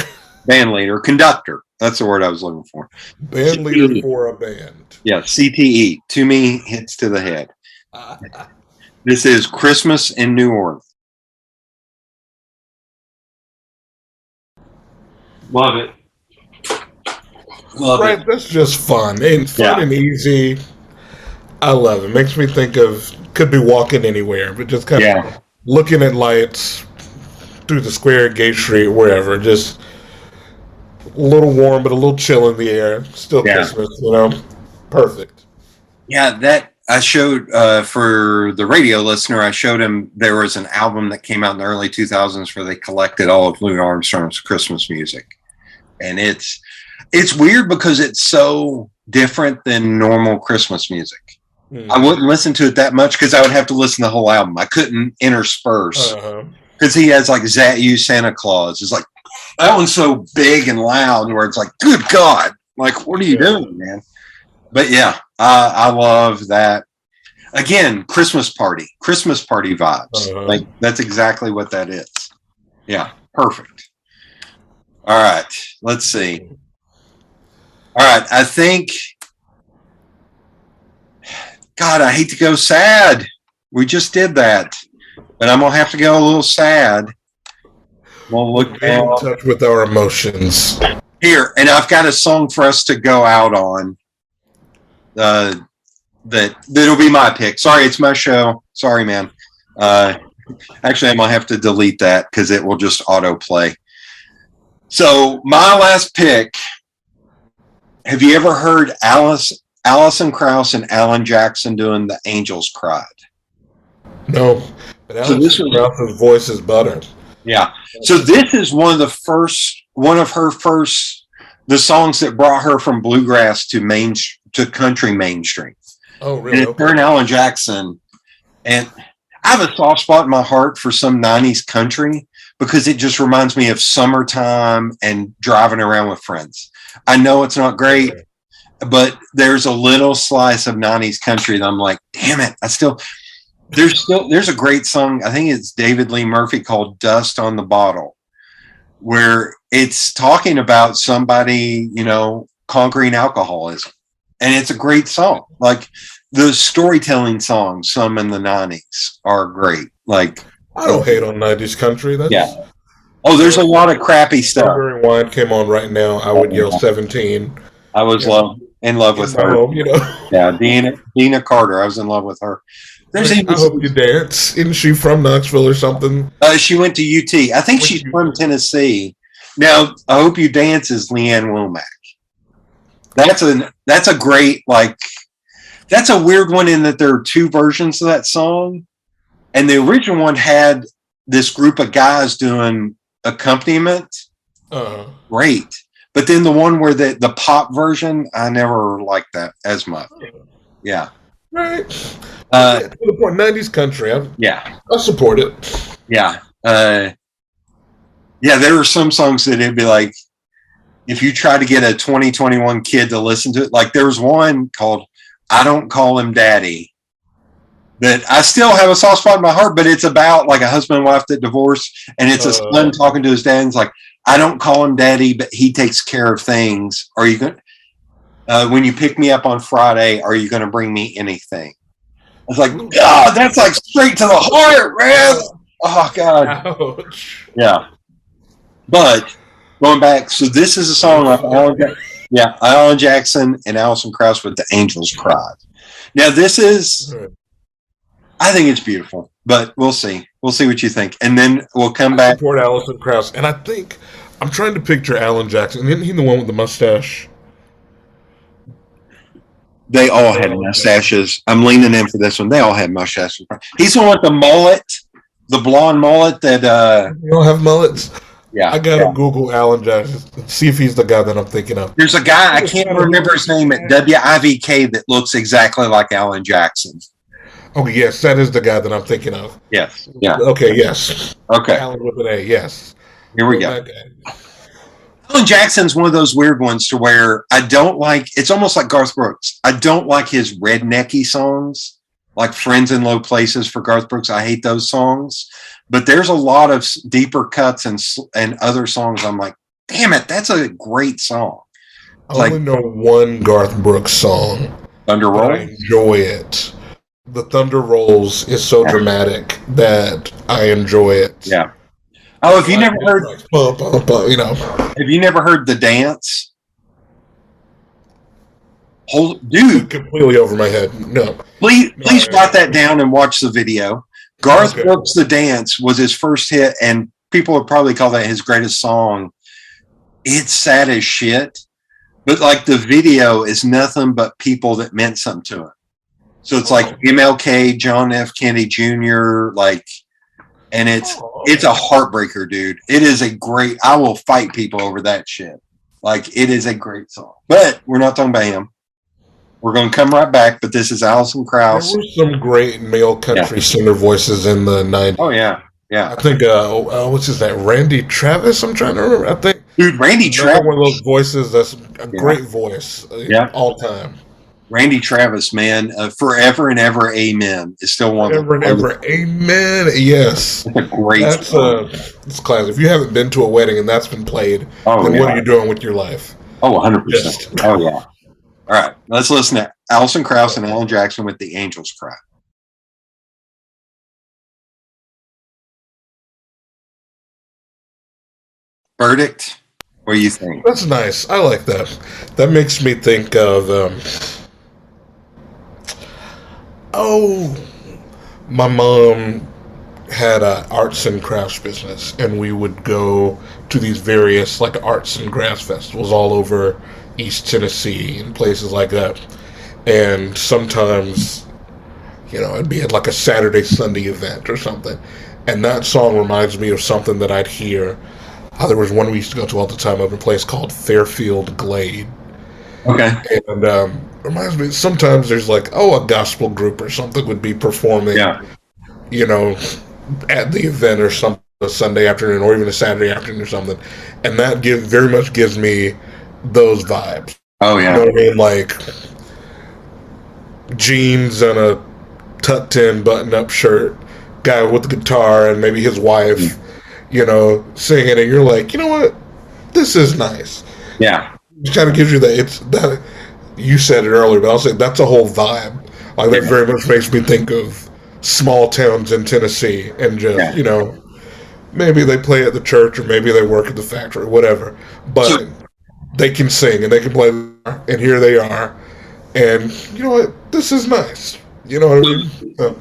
Band leader, conductor. That's the word I was looking for. Band leader for a band. Yeah, CTE. Too many hits to the head. This is Christmas in New Orleans. Love it. Love right, it. that's just fun. And fun and easy. I love it. Makes me think of, could be walking anywhere, but just kind of looking at lights through the square, Gay Street, wherever. Just a little warm, but a little chill in the air. Still Christmas, you know? Perfect. Yeah, that I showed for the radio listener, I showed him there was an album that came out in the early 2000s where they collected all of Louis Armstrong's Christmas music. And it's weird because it's so different than normal Christmas music. I wouldn't listen to it that much because I would have to listen to the whole album. I couldn't intersperse because he has like Zat You Santa Claus. It's like, that one's so big and loud where it's like, good God, like, what are you doing, man? But yeah, I love that. Again, Christmas party vibes. Like, that's exactly what that is. Yeah, perfect. All right, let's see. All right, I think, God, I hate to go sad. We just did that, but I'm going to have to go a little sad. We'll look in touch with our emotions. Here, and I've got a song for us to go out on. That'll be my pick. Sorry, it's my show. Sorry, man. Actually, I might have to delete that because it will just autoplay. So my last pick. Have you ever heard Alison Krauss and Alan Jackson doing "The Angels Cried"? No, but Alison Krauss's voice is butter. Yeah. So this is one of her first the songs that brought her from bluegrass to country mainstream. Oh, really? And it's her and Alan Jackson. And I have a soft spot in my heart for some 90s country because it just reminds me of summertime and driving around with friends. I know it's not great, but there's a little slice of 90s country that I'm like, damn it. There's a great song. I think it's David Lee Murphy called "Dust on the Bottle," where it's talking about somebody, conquering alcoholism. And it's a great song. Like the storytelling songs, some in the 90s are great. Like, I don't hate on 90s country. Oh, there's a lot of crappy stuff. Strawberry Wine came on right now. I would yell 17. I was in love with her. Home, Yeah, Dina Carter. I was in love with her. I hope you dance. Isn't she from Knoxville or something? She went to UT. I think she's from Tennessee. Now, I Hope You Dance is Leanne Womack. That's a great, that's a weird one in that there are two versions of that song. And the original one had this group of guys doing accompaniment. Great. But then the one where the pop version, I never liked that as much. Yeah. Right. To the point, 90s country. I'll support it. Yeah. There are some songs that it'd be like, if you try to get a 2021 kid to listen to it, like there was one called "I Don't Call Him Daddy," that I still have a soft spot in my heart, but it's about like a husband and wife that divorce, and it's a son talking to his dad, and it's like, I don't call him daddy, but he takes care of things. Are you going when you pick me up on Friday, are you going to bring me anything? I was like, God, that's like straight to the heart, man. Oh, God. Ouch. Yeah. But going back, so this is a song of Alan Jackson and Alison Krauss with The Angels Cried. Now, this is, I think it's beautiful, but we'll see. We'll see what you think. And then we'll come back. I support Alison Krauss. And I think, I'm trying to picture Alan Jackson. Isn't he the one with the mustache? They all had mustaches. I'm leaning in for this one. They all had mustaches. He's the one with the mullet, the blonde mullet that. You don't have mullets? Yeah. I gotta Google Alan Jackson, see if he's the guy that I'm thinking of. There's a guy, I can't remember his name, at WIVK that looks exactly like Alan Jackson. Oh, yes, that is the guy that I'm thinking of. Yes. Yeah. Okay, yes. Okay. Alan with an A, yes. Here we go. Alan Jackson's one of those weird ones to where I don't like, it's almost like Garth Brooks. I don't like his rednecky songs, like Friends in Low Places for Garth Brooks. I hate those songs. But there's a lot of deeper cuts and other songs. I'm like, damn it, that's a great song. I only know one Garth Brooks song. Thunder Rolls? I enjoy it. The Thunder Rolls is so dramatic that I enjoy it. Yeah. Oh, have you never heard? You know, have you never heard The Dance? Dude, completely over my head. No, please write that down and watch the video. Garth Brooks' The Dance was his first hit, and people would probably call that his greatest song. It's sad as shit, but like the video is nothing but people that meant something to him. So it's like MLK, John F. Kennedy Jr., like. And it's a heartbreaker, dude. It is a great, I will fight people over that shit. Like, it is a great song. But we're not talking about him. We're going to come right back, but this is Alison Krauss. There were some great male country singer voices in the 90s. Oh, yeah. Yeah. I think, what's his name? Randy Travis, I'm trying to remember. I think. Dude, Randy Travis. One of those voices that's a great voice. All time. Randy Travis, man, Forever and Ever, Amen is still one. Forever and Ever, Amen. Yes, it's a great. It's classic. If you haven't been to a wedding and that's been played, then what are you doing with your life? Oh, 100%. Oh yeah. All right, let's listen to Alison Krauss and Alan Jackson with The Angels Cry. Verdict. What do you think? That's nice. I like that. That makes me think of. My mom had an arts and crafts business, and we would go to these various like arts and crafts festivals all over East Tennessee and places like that. And sometimes, it'd be at like a Saturday, Sunday event or something. And that song reminds me of something that I'd hear. There was one we used to go to all the time up in a place called Fairfield Glade. Okay. And reminds me, sometimes there's like, a gospel group or something would be performing, at the event or something, a Sunday afternoon or even a Saturday afternoon or something. And that very much gives me those vibes. Oh, yeah. You know what I mean? Like jeans and a tucked-in button-up shirt, guy with the guitar and maybe his wife, singing, and you're like, you know what? This is nice. Yeah. It kind of gives you that. You said it earlier, but I'll say that's a whole vibe. Like that very much makes me think of small towns in Tennessee, and just maybe they play at the church or maybe they work at the factory, whatever. But they can sing and they can play, and here they are. And you know what? This is nice. You know what I mean?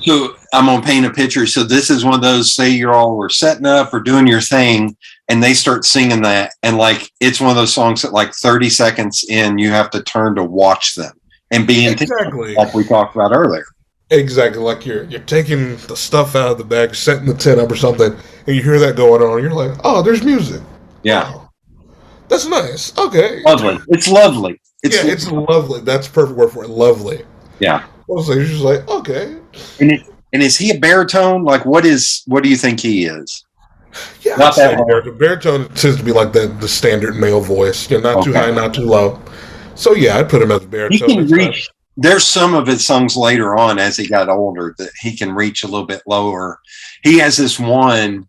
So I'm gonna paint a picture. So this is one of those, say you all were setting up or doing your thing, and they start singing that, and like it's one of those songs that like 30 seconds in, you have to turn to watch them and be exactly like we talked about earlier. Exactly, like you're taking the stuff out of the bag, setting the tent up or something, and you hear that going on, and you're like, oh, there's music. Yeah, wow. That's nice. Okay, lovely. It's lovely. It's lovely. That's the perfect word for it. Lovely. Yeah. So you're just like, okay. And is he a baritone? Like, what do you think he is? Yeah, not that baritone. Baritone tends to be like the standard male voice. Not too high, not too low. So yeah, I'd put him as a baritone. there's some of his songs later on as he got older that he can reach a little bit lower. He has this one,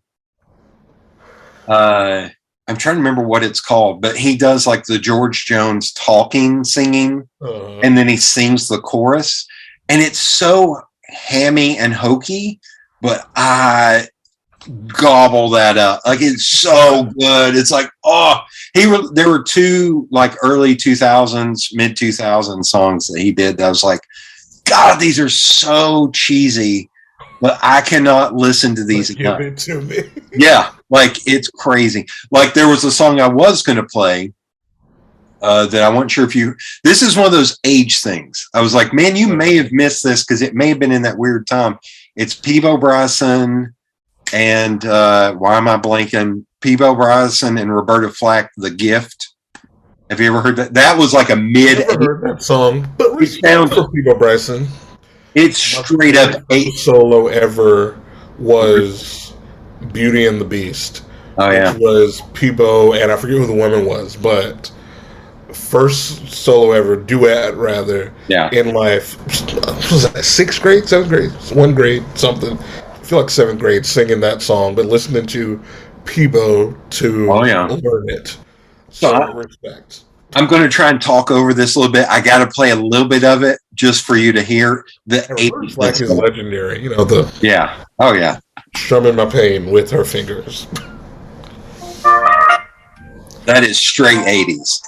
I'm trying to remember what it's called, but he does like the George Jones singing, and then he sings the chorus, and it's so hammy and hokey, but I gobble that up. Like, it's so good. It's like, there were two like early 2000s, mid 2000s songs that he did that I was like, God, these are so cheesy, but I cannot listen to these enough. Give it to me. Yeah, like, it's crazy. Like, there was a song I was going to play that I wasn't sure if you, this is one of those age things. I was like, man, you may have missed this because it may have been in that weird time. It's Peebo Bryson and why am I blanking? Peebo Bryson and Roberta Flack, The Gift. Have you ever heard that? That was like a mid. I've never heard that song, but respect for Peebo Bryson. It's straight up solo ever was Beauty and the Beast. Oh yeah, which was Peebo, and I forget who the woman was, but first solo ever duet rather. Yeah. In life, was that 6th grade, 7th grade, 1 grade, something. I feel like 7th grade singing that song, but listening to Peebo to learn it. So respect. I'm going to try and talk over this a little bit. I got to play a little bit of it just for you to hear. The 80s Flack is legendary. You know, Oh yeah. Strumming my pain with her fingers. That is straight 80s.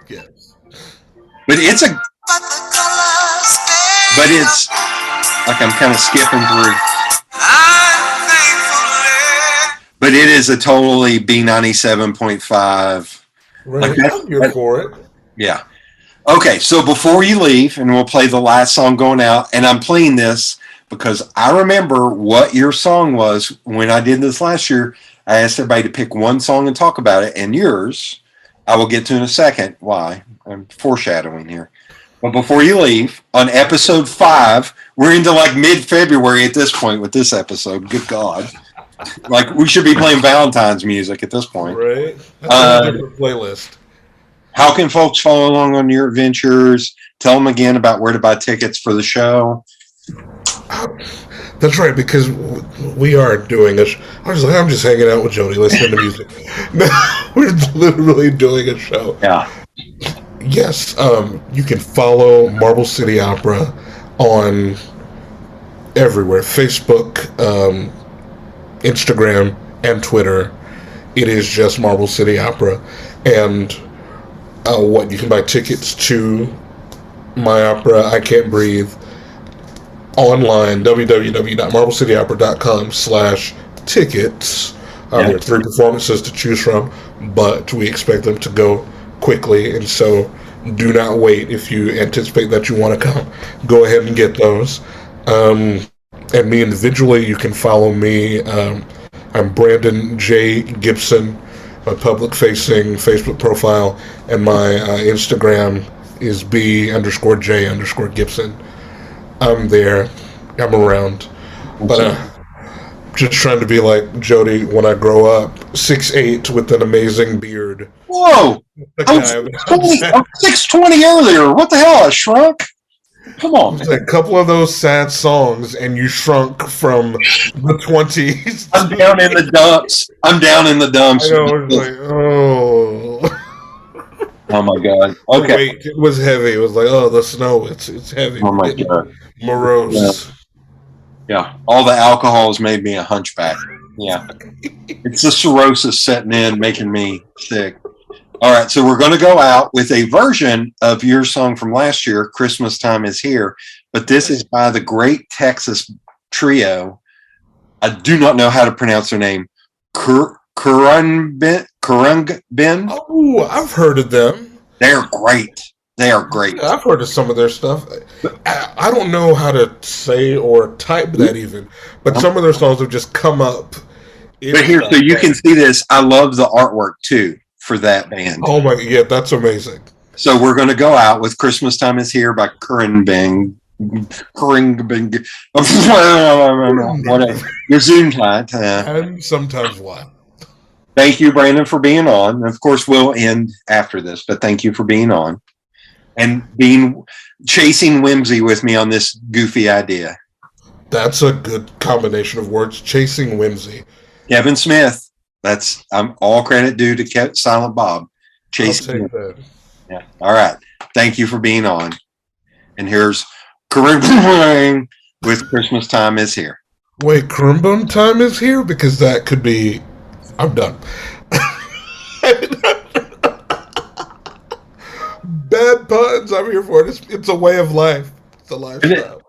Yes. But it's like I'm kind of skipping through. But it is a totally B97.5. Right. I'm here for it. Yeah. Okay, so before you leave, and we'll play the last song going out, and I'm playing this because I remember what your song was when I did this last year. I asked everybody to pick one song and talk about it, and yours, I will get to in a second. Why? I'm foreshadowing here. But before you leave, on episode 5, we're into like mid-February at this point with this episode. Good God. Like, we should be playing Valentine's music at this point. Right. That's a different playlist. How can folks follow along on your adventures? Tell them again about where to buy tickets for the show. That's right, because we are doing a show. I'm just hanging out with Jody listening to music. No, we're literally doing a show. Yeah. Yes, you can follow Marble City Opera on everywhere. Facebook, Instagram, and Twitter. It is just Marble City Opera. And you can buy tickets to my opera, I Can't Breathe, online, www.marblecitybopera.com/tickets. There are 3 performances to choose from, but we expect them to go quickly, and so do not wait. If you anticipate that you want to come, go ahead and get those. And me individually, you can follow me. I'm Brandon J. Gibson, my public-facing Facebook profile, and my Instagram is B_J_Gibson. I'm there. I'm around. But just trying to be like Jody when I grow up. 6'8" with an amazing beard. Whoa! I was 6'20" earlier. What the hell? I shrunk? Come on. A couple of those sad songs, and you shrunk from the 20s. I'm down in the dumps. I know. Like, oh. Oh my God. Okay. Wait, it was heavy. It was like, the snow. It's heavy. Oh my God. Morose. Yeah. All the alcohol has made me a hunchback. Yeah. It's the cirrhosis setting in, making me sick. All right. So we're going to go out with a version of your song from last year, Christmas Time Is Here. But this is by the great Texas trio. I do not know how to pronounce their name. Kurungbin. Oh, I've heard of them. They're great. They are great. I've heard of some of their stuff. I don't know how to say or type that even, but some of their songs have just come up. But here, so you can see this. I love the artwork too for that band. Oh my, yeah, that's amazing. So we're going to go out with "Christmas Time Is Here" by Kurungbin. Whatever. Your Gesundheit. And sometimes what? Thank you, Brandon, for being on. Of course, we'll end after this, but thank you for being on. and chasing whimsy with me on this goofy idea. That's a good combination of words. Chasing whimsy. Kevin Smith. I'm all credit due to Silent Bob. Chasing. I'll take that. Yeah. All right. Thank you for being on. And here's Karim with Christmas Time is Here. Wait, Krimbum time is here? Because that could be... I'm done. Bad puns. I'm here for it. It's a way of life. It's a lifestyle.